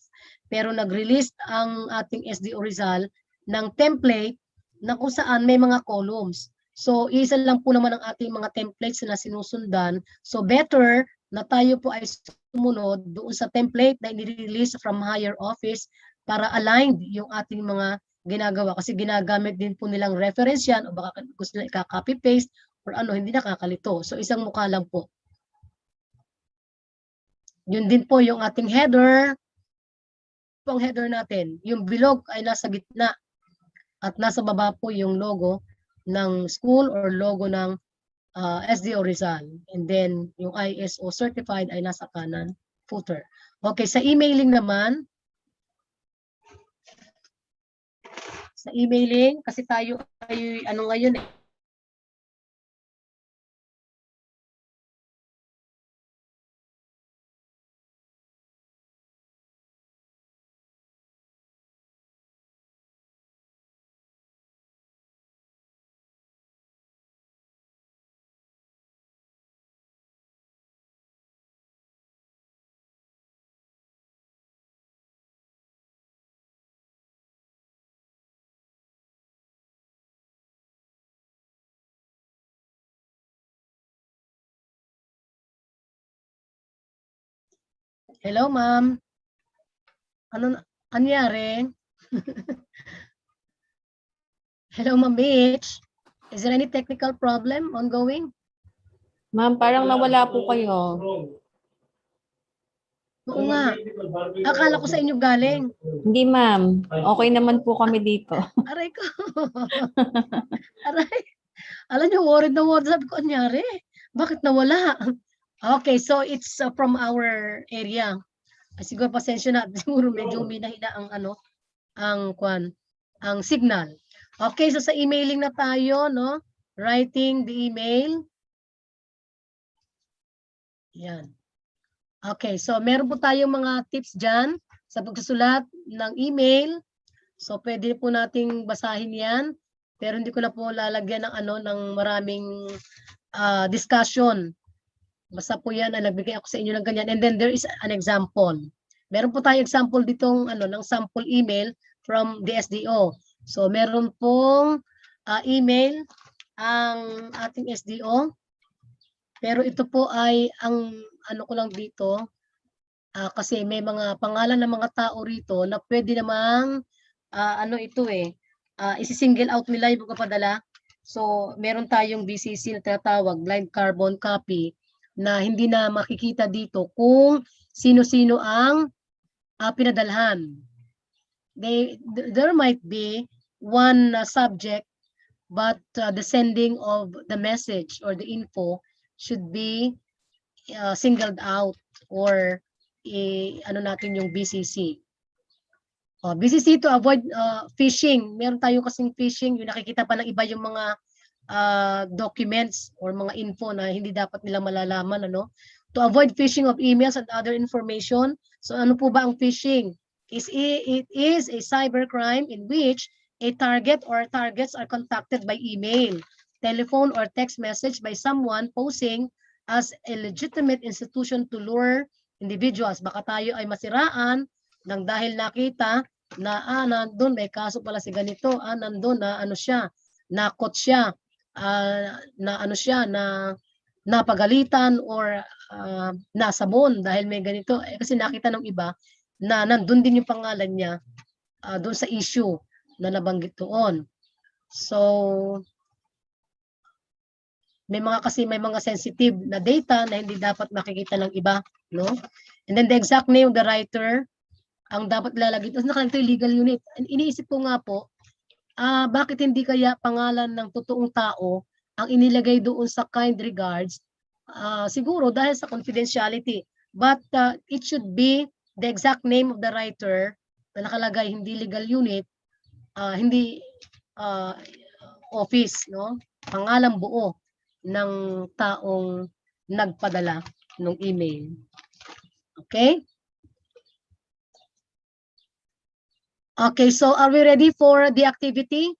[SPEAKER 3] Pero nag-release ang ating SDO Rizal ng template na kung saan may mga columns. So, isa lang po naman ang ating mga templates na sinusundan. So, better na tayo po ay sumunod doon sa template na i-release from higher office para aligned yung ating mga ginagawa. Kasi ginagamit din po nilang reference yan o baka gusto nila i-copy-paste or ano, hindi nakakalito. So, isang mukha lang po. Yun din po yung ating header. Ang header natin, yung bilog ay nasa gitna at nasa baba po yung logo ng school or logo ng SDO Rizal. And then, yung ISO certified ay nasa kanan footer. Okay, sa emailing naman, kasi tayo ay ano ngayon eh, hello ma'am. Ano nangyari? Hello Ma'am Mitch. Is there any technical problem ongoing?
[SPEAKER 5] Ma'am, parang nawala po kayo.
[SPEAKER 3] Oo nga. Akala ko sa inyo galing.
[SPEAKER 5] Hindi, ma'am. Okay naman po kami dito.
[SPEAKER 3] Aray ko. Aray. Alam niyo, worried na worried. Sabi ko, anyari? Bakit nawala? Okay, so it's from our area. Siguro pasensya na. Siguro medyo minahina ang ano, ang signal. Okay, so sa emailing na tayo, no? Writing the email. Yan. Okay, so meron po tayong mga tips dyan sa pagsusulat ng email. So pwede po nating basahin yan. Pero hindi ko na po lalagyan ng ano ng maraming discussion. Basta po yan, nagbigay ako sa inyo ng ganyan. And then there is an example. Meron po tayong example ditong ano ng sample email from the SDO. So meron pong email ang ating SDO. Pero ito po ay ang ano ko lang dito kasi may mga pangalan ng mga tao rito na pwede namang ano ito isi-single out nila yung pagpapadala. So meron tayong BCC na tinatawag blind carbon copy na hindi na makikita dito kung sino-sino ang pinadalhan. There might be one subject but the sending of the message or the info should be singled out or ano natin yung BCC. BCC to avoid phishing. Meron tayo kasing phishing, yung nakikita pa ng iba yung mga documents or mga info na hindi dapat nila malalaman. Ano? To avoid phishing of emails and other information. So ano po ba ang phishing? It is a cybercrime in which a target or targets are contacted by email, telephone, or text message by someone posing as a legitimate institution to lure individuals. Baka tayo ay masiraan nang dahil nakita na nandun may kaso pala si ganito, nandun na ano siya, nakot siya, na ano siya, na napagalitan or nasabon dahil may ganito. Kasi nakita ng iba na nandun din yung pangalan niya doon sa issue na nabanggit doon. So, may mga sensitive na data na hindi dapat makikita ng iba, no? And then the exact name of the writer ang dapat lalagay. Tapos nakalagay legal unit. Iniisip ko nga po, bakit hindi kaya pangalan ng totoong tao ang inilagay doon sa kind regards? Siguro dahil sa confidentiality. But it should be the exact name of the writer na nakalagay, hindi legal unit, hindi office, no? Pangalan buo. ng taong nagpadala ng email. Okay? Okay, so are we ready for the activity?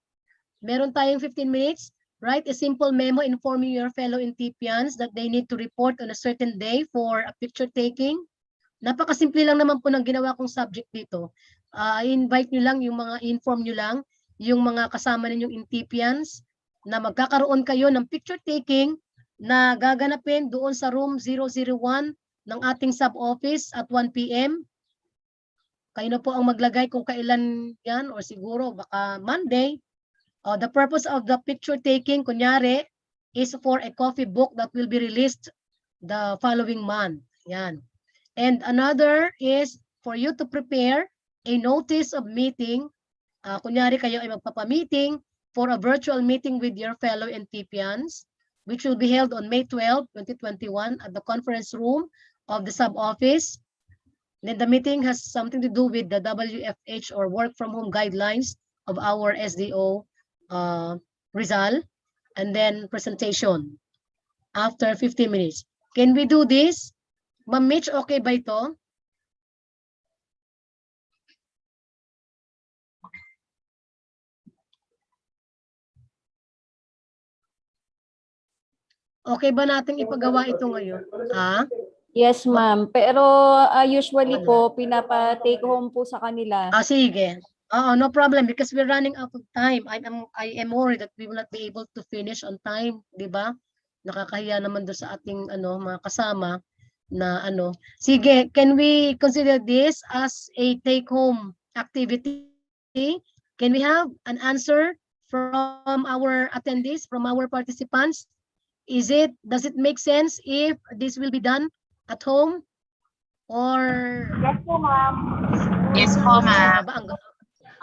[SPEAKER 3] Meron tayong 15 minutes. Write a simple memo informing your fellow NTPians that they need to report on a certain day for a picture taking. Napakasimple lang naman po ng ginawa kong subject dito. I-invite nyo lang yung mga, inform nyo lang yung mga kasama ninyong NTPians na magkakaroon kayo ng picture taking na gaganapin doon sa room 001 ng ating sub-office at 1 p.m. Kayo na po ang maglagay kung kailan yan or siguro baka Monday. The purpose of the picture taking, kunyari, is for a coffee book that will be released the following month. Yan. And another is for you to prepare a notice of meeting. Kunyari kayo ay magpapa-meeting for a virtual meeting with your fellow NTPians, which will be held on May 12, 2021 at the conference room of the sub-office. Then the meeting has something to do with the WFH or work from home guidelines of our SDO Rizal, and then presentation after 15 minutes. Can we do this? Ma'am Mitch, okay ba ito? Okay ba nating ipagawa ito ngayon? Ha?
[SPEAKER 5] Yes, ma'am. Pero usually
[SPEAKER 3] Ano?
[SPEAKER 5] po, pinapa-take home po sa kanila.
[SPEAKER 3] Sige. No problem because we're running out of time. I am worried that we will not be able to finish on time, di ba? Nakakahiya naman doon sa ating mga kasama na Sige, can we consider this as a take-home activity? Can we have an answer from our attendees, from our participants? Does it make sense if this will be done at home? Or
[SPEAKER 6] Yes po, ma'am.
[SPEAKER 4] Yes po, ma'am.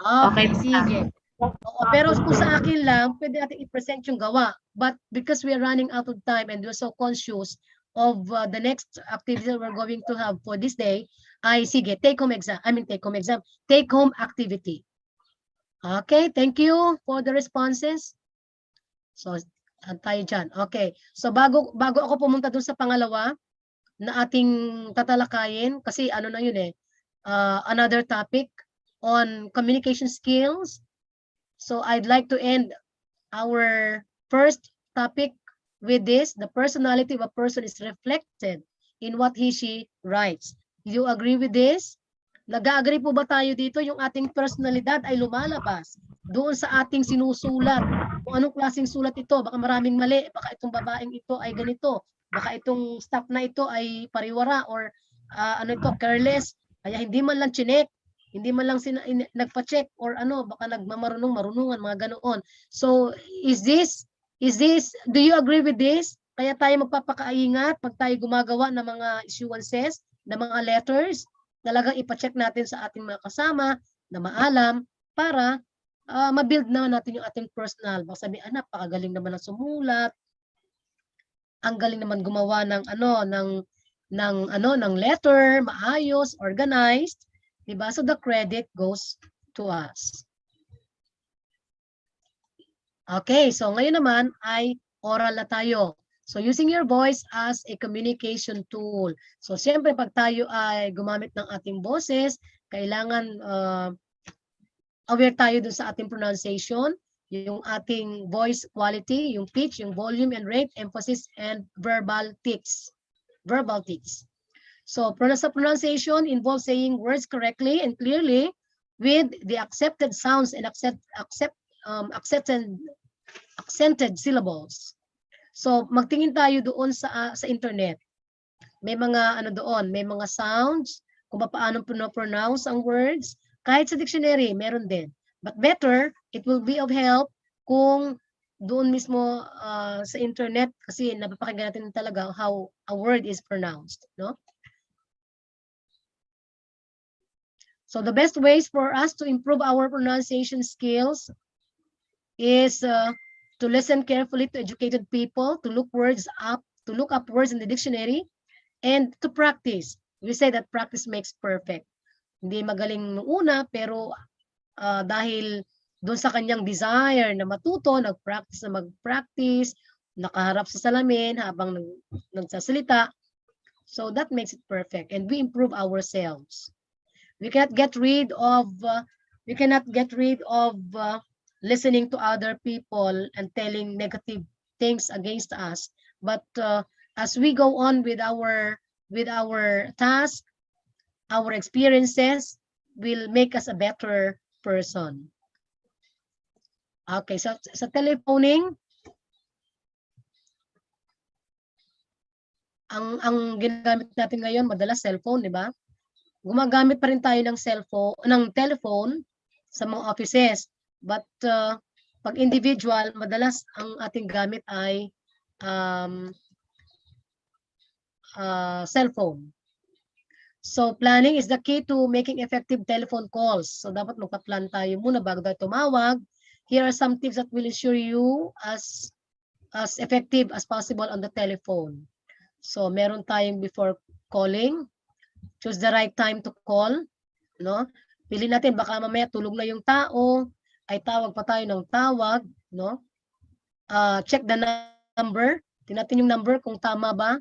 [SPEAKER 3] Okay,
[SPEAKER 4] Okay,
[SPEAKER 3] sige. Oo, pero kung sa akin lang, pwede natin i-present yung gawa. But because we are running out of time and we're so conscious of the next activity that we're going to have for this day, sige, take home activity. Okay, thank you for the responses. So, tayo dyan. Okay, so bago ako pumunta dun sa pangalawa na ating tatalakayin, kasi na yun another topic on communication skills. So I'd like to end our first topic with this. The personality of a person is reflected in what she writes. Do you agree with this? Nag-agree po ba tayo dito? Yung ating personalidad ay lumalabas doon sa ating sinusulat. Kung anong klaseng sulat ito, baka maraming mali, baka itong babaeng ito ay ganito, baka itong staff na ito ay pariwara or careless, kaya hindi man lang chinek, hindi man lang nagpa-check or baka nagmamarunong-marunungan, mga ganoon. So, do you agree with this? Kaya tayo magpapakaingat pag tayo gumagawa ng mga issuances, ng mga letters, talagang ipa-check natin sa ating mga kasama na maalam para ma-build naman natin yung ating personal. Baka sabihin, napakagaling naman ng sumulat, ang galing naman gumawa ng ng letter, maayos, organized, diba? So the credit goes to us. Okay, so ngayon naman ay oral na tayo. So using your voice as a communication tool. So siyempre pag tayo ay gumamit ng ating boses, kailangan aware tayo dun sa ating pronunciation, yung ating voice quality, yung pitch, yung volume and rate, emphasis, and verbal tics. Verbal tics. So pronunciation involves saying words correctly and clearly with the accepted sounds and accented syllables. So magtingin tayo doon sa internet. May mga doon, may mga sounds kung paano pronounce ang words. Kahit sa dictionary, meron din. But better, it will be of help kung doon mismo sa internet kasi napapakinggan natin talaga how a word is pronounced, no? So the best ways for us to improve our pronunciation skills is to listen carefully to educated people, to look up words in the dictionary, and to practice. We say that practice makes perfect. Hindi magaling nung una, pero dahil doon sa kanyang desire na matuto, nag-practice na mag-practice, nakaharap sa salamin habang nagsasalita. So that makes it perfect, and we improve ourselves. We cannot get rid of listening to other people and telling negative things against us. But as we go on with our task, our experiences will make us a better person. Okay, so sa telephoning, ang ginagamit natin ngayon madalas cellphone, di ba? Gumagamit pa rin tayo ng telephone sa mga offices. But pag individual, madalas ang ating gamit ay cellphone. So planning is the key to making effective telephone calls. So dapat magpa-plan tayo muna bago tayo tumawag. Here are some tips that will ensure you as effective as possible on the telephone. So meron tayong before calling, choose the right time to call, no? Pili natin baka mamaya tulog na yung tao, ay tawag pa tayo ng tawag, no? Check the number, tingnan natin yung number kung tama ba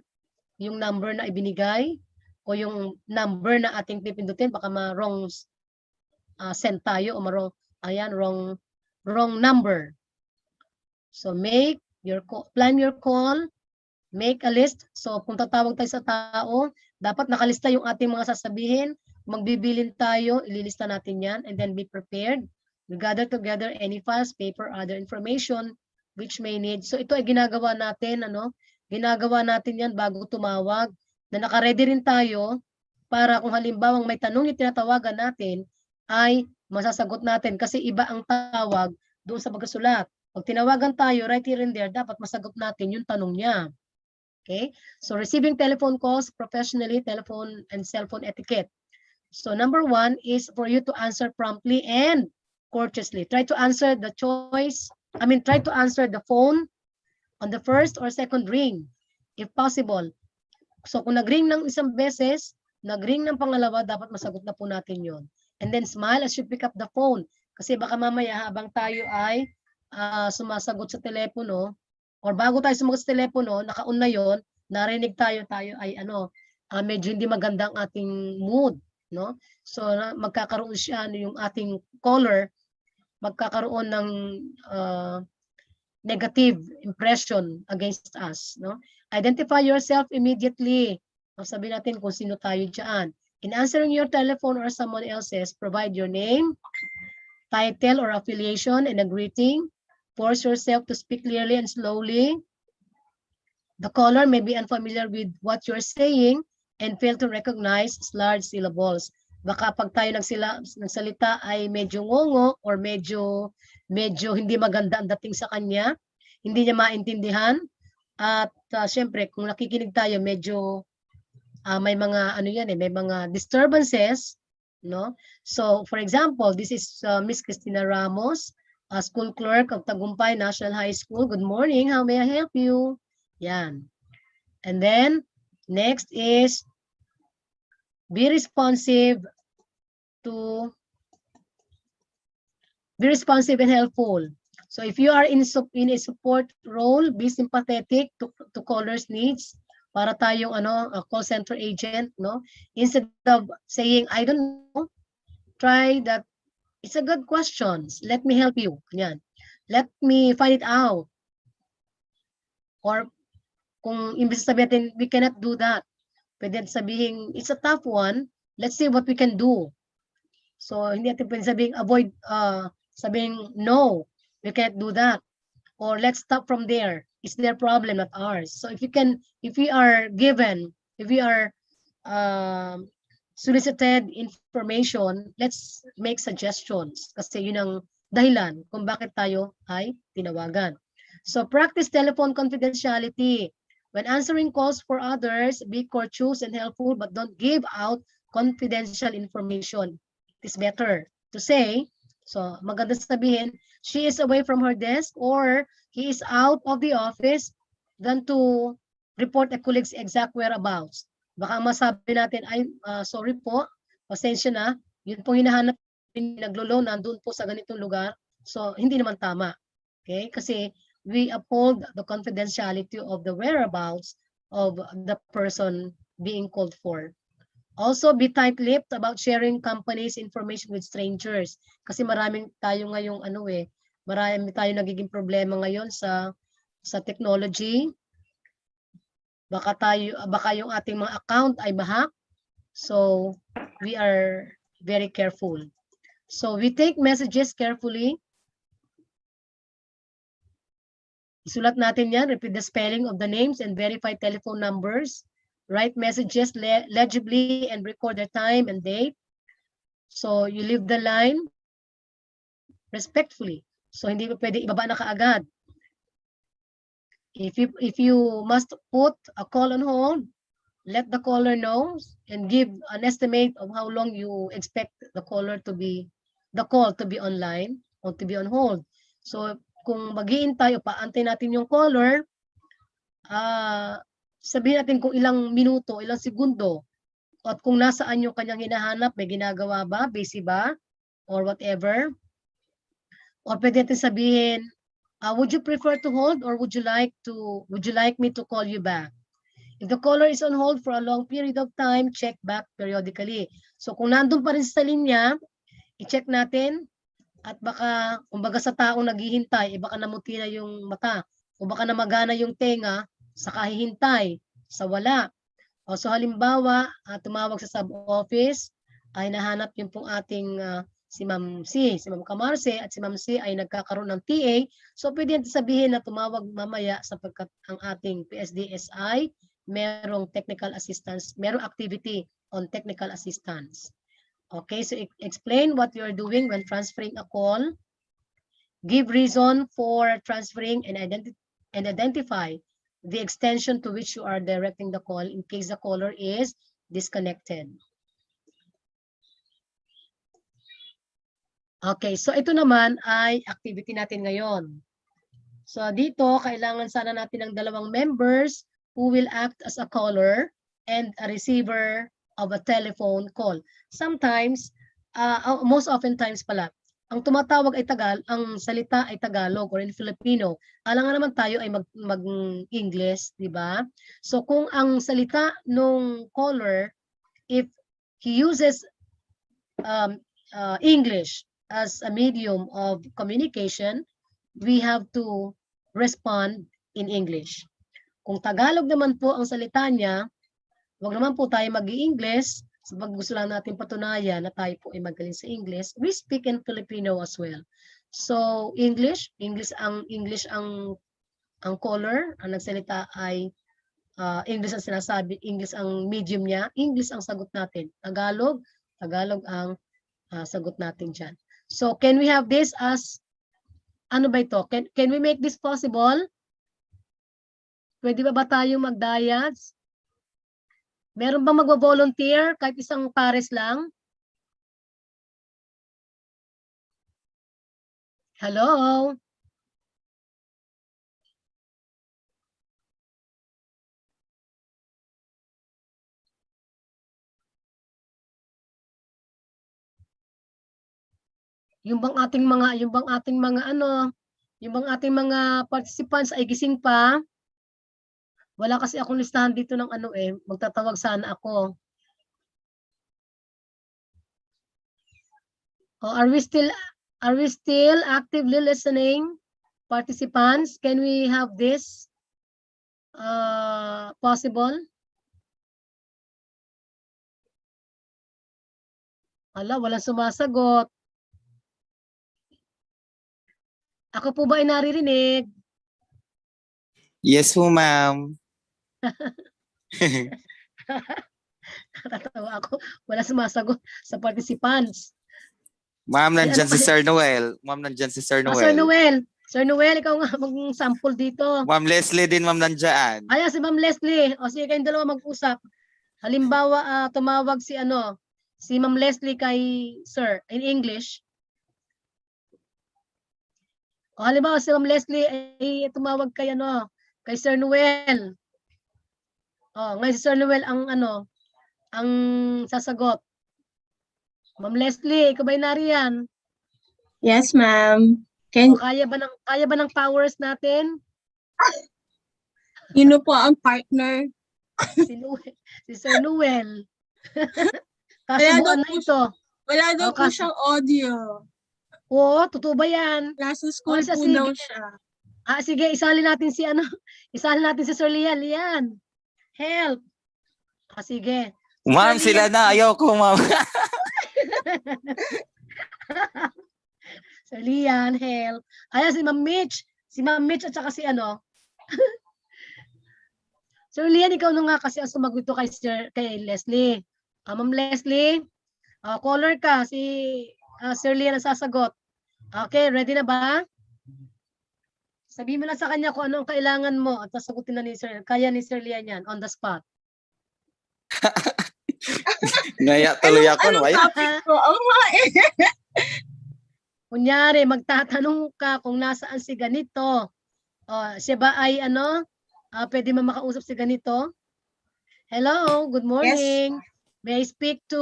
[SPEAKER 3] yung number na ibinigay o yung number na ating pipindutin, baka ma-wrong send tayo o wrong number. So plan your call, make a list. So kung tatawag tayo sa tao, dapat nakalista yung ating mga sasabihin. Magbibilin tayo, ililista natin yan, and then be prepared. We gather together any files, paper, other information which may need. So ito ay ginagawa natin, Ginagawa natin yan bago tumawag, na naka-ready rin tayo para kung halimbawa may tanong yung tinatawagan natin, ay masasagot natin kasi iba ang tawag doon sa pagkasulat. Pag tinawagan tayo, right here and there, dapat masagot natin yung tanong niya. Okay? So receiving telephone calls professionally, telephone and cell phone etiquette. So number 1 is for you to answer promptly and courteously. Try to answer the phone on the first or second ring, if possible. So kung nag-ring ng isang beses, nag-ring ng pangalawa, dapat masagot na po natin yon. And then smile as you pick up the phone. Kasi baka mamaya habang tayo ay sumasagot sa telepono, or bago tayo sumagot sa telepono, naka-on na yon, narinig tayo ay medyo hindi maganda ang ating mood, no? So magkakaroon siya yung ating caller, magkakaroon ng negative impression against us, no? Identify yourself immediately. Sabihin natin kung sino tayo diyan. In answering your telephone or someone else's, provide your name, title or affiliation, and a greeting. Force yourself to speak clearly and slowly. The caller may be unfamiliar with what you're saying and fail to recognize large syllables. Baka pag tayo nagsalita ay medyo ngongo or medyo hindi maganda ang dating sa kanya, hindi niya maintindihan. At syempre, kung nakikinig tayo, medyo may mga may mga disturbances, no? So, for example, this is Miss Cristina Ramos, school clerk of Tagumpay National High School. Good morning, how may I help you? Yan. And then, next is be responsive and helpful. So if you are in a support role, be sympathetic to callers' needs. Para tayong a call center agent, no? Instead of saying I don't know, try that it's a good question. Let me help you. Yan. Let me find it out. Or kung imbes sabihin we cannot do that, pwede sabihin it's a tough one. Let's see what we can do. So hindi natin pwede sabihin no, we can't do that. Or let's stop from there. It's their problem, not ours. So if we are solicited information, let's make suggestions. Kasi yun ang dahilan kung bakit tayo ay tinawagan. So practice telephone confidentiality. When answering calls for others, be courteous and helpful, but don't give out confidential information. It is better to say, so maganda sabihin, she is away from her desk or he is out of the office, than to report a colleague's exact whereabouts. Baka masabi natin, ay sorry po, pasensya na, yun pong hinahanap, naglo-loan, nandun po sa ganitong lugar. So hindi naman tama. Okay? Kasi we uphold the confidentiality of the whereabouts of the person being called for. Also, be tight-lipped about sharing companies' information with strangers. Kasi maraming tayo ngayong marami tayo nagiging problema ngayon sa technology. Baka yung ating mga account ay ma-hack. So, we are very careful. So, we take messages carefully. Isulat natin yan, repeat the spelling of the names and verify telephone numbers. Write messages legibly and record the time and date. So, you leave the line respectfully. So, hindi pa pwede ibaba na kaagad. If you must put a call on hold, let the caller know and give an estimate of how long you expect the call to be online or to be on hold. So, kung maghihintay o paantay natin yung caller, sabihin natin kung ilang minuto, ilang segundo, at kung nasaan yung kanyang hinahanap, may ginagawa ba, busy ba, or whatever. Or pwede natin sabihin, would you prefer to hold or would you like me to call you back? If the caller is on hold for a long period of time, check back periodically. So kung nandun pa rin sa linya, i-check natin at baka, kumbaga sa taong naghihintay, baka namuti na yung mata o baka namagana yung tenga sa kahihintay, sa wala. O so halimbawa, tumawag sa sub-office, ay nahanap yung pong ating si Ma'am Camarce at si Ma'am C ay nagkakaroon ng TA. So pwede natin sabihin na tumawag mamaya sapagkat ang ating PSDSI merong technical assistance, merong activity on technical assistance. Okay, so explain what you're doing when transferring a call. Give reason for transferring and identify the extension to which you are directing the call in case the caller is disconnected. Okay, so ito naman ay activity natin ngayon. So dito, kailangan sana natin ng dalawang members who will act as a caller and a receiver of a telephone call. Sometimes, most often times pala, ang tumatawag ay ang salita ay Tagalog or in Filipino. Alam nga naman tayo ay mag-English, di ba? So kung ang salita nung caller, if he uses English as a medium of communication, we have to respond in English. Kung Tagalog naman po ang salita niya, wag naman po tayo mag-i-English. Pag gusto lang natin patunayan na tayo po ay magaling sa English, we speak in Filipino as well. So English ang caller, ang nagsalita ay English ang sinasabi, English ang medium niya, English ang sagot natin. Tagalog ang sagot natin dyan. So can we have this as, ano ba ito? Can we make this possible? Pwede ba tayong mag-diads? Meron bang magvo-volunteer kahit isang pares lang? Hello? Yung bang ating mga participants ay gising pa? Wala kasi akong listahan dito ng magtatawag sana ako. Oh, are we still actively listening, participants? Can we have this possible? Walang sumasagot. Ako po ba ay naririnig?
[SPEAKER 1] Yes po, ma'am.
[SPEAKER 3] Natatawa ako. Wala sumasagot sa participants.
[SPEAKER 1] Ma'am, nandyan si Sir Noel. Ma'am, nandyan si Sir Noel.
[SPEAKER 3] Sir Noel. Sir Noel, ikaw nga mag-sample dito.
[SPEAKER 1] Ma'am Leslie din, ma'am, nandyan.
[SPEAKER 3] Ayan, si Ma'am Leslie. O sige, kayong dalawa mag-usap. Halimbawa, tumawag si Ma'am Leslie kay Sir in English. O halimbawa, si Ma'am Leslie ay tumawag kay Sir Noel. Ngayon si Sir Noel ang sasagot. Ma'am Leslie, ikaw ba'y nariyan?
[SPEAKER 4] Yes, ma'am.
[SPEAKER 6] Can,
[SPEAKER 3] Kaya ba ng powers natin?
[SPEAKER 6] yun po ang partner.
[SPEAKER 3] Si Sir Noel.
[SPEAKER 6] Wala daw
[SPEAKER 3] Kasubuan na
[SPEAKER 6] po,
[SPEAKER 3] ito.
[SPEAKER 6] wala daw po
[SPEAKER 3] Kasi,
[SPEAKER 6] siyang audio.
[SPEAKER 3] oo, totoo ba yan?
[SPEAKER 6] Nasa school
[SPEAKER 3] siya,
[SPEAKER 6] po
[SPEAKER 3] sige.
[SPEAKER 6] daw siya.
[SPEAKER 3] Sige, isali natin si isali natin si Sir Lian. Lian, help. Sige. Si
[SPEAKER 1] Ma'am,
[SPEAKER 3] Sir
[SPEAKER 1] sila
[SPEAKER 3] Lian,
[SPEAKER 1] na. Ayoko, ma'am.
[SPEAKER 3] Sir Lian, help. Ayan, si Ma'am Mitch. Si Ma'am Mitch at saka si Sir Lian, ikaw na nga kasi ang sumagot to kay Leslie. Ma'am Leslie, caller ka. Si Sir Lian ang sasagot. Okay, ready na ba? Sabihin mo lang sa kanya kung ano ang kailangan mo at sasagutin na ni Sir. Kaya ni Sir Lian yan, on the spot.
[SPEAKER 1] Ngaya tuloy ako. No?
[SPEAKER 6] Anong topic po? Oo nga eh.
[SPEAKER 3] Kunyari, magtatanong ka kung nasaan si ganito. Siya ba ay pwede mo makausap si ganito? Hello, good morning. May I speak to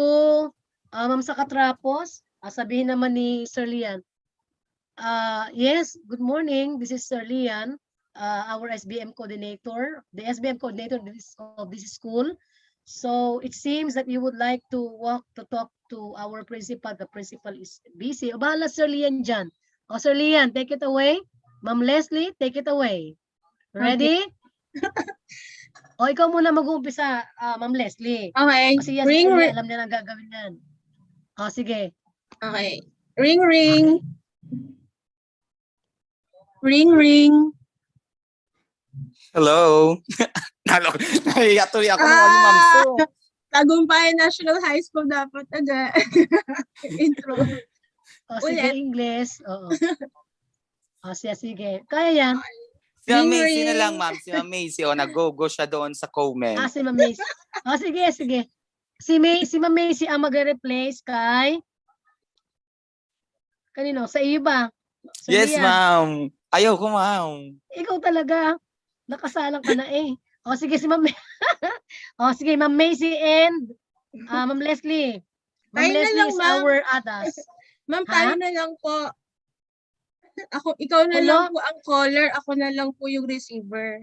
[SPEAKER 3] Ma'am Sakatrapos? Sabihin naman ni Sir Lian. Yes, good morning. This is Sir Lian, our SBM coordinator, the SBM coordinator of this school. So it seems that you would like to talk to our principal. The principal is busy. Bahala Sir Lian dyan. Sir Lian, take it away. Ma'am Leslie, take it away. Ready? Ikaw muna mag-uumpisa, Ma'am Leslie.
[SPEAKER 6] Okay.
[SPEAKER 3] Kasi
[SPEAKER 6] Ring, ring.
[SPEAKER 3] alam niya na gagawin yan. Sige.
[SPEAKER 6] Okay. Ring, ring. Ring, ring.
[SPEAKER 1] Hello. Nahiya tuloy ako. Ano, ma'am? So,
[SPEAKER 6] Tagumpay National High School dapat aga. Intro.
[SPEAKER 3] Sige,
[SPEAKER 6] Ulit.
[SPEAKER 3] English. Oo. Sige. Kaya yan.
[SPEAKER 1] si Ma'am
[SPEAKER 6] Ring,
[SPEAKER 1] Macy na
[SPEAKER 6] ring.
[SPEAKER 1] lang, ma'am. Si Ma'am Macy. Nag-go siya doon sa comment.
[SPEAKER 3] Si Ma'am Macy. Sige. Si Ma'am Macy ang magre-replace kay kanino? Sa iyo ba? Sa
[SPEAKER 1] Yes,
[SPEAKER 3] Lian?
[SPEAKER 1] ma'am. Ayoko, ma'am.
[SPEAKER 3] Ikaw talaga. Nakasalang ka na eh. Sige, si Ma'am sige, Ma'am Macy and Ma'am Leslie. Ma'am
[SPEAKER 6] Tayo na
[SPEAKER 3] Leslie
[SPEAKER 6] lang,
[SPEAKER 3] is
[SPEAKER 6] ma'am.
[SPEAKER 3] our ADAS.
[SPEAKER 6] Ma'am, tayo na lang po. Ikaw na lang po ang caller, ako na lang po yung receiver.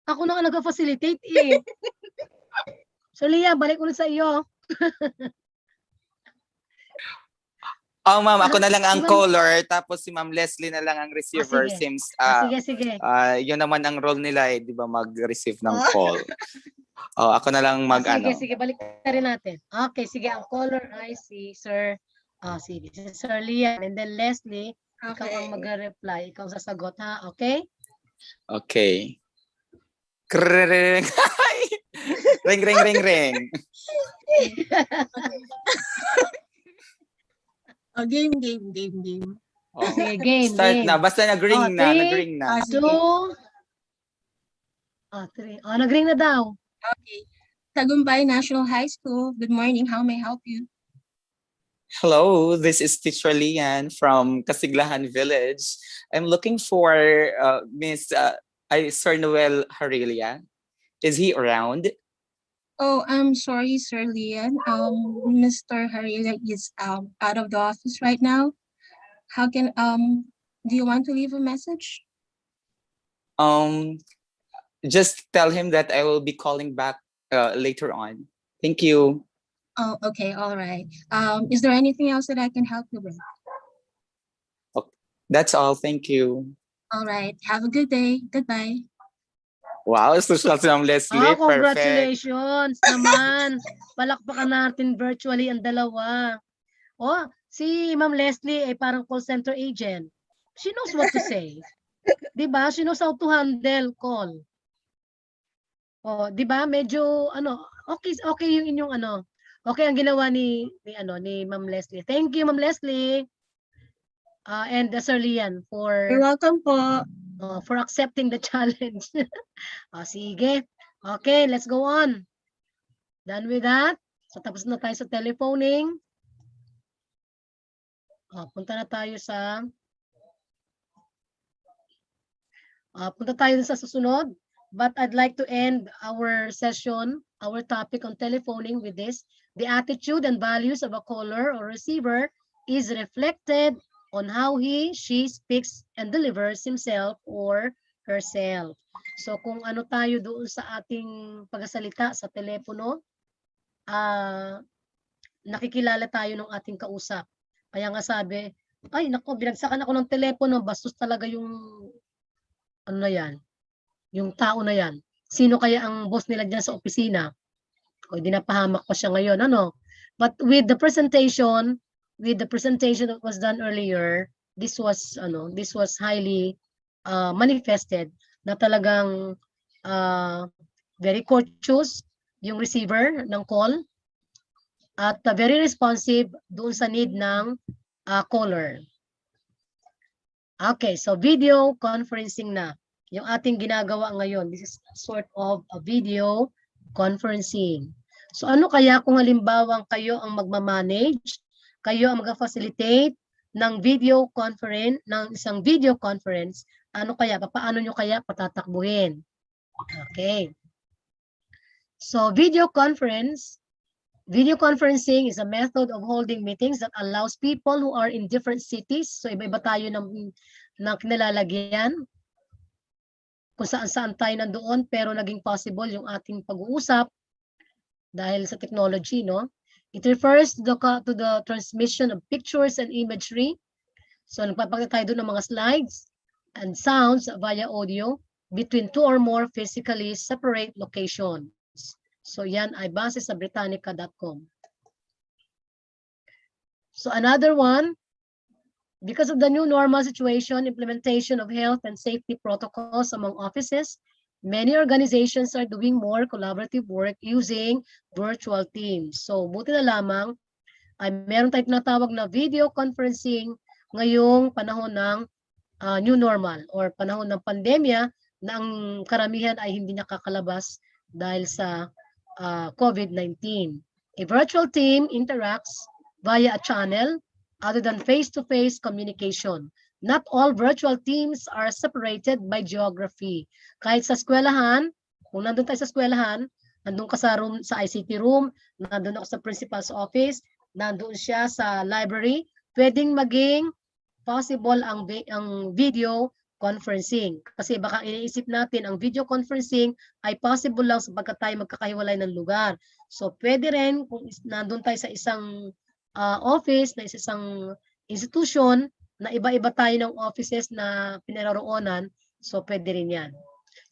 [SPEAKER 3] Ako na nga nag-facilitate eh. So Lia, balik ulit sa iyo.
[SPEAKER 1] Ma'am, ako na lang ang
[SPEAKER 3] Si Ma'am-
[SPEAKER 1] caller, tapos si Ma'am Leslie na lang ang receiver
[SPEAKER 3] sige.
[SPEAKER 1] since
[SPEAKER 3] Sige.
[SPEAKER 1] yun naman ang role nila eh, di ba, mag-receive ng call. Ako na lang
[SPEAKER 3] Sige, balik na rin natin. Okay, sige, ang caller ay si Sir, sige, si Sir Lian, and then Leslie, ikaw ang mag-reply, ikaw ang sasagot, ha? Okay?
[SPEAKER 1] Okay. Krrrring. Ring.
[SPEAKER 6] Game.
[SPEAKER 3] Sige, game.
[SPEAKER 1] Start
[SPEAKER 3] game.
[SPEAKER 1] na. Basta nag-ring na.
[SPEAKER 3] 3,
[SPEAKER 1] Nag-ring na.
[SPEAKER 3] 2, 3. Nag-ring na daw.
[SPEAKER 6] Okay. Tagumpay National High School. Good morning. How may I help you?
[SPEAKER 1] Hello, this is Teacher Lian from Kasiglahan Village. I'm looking for Miss Sir Noel Harilia. Is he around?
[SPEAKER 6] Oh, I'm sorry, Sir Lian. Mr. Harila is out of the office right now. How can do you want to leave a message?
[SPEAKER 1] Just tell him that I will be calling back later on. Thank you.
[SPEAKER 6] Oh, okay, all right. Is there anything else that I can help you with?
[SPEAKER 1] That's all. Thank you.
[SPEAKER 6] All right. Have a good day. Goodbye.
[SPEAKER 1] Wow, social si Ma'am Leslie. Perfect.
[SPEAKER 3] Congratulations naman. Palakpakan natin virtually ang dalawa. Si Ma'am Leslie ay parang call center agent. She knows what to say. 'Di ba? She knows how to handle call. 'di ba? Medyo okay yung inyong okay ang ginawa ni Ma'am Leslie. Thank you, Ma'am Leslie. And Sir Lian
[SPEAKER 6] You're welcome po.
[SPEAKER 3] for accepting the challenge. Sige. Okay, let's go on. Done with that. So tapos na tayo sa telephoning. Punta tayo sa susunod. But I'd like to end our session, our topic on telephoning with this. The attitude and values of a caller or receiver is reflected on how he, she speaks and delivers himself or herself. So kung ano tayo doon sa ating pagsasalita sa telepono, nakikilala tayo ng ating kausap. Kaya nga sabi, ay nako, binagsakan ako ng telepono, bastos talaga yung ano na yan, yung tao na yan. Sino kaya ang boss nila dyan sa opisina? O di napahamak pa siya ngayon, ano? But with the presentation that was done earlier, this was highly manifested na talagang very courteous yung receiver ng call at very responsive doon sa need ng caller. Okay, so video conferencing na yung ating ginagawa ngayon. This is sort of a video conferencing. So ano kaya kung halimbawa kayo ang magmamanage, kayo ang mag-facilitate ng video conference, ng isang video conference, ano kaya, paano nyo kaya patatakbuhin? Okay. So video conferencing is a method of holding meetings that allows people who are in different cities. So iba-iba tayo ng kinalalagyan kung saan-saan tayo nandoon, pero naging possible yung ating pag-uusap dahil sa technology, no? It refers to the transmission of pictures and imagery. So nagpapakita tayo doon ng mga slides and sounds via audio between two or more physically separate locations. So yan ay base sa Britannica.com. So another one, because of the new normal situation, implementation of health and safety protocols among offices, many organizations are doing more collaborative work using virtual teams. So buti na lamang ay meron tayong tinatawag na video conferencing ngayong panahon ng new normal or panahon ng pandemya na ang karamihan ay hindi nakakalabas dahil sa COVID-19. A virtual team interacts via a channel other than face-to-face communication. Not all virtual teams are separated by geography. Kahit sa eskwelahan, kung nandun tayo sa eskwelahan, nandun ka sa room, sa ICT room, nandun ako sa principal's office, nandun siya sa library, pwedeng maging possible ang video conferencing. Kasi baka iniisip natin ang video conferencing ay possible lang sapagkat tayo magkakahiwalay ng lugar. So pwede rin kung nandun tayo sa isang office, na isang institution, na iba-iba tayo ng offices na pinaroroonan, so pwede rin yan.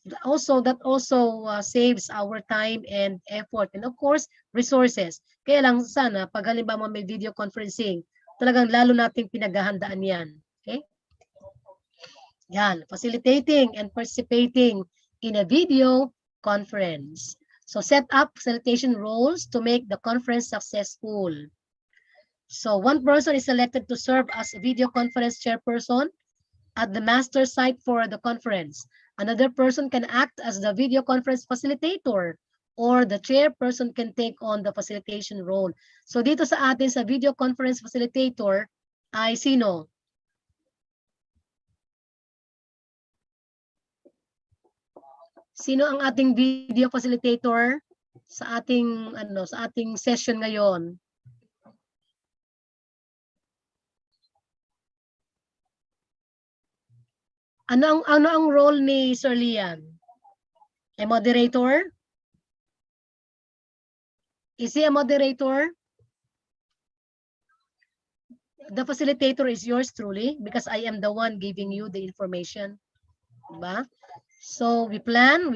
[SPEAKER 3] That also saves our time and effort and of course, resources. Kaya lang sana, pag halimbawa may video conferencing, talagang lalo nating pinaghahandaan yan. Okay? Yan, facilitating and participating in a video conference. So set up facilitation roles to make the conference successful. So one person is selected to serve as a video conference chairperson at the master site for the conference. Another person can act as the video conference facilitator or the chairperson can take on the facilitation role. So dito sa atin sa video conference facilitator ay sino? Sino ang ating video facilitator sa ating session ngayon? Ano ang role ni Sir Lian? A moderator? Is he a moderator? The facilitator is yours truly because I am the one giving you the information. Diba? So we plan.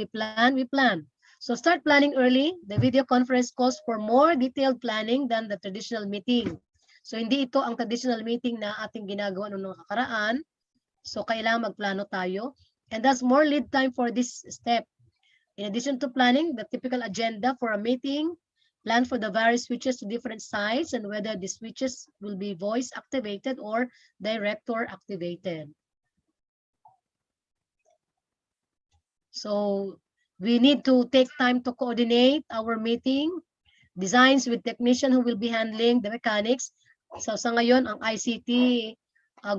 [SPEAKER 3] So start planning early. The video conference calls for more detailed planning than the traditional meeting. So hindi ito ang traditional meeting na ating ginagawa noong nakaraan. So kailangan magplano tayo. And that's more lead time for this step. In addition to planning the typical agenda for a meeting, plan for the various switches to different sites and whether the switches will be voice activated or director activated. So we need to take time to coordinate our meeting, designs with technician who will be handling the mechanics. So sa ngayon, ang ICT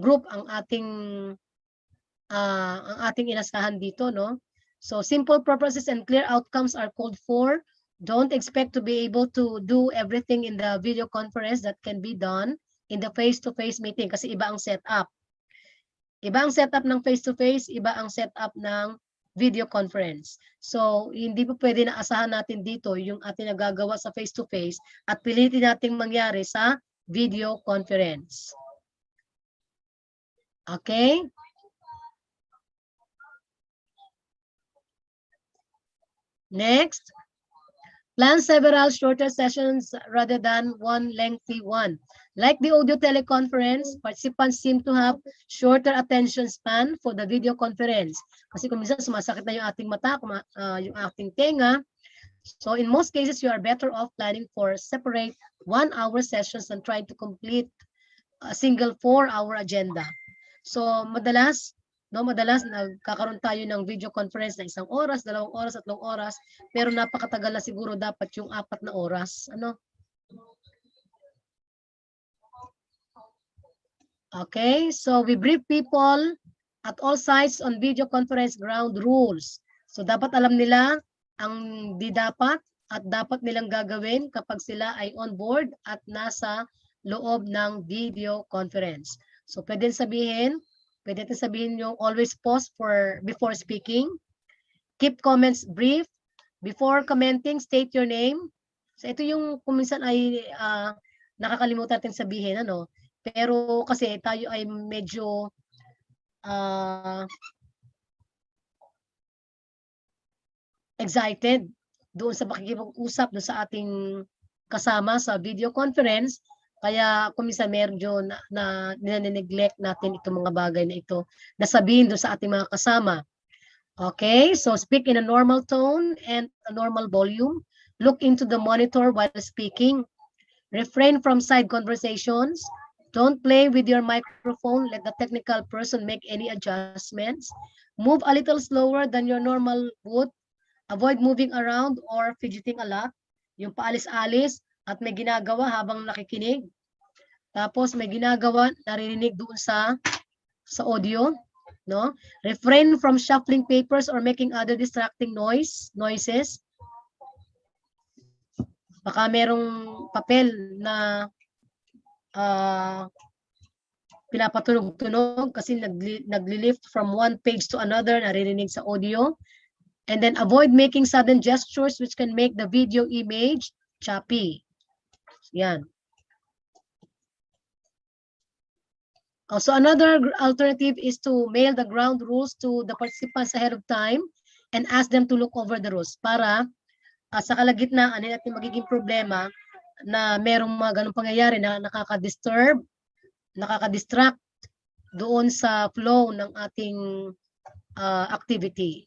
[SPEAKER 3] group ang ating inasahan dito, no? So simple purposes and clear outcomes are called for. Don't expect to be able to do everything in the video conference that can be done in the face-to-face meeting kasi iba ang setup. Iba ang setup ng face-to-face, iba ang setup ng video conference. So, hindi po pwede na asahan natin dito yung ating nagagawa sa face-to-face at pilitin nating mangyari sa video conference. Okay? Next. Plan several shorter sessions rather than one lengthy one. Like the audio teleconference, participants seem to have shorter attention span for the video conference. Kasi kung minsan sumasakit na yung ating mata, yung ating tenga. So in most cases, you are better off planning for separate 1-hour sessions than trying to complete a single 4-hour agenda. So madalas nagkakaroon tayo ng video conference na 1 oras, 2 oras, 3 oras, pero napakatagal na siguro dapat yung 4 na oras. Ano? Okay, so we brief people at all sites on video conference ground rules. So dapat alam nila ang di dapat at dapat nilang gagawin kapag sila ay on board at nasa loob ng video conference. So pwede natin sabihin yung always pause before speaking. Keep comments brief. Before commenting, state your name. So ito yung kung minsan ay nakakalimutan natin sabihin, ano? Pero kasi tayo ay medyo excited doon sa pakikipag-usap doon sa ating kasama sa video conference. Kaya kung minsan medyo na neglect natin itong mga bagay na ito na sabihin doon sa ating mga kasama. Okay, so speak in a normal tone and a normal volume. Look into the monitor while speaking. Refrain from side conversations. Don't play with your microphone. Let the technical person make any adjustments. Move a little slower than your normal would. Avoid moving around or fidgeting a lot. Yung paalis-alis at may ginagawa habang nakikinig. Tapos may ginagawa, naririnig doon sa audio. No? Refrain from shuffling papers or making other distracting noises. Baka merong papel na pinapatunog-tunog kasi nagli-lift from one page to another, naririnig sa audio. And then avoid making sudden gestures which can make the video image choppy. Yan. Also, another alternative is to mail the ground rules to the participants ahead of time and ask them to look over the rules para sa kalagitnaan ay natin magiging problema na merong mga ganong pangyayari na nakaka-distract doon sa flow ng ating activity.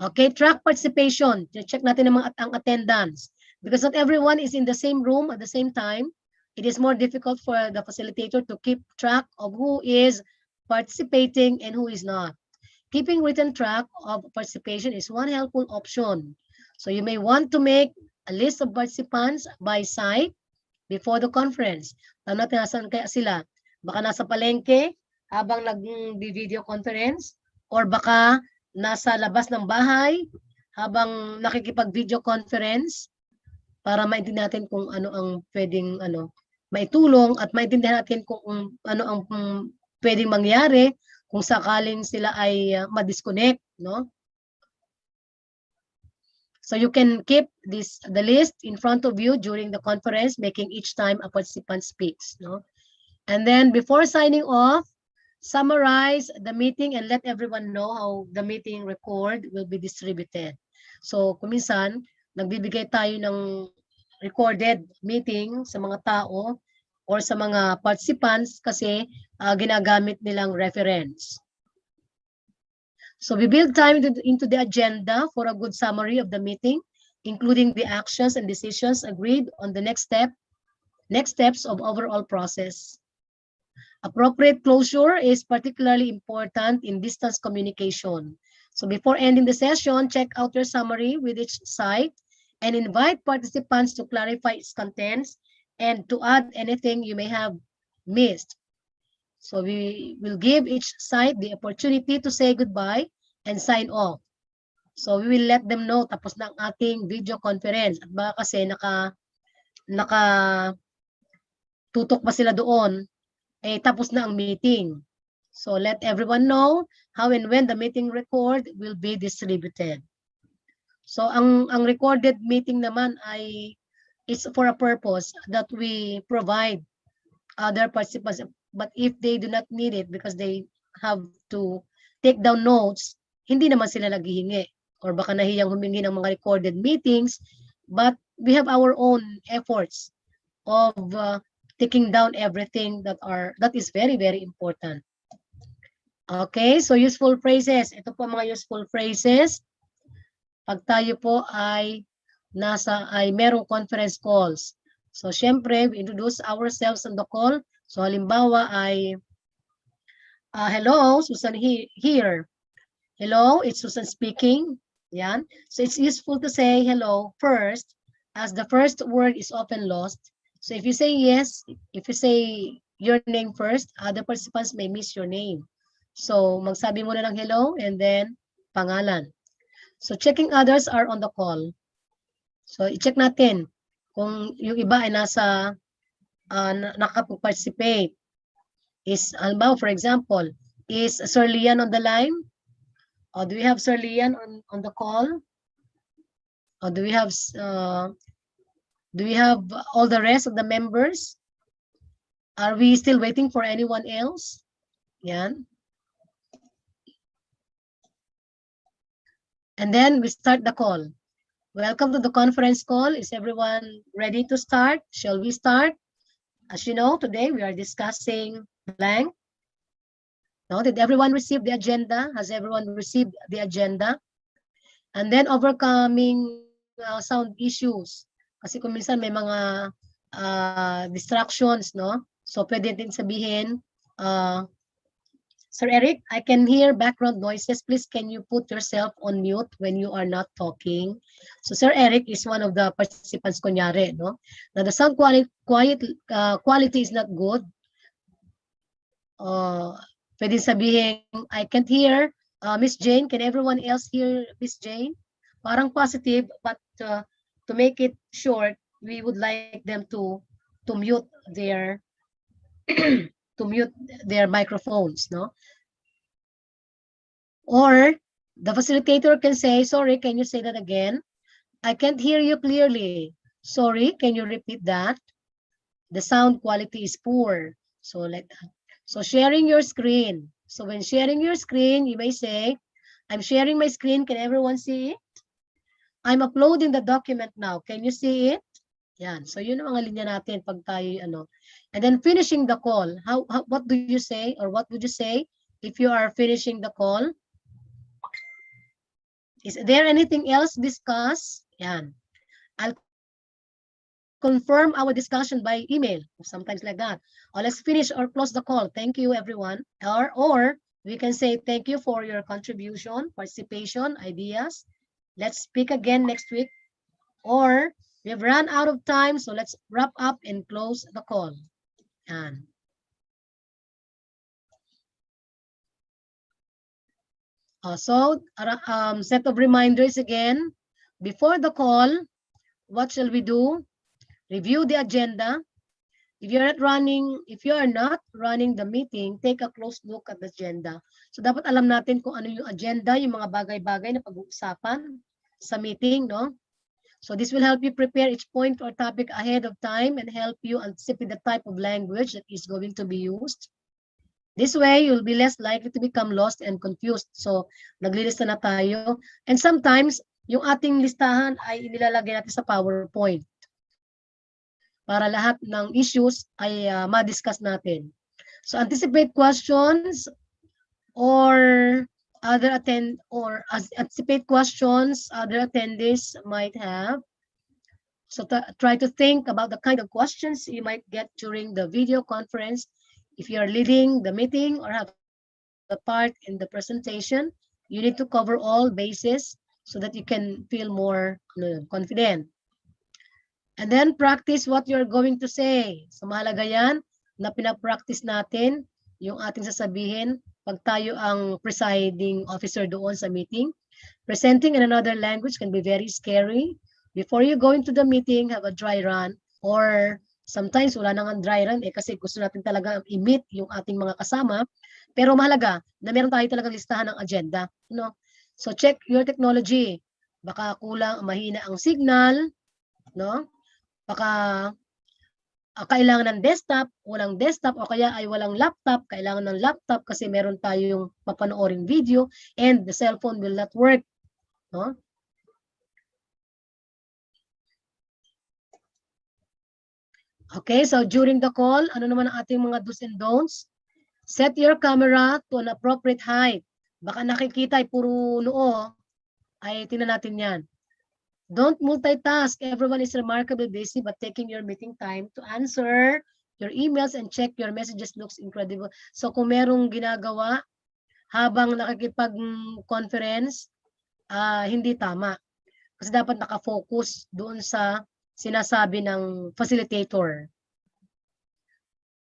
[SPEAKER 3] Okay, track participation. Check natin ang attendance. Because not everyone is in the same room at the same time, it is more difficult for the facilitator to keep track of who is participating and who is not. Keeping written track of participation is one helpful option. So you may want to make a list of participants by site before the conference. Tanong natin nasan kaya sila. Baka nasa palengke habang nag-video conference or baka nasa labas ng bahay habang nakikipag-video conference para maintindihan natin kung ano ang pwedeng maitulong at maintindihan natin kung ano ang pwedeng mangyari kung sakaling sila ay ma-disconnect, no? So you can keep the list in front of you during the conference, making each time a participant speaks, no? And then before signing off, summarize the meeting and let everyone know how the meeting record will be distributed. So kung minsan, nagbibigay tayo ng recorded meeting sa mga tao or sa mga participants kasi ginagamit nilang reference. So we build time into the agenda for a good summary of the meeting, including the actions and decisions agreed on the next steps of overall process. Appropriate closure is particularly important in distance communication. So before ending the session, check out your summary with each site and invite participants to clarify its contents and to add anything you may have missed. So we will give each site the opportunity to say goodbye and sign off. So we will let them know tapos na ang ating video conference. At baka kasi tutok pa sila doon, tapos na ang meeting. So let everyone know how and when the meeting record will be distributed. So ang recorded meeting naman ay is for a purpose that we provide other participants. But if they do not need it because they have to take down notes, hindi naman sila naghihingi. Or baka nahiyang humingi ng mga recorded meetings, but we have our own efforts of taking down everything that is very, very important. Okay, so useful phrases. Ito po mga useful phrases. Pag tayo po ay merong conference calls. So, syempre, we introduce ourselves on the call. So, halimbawa ay, hello, Susan here. Hello, it's Susan speaking. Yan. So, it's useful to say hello first, as the first word is often lost. So, if you say yes, if you say your name first, other participants may miss your name. So, magsabi muna ng hello and then pangalan. So, checking others are on the call. So, i-check natin kung yung iba ay nasa nakapag-participate. For example, is Sir Lian on the line? Or do we have Sir Lian on the call? Or do we have all the rest of the members? Are we still waiting for anyone else? Yan. And then we start the call. Welcome to the conference call. Is everyone ready to start? Shall we start? As you know, today we are discussing blank. No, did everyone receive the agenda? Has everyone received the agenda? And then overcoming sound issues. Kasi kung minsan may mga distractions, no? So pwede din sabihin, Sir Eric, I can hear background noises. Please, can you put yourself on mute when you are not talking? So, Sir Eric is one of the participants, kunyari, no? Now, the sound quality is not good. Pwede sabihin, I can't hear Miss Jane. Can everyone else hear Miss Jane? Parang positive, but to make it short, we would like them to mute their to mute their microphones, no? Or the facilitator can say, sorry, can you say that again? I can't hear you clearly. Sorry, can you repeat that? The sound quality is poor. So like that. So sharing your screen. So when sharing your screen, you may say, I'm sharing my screen. Can everyone see it? I'm uploading the document now. Can you see it? Yan. So yun ang mga linya natin pag tayo And then finishing the call. What do you say, or what would you say if you are finishing the call? Is there anything else discussed? Yan. I'll confirm our discussion by email, sometimes like that. Or let's finish or close the call. Thank you, everyone. Or we can say thank you for your contribution, participation, ideas. Let's speak again next week. Or we've run out of time, so let's wrap up and close the call. Yan. So, set of reminders again. Before the call, what shall we do? Review the agenda. If you are not running the meeting, take a close look at the agenda. So, dapat alam natin kung ano yung agenda, yung mga bagay-bagay na pag-uusapan sa meeting, no? So, this will help you prepare each point or topic ahead of time and help you anticipate the type of language that is going to be used. This way, you'll be less likely to become lost and confused. So, naglilista na tayo. And sometimes, yung ating listahan ay inilalagay natin sa PowerPoint para lahat ng issues ay ma-discuss natin. So, anticipate questions or anticipate questions other attendees might have. So, try to think about the kind of questions you might get during the video conference. If you are leading the meeting or have a part in the presentation, you need to cover all bases so that you can feel more confident. And then practice what you're going to say. So mahalaga yan na pinapractice natin yung ating sasabihin pag tayo ang presiding officer doon sa meeting. Presenting in another language can be very scary. Before you go into the meeting, have a dry run or Sometimes wala nang dry run kasi gusto natin talaga i-meet yung ating mga kasama. Pero mahalaga na meron tayo talagang listahan ng agenda. No? So check your technology. Baka kulang, mahina ang signal. No? Baka kailangan ng desktop, walang desktop, o kaya ay walang laptop, kailangan ng laptop kasi meron tayong papanooring video and the cellphone will not work. No? Okay, so during the call, ano naman ang ating mga do's and don'ts? Set your camera to an appropriate height. Baka nakikita ay puro noo, ay tingnan natin yan. Don't multitask. Everyone is remarkably busy, but taking your meeting time to answer your emails and check your messages looks incredible. So kung merong ginagawa habang nakikipag-conference, hindi tama. Kasi dapat nakafocus doon sa sinasabi ng facilitator.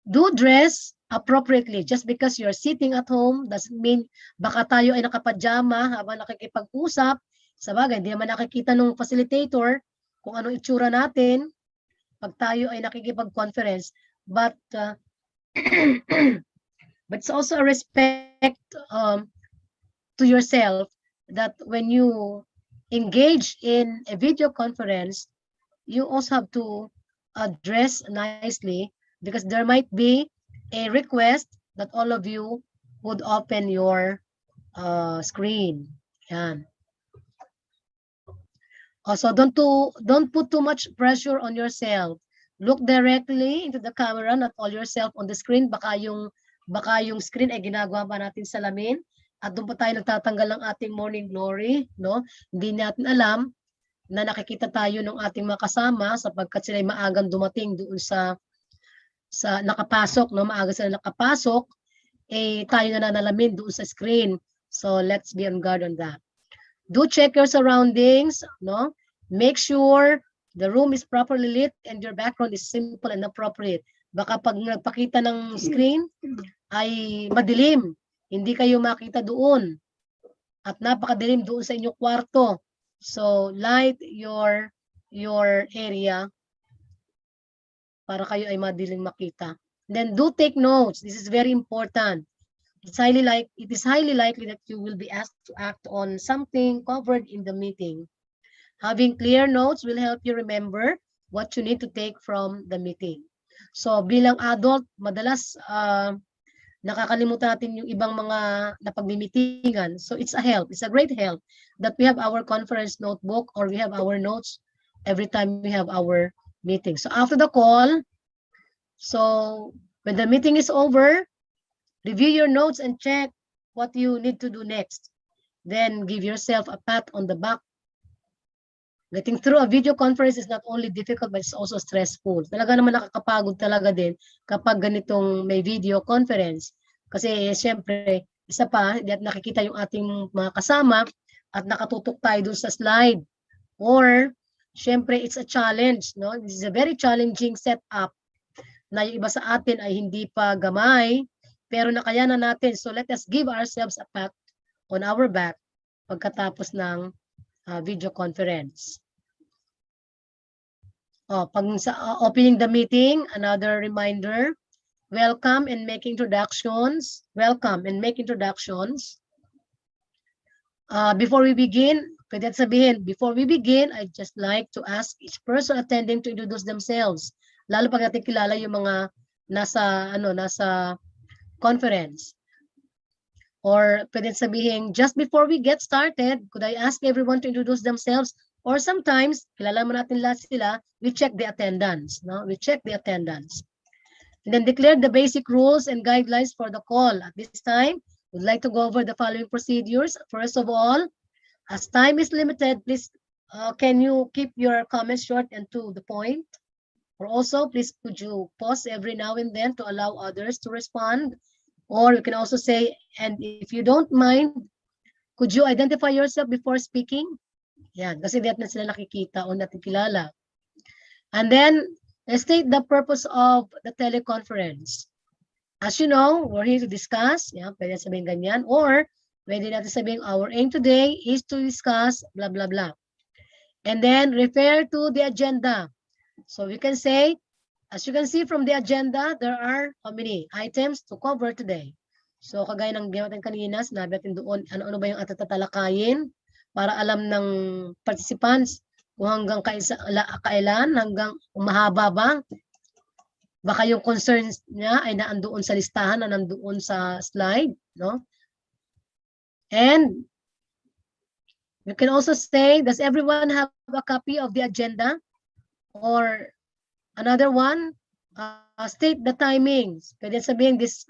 [SPEAKER 3] Do dress appropriately. Just because you're sitting at home doesn't mean baka tayo ay nakapajama habang nakikipag-usap. Sa bagay, hindi naman nakikita ng facilitator kung anong itsura natin pag tayo ay nakikipag-conference. But but it's also a respect to yourself that when you engage in a video conference, you also have to dress nicely because there might be a request that all of you would open your screen. Yan. Also, don't put too much pressure on yourself. Look directly into the camera, not all yourself on the screen. Baka yung screen ay ginagawa pa natin salamin at doon pa tayo nagtatanggal ng ating morning glory, no? Hindi natin alam na nakikita tayo ng ating mga kasama sapagkat sila ay maagang dumating doon sa nakapasok, no? Maaga sila nakapasok, tayo na nanalamin doon sa screen. So let's be on guard on that. Do check your surroundings, no? Make sure the room is properly lit and your background is simple and appropriate. Baka pag nagpakita ng screen ay madilim, hindi kayo makita doon. At napakadilim doon sa inyong kwarto. So light your area para kayo ay madilim makita. Then do take notes. This is very important. It is highly likely that you will be asked to act on something covered in the meeting. Having clear notes will help you remember what you need to take from the meeting. So bilang adult, madalas nakakalimutan natin yung ibang mga napagmimitingan. So it's a help. It's a great help that we have our conference notebook or we have our notes every time we have our meeting. So after the call, so when the meeting is over, review your notes and check what you need to do next. Then give yourself a pat on the back. Getting through a video conference is not only difficult but it's also stressful. Talaga naman nakakapagod talaga din kapag ganitong may video conference. Kasi siyempre, isa pa, hindi at nakikita yung ating mga kasama at nakatutok tayo dun sa slide. Or, siyempre, it's a challenge. No? This is a very challenging setup na yung iba sa atin ay hindi pa gamay pero nakayanan natin. So let us give ourselves a pat on our back pagkatapos ng video conference. Pag sa opening the meeting, another reminder, welcome and make introductions. Welcome and make introductions. Before we begin, pwede sabihin, before we begin, I'd just like to ask each person attending to introduce themselves. Lalo pag natin kilala yung mga nasa conference. Or pwede sabihin, just before we get started, could I ask everyone to introduce themselves? Or sometimes, kilala mo natin lahat sila, we check the attendance. No? We check the attendance. And then declare the basic rules and guidelines for the call. At this time, we'd like to go over the following procedures. First of all, as time is limited, please, can you keep your comments short and to the point? Or also, please, could you pause every now and then to allow others to respond? Or you can also say, and if you don't mind, could you identify yourself before speaking? Yan, kasi di na sila nakikita o natin kilala. And then, state the purpose of the teleconference. As you know, we're here to discuss. Yan, pwede sabihin ganyan. Or, pwede natin sabihin, our aim today is to discuss blah, blah, blah. And then, refer to the agenda. So, we can say, As you can see from the agenda, there are how many items to cover today? So kagaya ng ginawa natin kanina, sinabi natin doon ano-ano ba yung atatatalakayin para alam ng participants kung hanggang kailan, hanggang mahaba ba. Baka yung concerns niya ay naandoon sa listahan na nandoon sa slide, no? And you can also say, does everyone have a copy of the agenda? Or another one, state the timings. Pwede sabihin this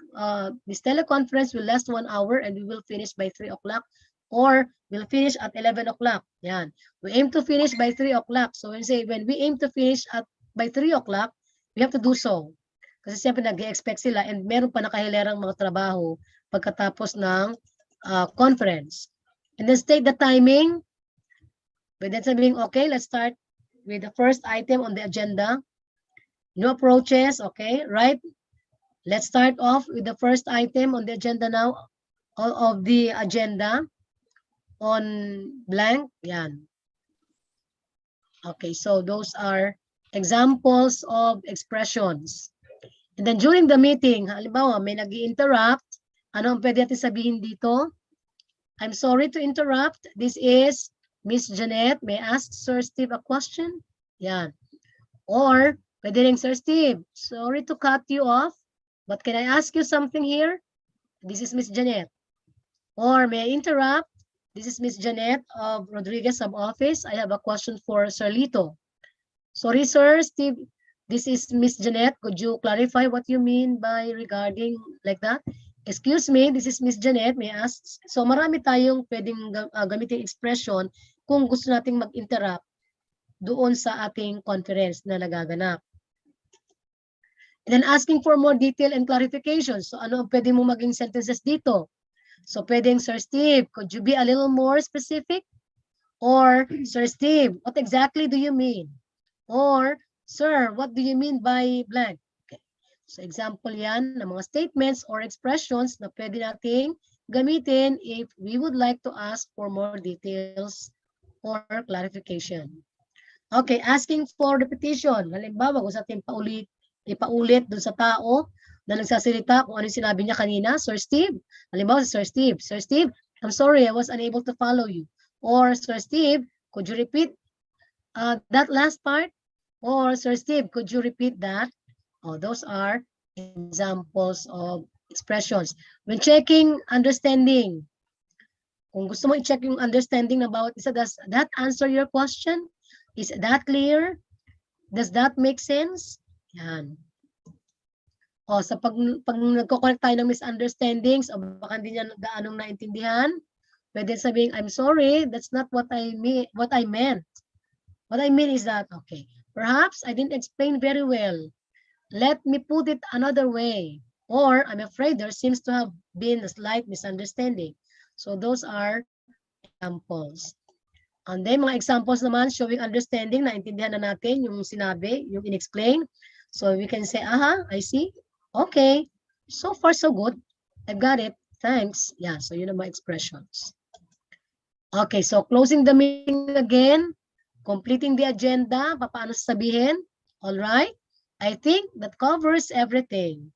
[SPEAKER 3] teleconference will last 1 hour and we will finish by 3 o'clock, or we'll finish at 11 o'clock. Yan. We aim to finish by 3 o'clock. So when we aim to finish by 3 o'clock, we have to do so. Kasi siyempre nag-expect sila and meron pa nakahilerang mga trabaho pagkatapos ng conference. And then state the timing. Pwede sabihin, okay, let's start with the first item on the agenda. New approaches, okay, right? Let's start off with the first item on the agenda now, of the agenda on blank. Yan. Okay, so those are examples of expressions. And then during the meeting, halimbawa may nag-i-interrupt, ano ang pwede natin sabihin dito? I'm sorry to interrupt. This is Miss Janet. May I ask Sir Steve a question? Yan. Or pwede rin, Sir Steve, sorry to cut you off, but can I ask you something here? This is Miss Janet. Or may I interrupt? This is Miss Janet of Rodriguez Sub-Office. I have a question for Sir Lito. Sorry, Sir Steve, this is Miss Janet. Could you clarify what you mean by regarding like that? Excuse me, this is Miss Janet. May I ask? So marami tayong pwedeng gamitin expression kung gusto nating mag-interrupt doon sa ating conference na nagaganap. And then asking for more detail and clarification. So ano ang pwede mo maging sentences dito? So pwedeng, Sir Steve, could you be a little more specific? Or, Sir Steve, what exactly do you mean? Or, Sir, what do you mean by blank? Okay. So example yan ng mga statements or expressions na pwede nating gamitin if we would like to ask for more details or clarification. Okay, asking for repetition. Halimbawa, kung sa ating ipaulit dun sa tao na nagsasalita kung ano sinabi niya kanina, Sir Steve. Halimbawa, Sir Steve, I'm sorry, I was unable to follow you. Or, Sir Steve, could you repeat that last part? Or, Sir Steve, could you repeat that? Oh, those are examples of expressions. When checking understanding, kung gusto mo i-check yung understanding ng bawat isa, does that answer your question? Is that clear? Does that make sense? Yan. O, sa pag nagko-correct tayo ng misunderstandings, o baka hindi niya gaanong naintindihan, pwede sabihin, I'm sorry, that's not what I meant. What I mean is that, okay, perhaps I didn't explain very well. Let me put it another way. Or, I'm afraid there seems to have been a slight misunderstanding. So those are examples. And then, mga examples naman showing understanding, naintindihan na natin yung sinabi, yung in-explain. So we can say, aha, I see. Okay, so far so good. I've got it. Thanks. Yeah, so yun ang mga expressions. Okay, so closing the meeting again, completing the agenda, paano sabihin? All right. I think that covers everything.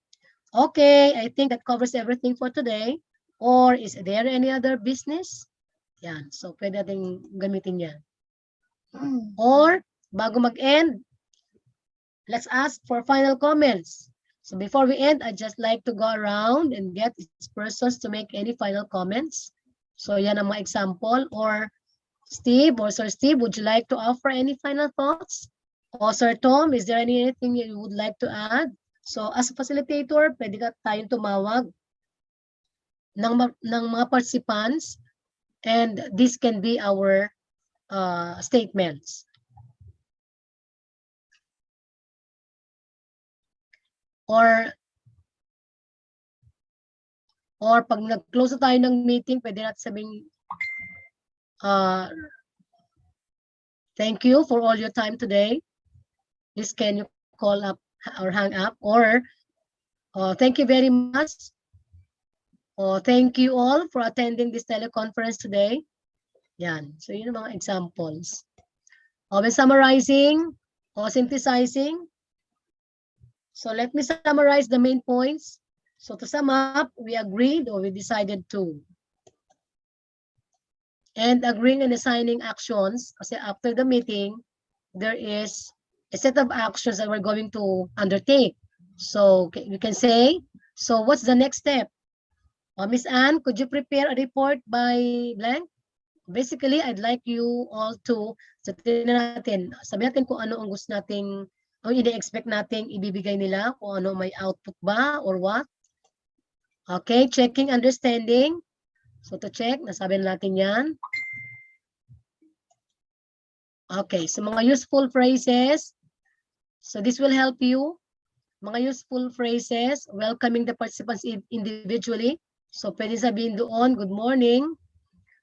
[SPEAKER 3] Okay, I think that covers everything for today. Or is there any other business? Yan, so pwede natin gamitin yan. Or, bago mag-end, let's ask for final comments. So before we end, I'd just like to go around and get these persons to make any final comments. So yan ang mga example. Or Steve or Sir Steve, would you like to offer any final thoughts? O Sir Tom, is there anything you would like to add? So as a facilitator, pwede ka tayong tumawag ng mga participants, and this can be our statements. Or pag nag-close na tayo ng meeting, pwede natin sabing, thank you for all your time today. Please can you call up or hang up? Or thank you very much. Thank you all for attending this teleconference today. Yan. So yun ang mga examples. When summarizing or synthesizing, So let me summarize the main points. So to sum up, we agreed or we decided to. And agreeing and assigning actions, kasi after the meeting, there is a set of actions that we're going to undertake. So we can say, so what's the next step? Miss Anne, could you prepare a report by blank? Basically, I'd like you all to, so tingnan natin, sabihin natin kung ano ang gusto nating, o ini-expect nating ibibigay nila, kung ano may output ba or what. Okay, checking understanding. So to check, nasabi natin yan. Okay, so mga useful phrases. So this will help you. Mga useful phrases, welcoming the participants individually. So pwede sabihin doon, good morning.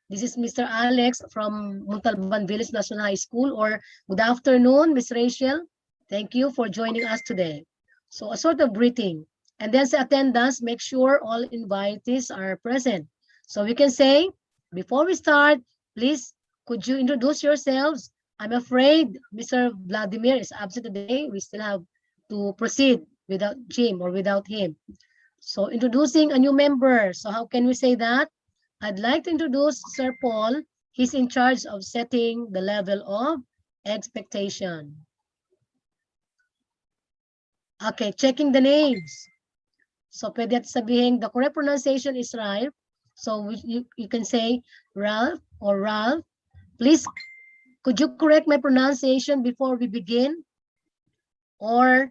[SPEAKER 3] This is Mr. Alex from Montalban Village National High School, or good afternoon, Miss Rachel. Thank you for joining us today. So a sort of greeting. And then sa attendance, make sure all invitees are present. So we can say, before we start, please, could you introduce yourselves? I'm afraid Mr. Vladimir is absent today. We still have to proceed without Jim or without him. So introducing a new member. So how can we say that? I'd like to introduce Sir Paul. He's in charge of setting the level of expectation. Okay, checking the names. So pwede natin sabihin, the correct pronunciation is Ralph. So you can say Ralph or Ralph. Please, could you correct my pronunciation before we begin? Or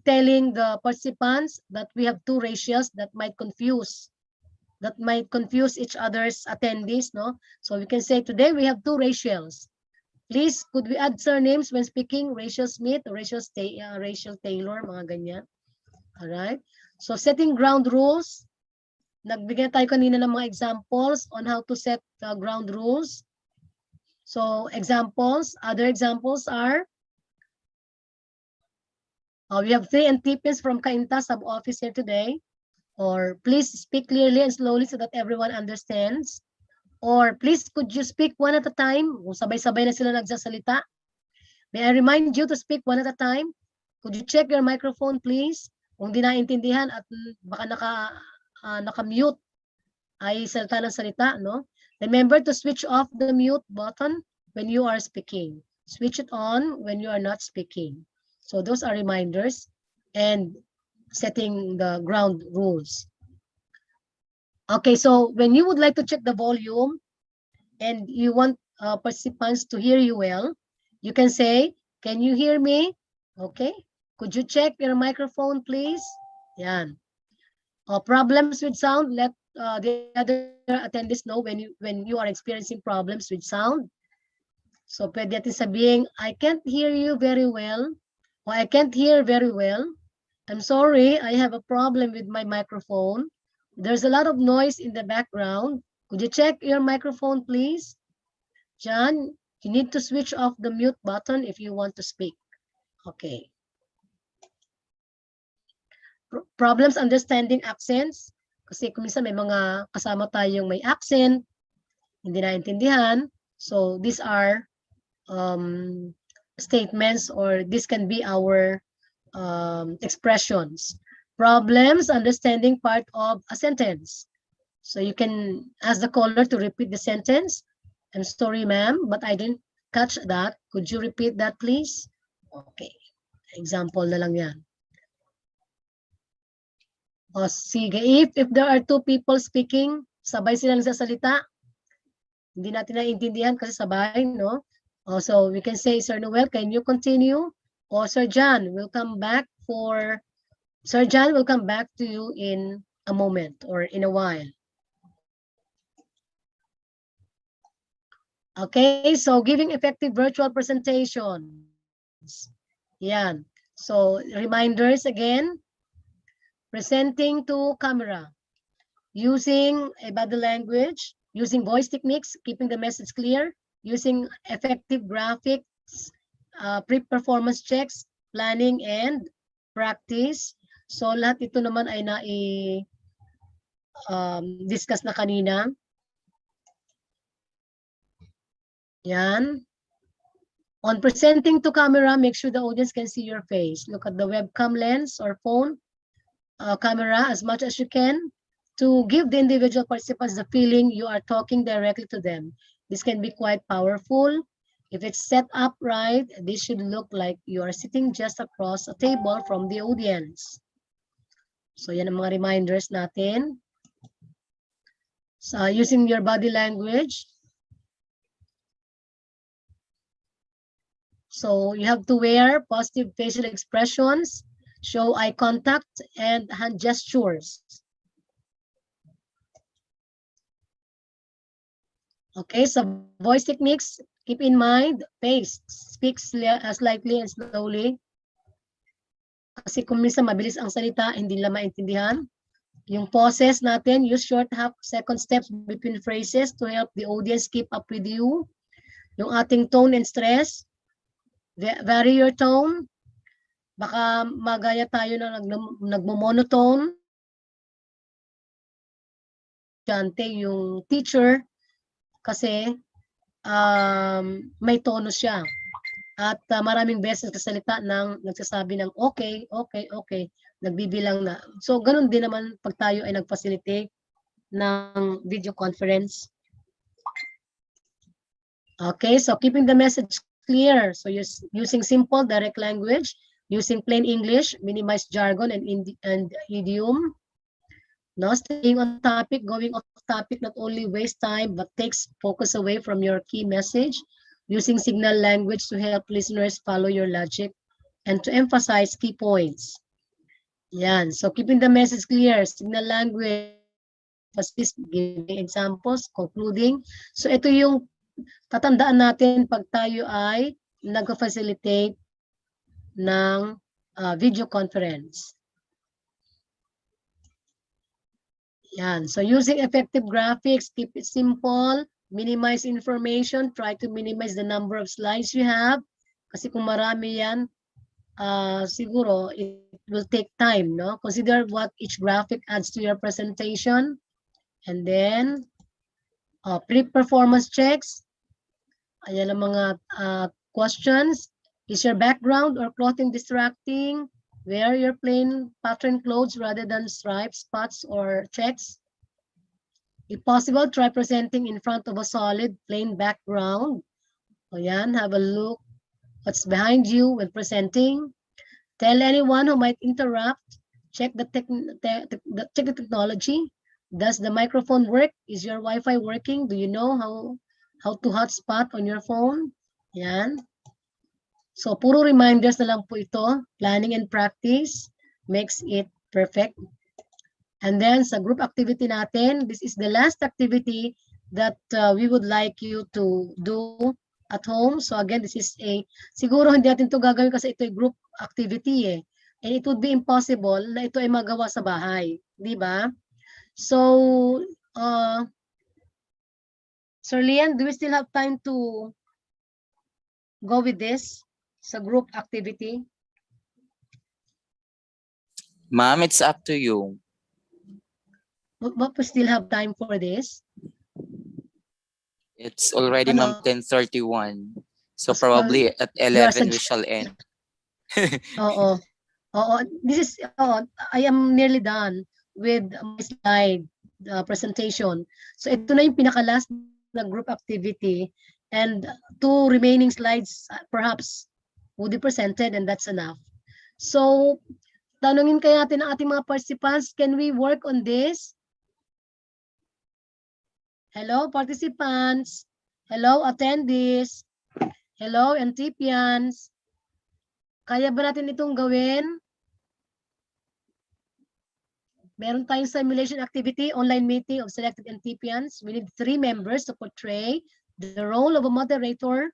[SPEAKER 3] telling the participants that we have two ratios that might confuse each other's attendees, no? So we can say today we have two Rachels. Please, could we add surnames when speaking? Rachel Smith, Rachel Taylor, mga ganyan. All right. So setting ground rules. Nagbigay tayo kanina ng mga examples on how to set ground rules. So examples, other examples are, we have 3 NTPs from Cainta sub-office here today. Or please speak clearly and slowly so that everyone understands. Or please, could you speak one at a time? Kung sabay-sabay na sila nagsasalita. May I remind you to speak one at a time? Could you check your microphone, please? Kung di naintindihan at baka naka-mute ay salita ng salita, no? Remember to switch off the mute button when you are speaking. Switch it on when you are not speaking. So those are reminders and setting the ground rules. Okay, so when you would like to check the volume and you want participants to hear you well, you can say, can you hear me? Okay, could you check your microphone, please? Yan. Problems with sound, let the other attendees know when you are experiencing problems with sound. So pwede natin sabihin, I can't hear you very well, or I can't hear very well. I'm sorry, I have a problem with my microphone. There's a lot of noise in the background. Could you check your microphone, please? John, you need to switch off the mute button if you want to speak. Okay. Problems understanding accents. Kasi kung minsan may mga kasama tayong may accent, hindi naintindihan. So these are statements, or this can be our expressions. Problems understanding part of a sentence. So you can ask the caller to repeat the sentence. I'm sorry, ma'am, but I didn't catch that. Could you repeat that, please? Okay. Example na lang yan. O sige, if there are two people speaking, sabay silang sasalita, hindi natin naiintindihan kasi sabay, no? So we can say, Sir Noel, can you continue? Or Sir John will come back to you in a moment or in a while. Okay, so giving effective virtual presentations. Yan. So reminders again, presenting to camera, using a body language, using voice techniques, keeping the message clear, using effective graphics, pre-performance checks, planning, and practice. So lahat ito naman ay discuss na kanina. Yan. On presenting to camera, make sure the audience can see your face. Look at the webcam lens or phone camera as much as you can to give the individual participants the feeling you are talking directly to them. This can be quite powerful. If it's set up right, this should look like you are sitting just across a table from the audience. So yan ang mga reminders natin. So using your body language. So you have to wear positive facial expressions, show eye contact, and hand gestures. Okay, so voice techniques, keep in mind, pace, speak slightly and slowly. Kasi kung minsan mabilis ang salita, hindi nila maintindihan. Yung pauses natin, use short half-second steps between phrases to help the audience keep up with you. Yung ating tone and stress, vary your tone. Baka magaya tayo na nagmo-monotone. Yung teacher, kasi may tono siya. At maraming beses nagsasabi ng okay, okay, okay, nagbibilang na. So, ganun din naman pag tayo ay nag-facilitate ng video conference. Okay, so keeping the message clear. So, using simple, direct language, using plain English, minimize jargon and idiom. No, staying on topic, going off topic not only waste time but takes focus away from your key message. Using signal language to help listeners follow your logic and to emphasize key points. Yan. So keeping the message clear, signal language, giving examples, concluding. So ito yung tatandaan natin pag tayo ay nag-facilitate ng video conference. Yan. So using effective graphics, keep it simple, minimize information, try to minimize the number of slides you have. Kasi kung marami yan, siguro it will take time, no? Consider what each graphic adds to your presentation. And then, pre-performance checks. Ayan ang mga questions. Is your background or clothing distracting? Wear your plain pattern clothes rather than stripes, spots, or checks. If possible, try presenting in front of a solid, plain background. Ayan, have a look what's behind you when presenting. Tell anyone who might interrupt. Check the technology. Does the microphone work? Is your Wi-Fi working? Do you know how to hotspot on your phone? Ayan. So, puro reminders na lang po ito. Planning and practice makes it perfect. And then, sa group activity natin, this is the last activity that we would like you to do at home. So, again, this is siguro hindi natin ito gagawin kasi ito ay group activity eh. And it would be impossible na ito ay magawa sa bahay. Di ba? So, Sir Lian, do we still have time to go with this? Sa group activity?
[SPEAKER 1] Ma'am, it's up to you.
[SPEAKER 3] But we still have time for this?
[SPEAKER 1] It's already
[SPEAKER 3] Ano?
[SPEAKER 1] 10:31. So
[SPEAKER 3] So,
[SPEAKER 1] probably at
[SPEAKER 3] you are
[SPEAKER 1] 11 we shall end.
[SPEAKER 3] Oo. Oo. This is, I am nearly done with my slide presentation. So ito na yung pinaka-last na group activity and 2 remaining slides perhaps would be presented and that's enough. So, tanungin kaya natin ang ating mga participants, can we work on this? Hello, participants. Hello, attendees. Hello, NTPians. Kaya ba natin itong gawin? Meron tayong simulation activity, online meeting of selected NTPians. We need 3 members to portray the role of a moderator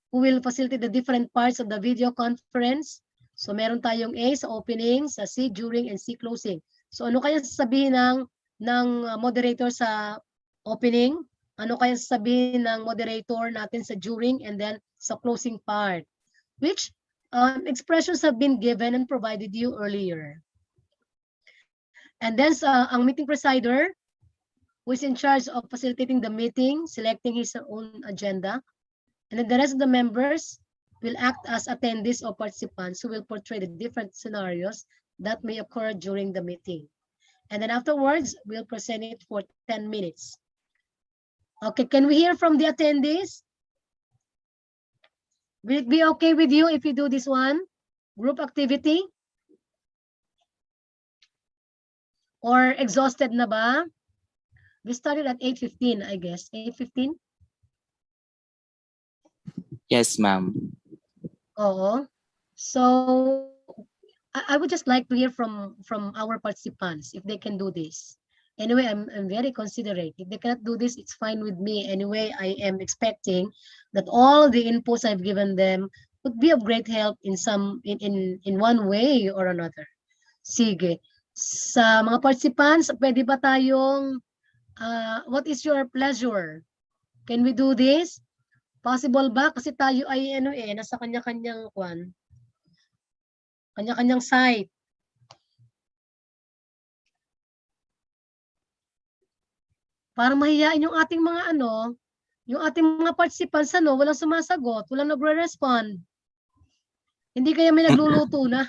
[SPEAKER 3] who will facilitate the different parts of the video conference. So meron tayong A sa opening, sa C during, and C closing. So ano kaya sasabihin ng moderator sa opening? Ano kaya sasabihin ng moderator natin sa during and then sa closing part? Which expressions have been given and provided you earlier. And then ang meeting presider, who is in charge of facilitating the meeting, selecting his own agenda, And then the rest of the members will act as attendees or participants who will portray the different scenarios that may occur during the meeting. And then afterwards, we'll present it for 10 minutes. Okay, can we hear from the attendees? Will it be okay with you if you do this one? Group activity? Or exhausted na ba? We started at 8:15, I guess. 8:15?
[SPEAKER 1] Yes, ma'am.
[SPEAKER 3] Oo. So, I would just like to hear from our participants if they can do this. Anyway, I'm very considerate. If they cannot do this, it's fine with me. Anyway, I am expecting that all the inputs I've given them would be of great help in one way or another. Sige. Sa mga participants, pwede ba tayong what is your pleasure? Can we do this? Possible ba? Kasi tayo ay nasa kanya-kanyang kanya-kanyang site. Para mahiyain yung ating mga yung ating mga participants walang sumasagot, walang nagre-respond. Hindi kaya may nagluluto na.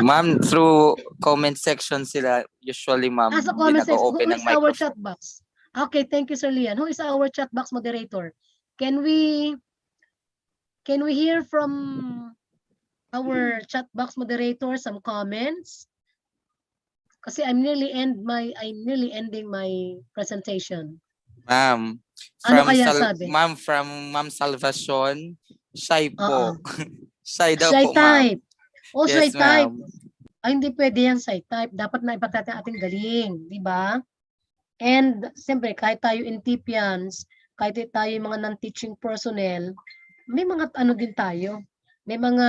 [SPEAKER 1] Ma'am, through comment section sila usually, ma'am,
[SPEAKER 3] Sa
[SPEAKER 1] hindi
[SPEAKER 3] comment section, who
[SPEAKER 1] nag-open ng
[SPEAKER 3] is our chat
[SPEAKER 1] microphone.
[SPEAKER 3] box? Okay, thank you, Sir Lian. Who is our chat box moderator? Can we hear from our chat box moderator some comments? Kasi I'm nearly ending my presentation.
[SPEAKER 1] Ma'am,
[SPEAKER 3] Ano
[SPEAKER 1] from
[SPEAKER 3] kaya sabi?
[SPEAKER 1] Ma'am, from Ma'am Salvacion, shy po. Shy daw
[SPEAKER 3] Shy
[SPEAKER 1] po, ma'am.
[SPEAKER 3] type. Oh,
[SPEAKER 1] Yes,
[SPEAKER 3] shy type.
[SPEAKER 1] ma'am.
[SPEAKER 3] Ay, hindi pwede yan shy type. Dapat na ipakita ating galing, di ba? And siyempre, kahit tayo NTPians, kahit tayo yung mga non-teaching personnel, may mga din tayo. May mga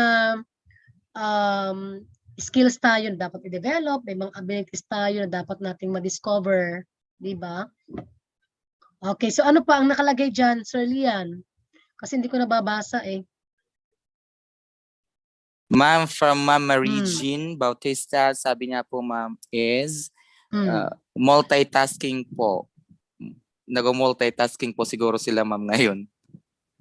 [SPEAKER 3] skills tayo na dapat i-develop, may mga abilities tayo na dapat nating ma-discover, di ba? Okay, so ano pa ang nakalagay dyan, Sir Lian? Kasi hindi ko nababasa eh.
[SPEAKER 1] Ma'am, from Ma'am Marie Jean Bautista, sabi niya po, ma'am, is multitasking po. Nag-multitasking po siguro sila, ma'am, ngayon.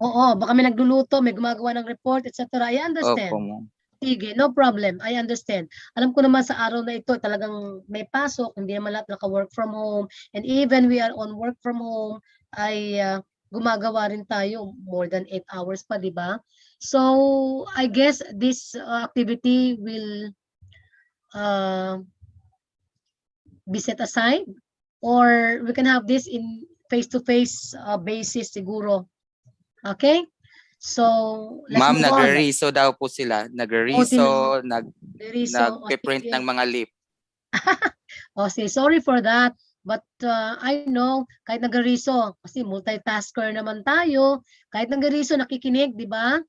[SPEAKER 3] Oo, baka may nagluluto, may gumagawa ng report, etc. I understand.
[SPEAKER 1] Opo, ma'am.
[SPEAKER 3] Sige, no problem. I understand. Alam ko naman sa araw na ito, talagang may pasok, hindi naman lahat naka-work from home. And even we are on work from home, ay gumagawa rin tayo more than 8 hours pa, di ba? So, I guess this activity will be set aside or we can have this in face-to-face basis siguro. Okay? So, let's
[SPEAKER 1] Ma'am,
[SPEAKER 3] move on.
[SPEAKER 1] nag-riso daw po sila. Nag-riso, nag-print ng mga lip.
[SPEAKER 3] Okay, sorry for that. But I know, kahit nag-riso, kasi multitasker naman tayo, kahit nag-riso, nakikinig, di ba?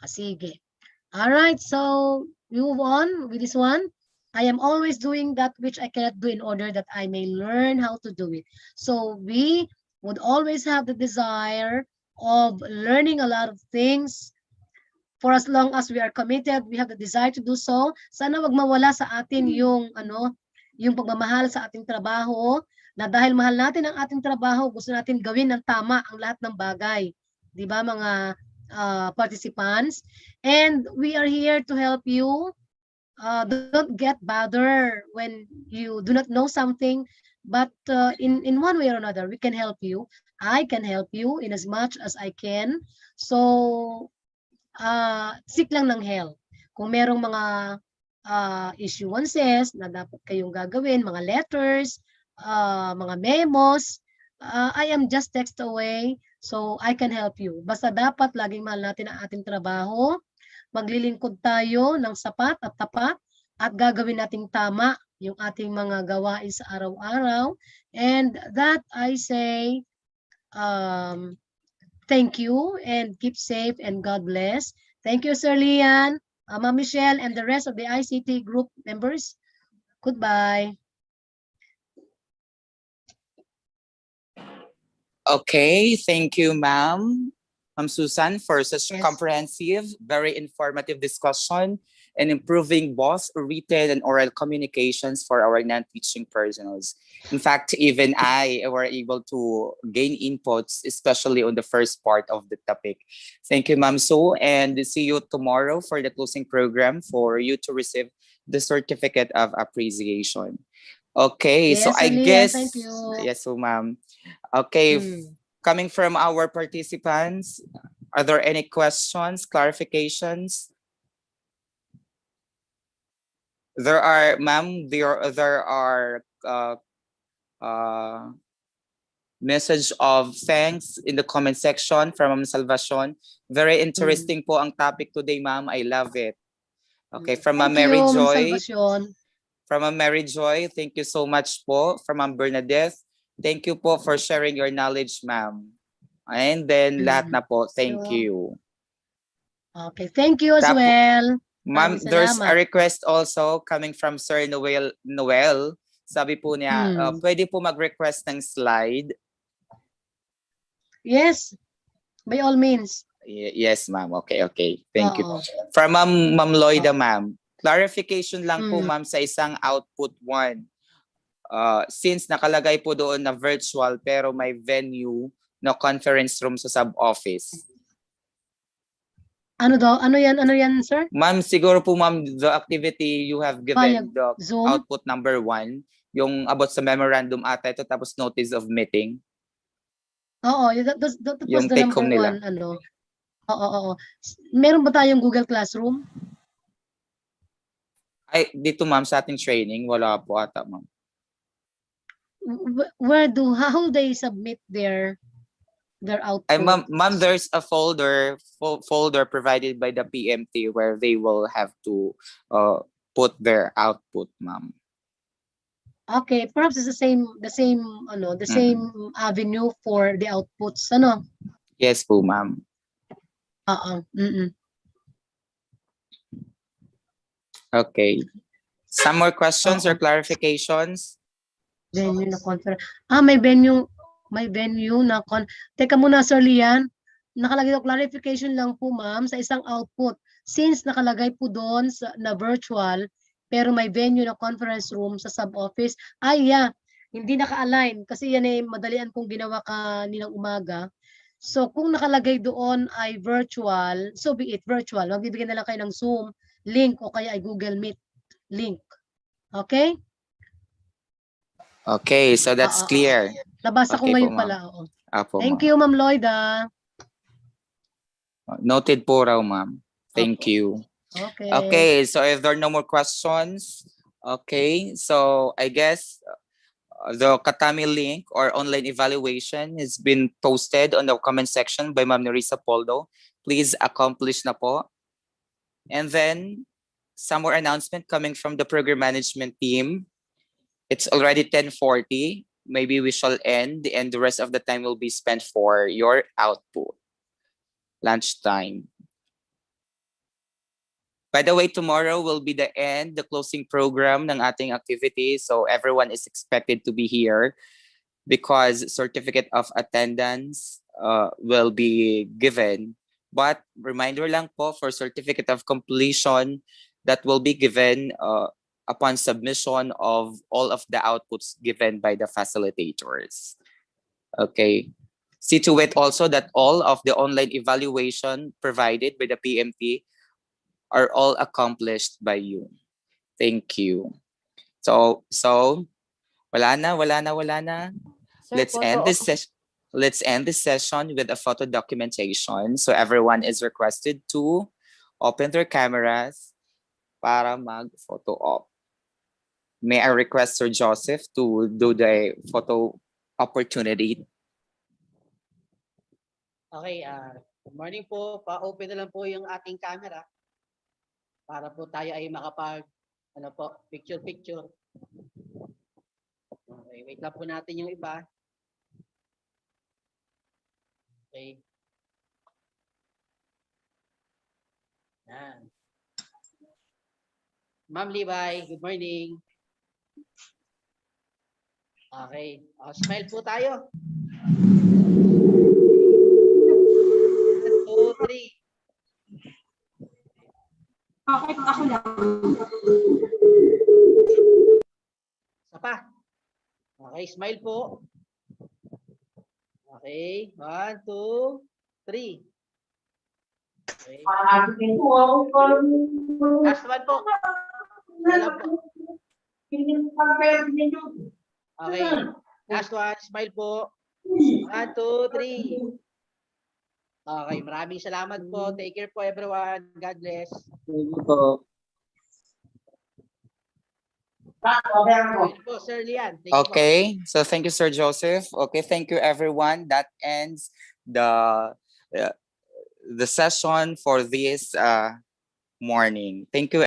[SPEAKER 3] Sige. Alright, so we move on with this one. I am always doing that which I cannot do in order that I may learn how to do it. So we would always have the desire of learning a lot of things. For as long as we are committed, we have the desire to do so. Sana wag mawala sa atin yung yung pagmamahal sa ating trabaho, na dahil mahal natin ang ating trabaho, gusto natin gawin ng tama ang lahat ng bagay. 'Di ba mga participants? And we are here to help you. Don't get bothered when you do not know something, but in one way or another, we can help you. I can help you in as much as I can. So, seek lang ng help. Kung merong mga issuances na dapat kayong gagawin, mga letters, mga memos, I am just text away, so I can help you. Basta dapat laging mahal natin ang ating trabaho, maglilingkod tayo ng sapat at tapat, at gagawin nating tama yung ating mga gawain sa araw-araw. And that I say, thank you and keep safe and God bless. Thank you, Sir Lian, Ma'am Michelle, and the rest of the ICT group members. Goodbye.
[SPEAKER 1] Okay, thank you, ma'am. Ma'am Susan, for such
[SPEAKER 3] Yes.
[SPEAKER 1] comprehensive, very informative discussion. and improving both written and oral communications for our non-teaching personnels. In fact, even I were able to gain inputs, especially on the first part of the topic. Thank you, Ma'am Sue, and see you tomorrow for the closing program for you to receive the certificate of appreciation. Okay, so
[SPEAKER 3] Yes,
[SPEAKER 1] I
[SPEAKER 3] Lian,
[SPEAKER 1] guess,
[SPEAKER 3] thank you.
[SPEAKER 1] yes, so ma'am. Okay, coming from our participants, are there any questions, clarifications? There are, ma'am, there are uh, message of thanks in the comment section from Ma'am Salvacion. Very interesting po ang topic today, ma'am. I love it. Okay, from Ma'am
[SPEAKER 3] Thank you,
[SPEAKER 1] Mary
[SPEAKER 3] Ma'am
[SPEAKER 1] Joy.
[SPEAKER 3] Salvacion.
[SPEAKER 1] From Ma'am Mary Joy, thank you so much po. From Ma'am Bernadette, thank you po for sharing your knowledge, ma'am. And then lahat na po, thank
[SPEAKER 3] So,
[SPEAKER 1] you.
[SPEAKER 3] Okay, thank you as well.
[SPEAKER 1] Ma'am,
[SPEAKER 3] Maraming
[SPEAKER 1] there's a
[SPEAKER 3] salamat.
[SPEAKER 1] request also coming from Sir Noel. Sabi po niya, pwede po mag-request ng slide.
[SPEAKER 3] Yes, by all means.
[SPEAKER 1] Yes, ma'am. Okay. Thank you.
[SPEAKER 3] Oo.
[SPEAKER 1] From Ma'am Lloyda, ma'am. Clarification lang po, ma'am, sa isang output 1. Since nakalagay po doon na virtual pero may venue na conference room sa sub-office.
[SPEAKER 3] Ano daw? Ano yan, sir?
[SPEAKER 1] Ma'am, siguro po, ma'am, the activity you have given, the
[SPEAKER 3] Zoom?
[SPEAKER 1] output number 1, yung about sa memorandum ata ito, tapos notice of meeting.
[SPEAKER 3] Oo, that was
[SPEAKER 1] Yung
[SPEAKER 3] the
[SPEAKER 1] take
[SPEAKER 3] number
[SPEAKER 1] home nila.
[SPEAKER 3] 1, ano. Oo. Meron ba tayong Google Classroom?
[SPEAKER 1] Ay, dito ma'am, sa ating training, wala po ata, ma'am.
[SPEAKER 3] How they submit their output?
[SPEAKER 1] Ay, ma'am, there's a folder provided by the PMT where they will have to put their output, ma'am.
[SPEAKER 3] Okay, perhaps it's the same avenue for the outputs, ano?
[SPEAKER 1] Yes po, ma'am. Okay. Some more questions or clarifications?
[SPEAKER 3] Venue na conference. May venue na Teka muna, Sir Lian. Nakalagay daw clarification lang po, ma'am, sa isang output. Since nakalagay po doon na virtual, pero may venue na conference room sa sub-office. Hindi naka-align kasi yan ay madalian kong ginawa kaninang umaga. So kung nakalagay doon ay virtual, so be it virtual. Magbibigyan na lang kayo ng Zoom link o kaya ay Google Meet link. Okay?
[SPEAKER 1] Okay, so that's clear.
[SPEAKER 3] Nabasa ko
[SPEAKER 1] Okay
[SPEAKER 3] ngayon
[SPEAKER 1] po,
[SPEAKER 3] pala.
[SPEAKER 1] Apo,
[SPEAKER 3] Thank you, Ma'am Lloyda.
[SPEAKER 1] Noted po raw, ma'am. Thank you. Okay, so if there are no more questions, okay, so I guess the Katami link or online evaluation has been posted on the comment section by Ma'am Nerissa Poldo. Please accomplish na po. And then some more announcement coming from the program management team. It's already 10:40. Maybe we shall end and the rest of the time will be spent for your output. Lunchtime. By the way, tomorrow will be the closing program ng ating activity. So everyone is expected to be here because certificate of attendance will be given. But reminder lang po for certificate of completion that will be given upon submission of all of the outputs given by the facilitators. Okay. See to it also that all of the online evaluation provided by the PMT are all accomplished by you. Thank you. So wala na.
[SPEAKER 5] Sir,
[SPEAKER 1] Let's end this session with a photo documentation. So everyone is requested to open their cameras para mag-photo op. May I request Sir Joseph to do the photo opportunity?
[SPEAKER 7] Okay, good morning po. Pa-open na lang po yung ating camera para po tayo ay makapag picture. Okay, wait lang po natin yung iba. Okay. Yan. Ma'am Levi, good morning. Okay, smile po tayo. 1, 2, 3.
[SPEAKER 6] Ako lang.
[SPEAKER 7] Isa pa. Okay, smile po. Okay, 1, 2, 3. Okay. Last one po. Wala po. Okay. Last one, smile po. 1, 2, 3. Okay, maraming salamat po. Take care po everyone. God bless.
[SPEAKER 1] Thank you po.
[SPEAKER 7] Thank you po, Sir Lian. Thank you po.
[SPEAKER 1] Okay, so thank you, Sir Joseph. Okay, thank you, everyone. That ends uh, the session for this morning. Thank you,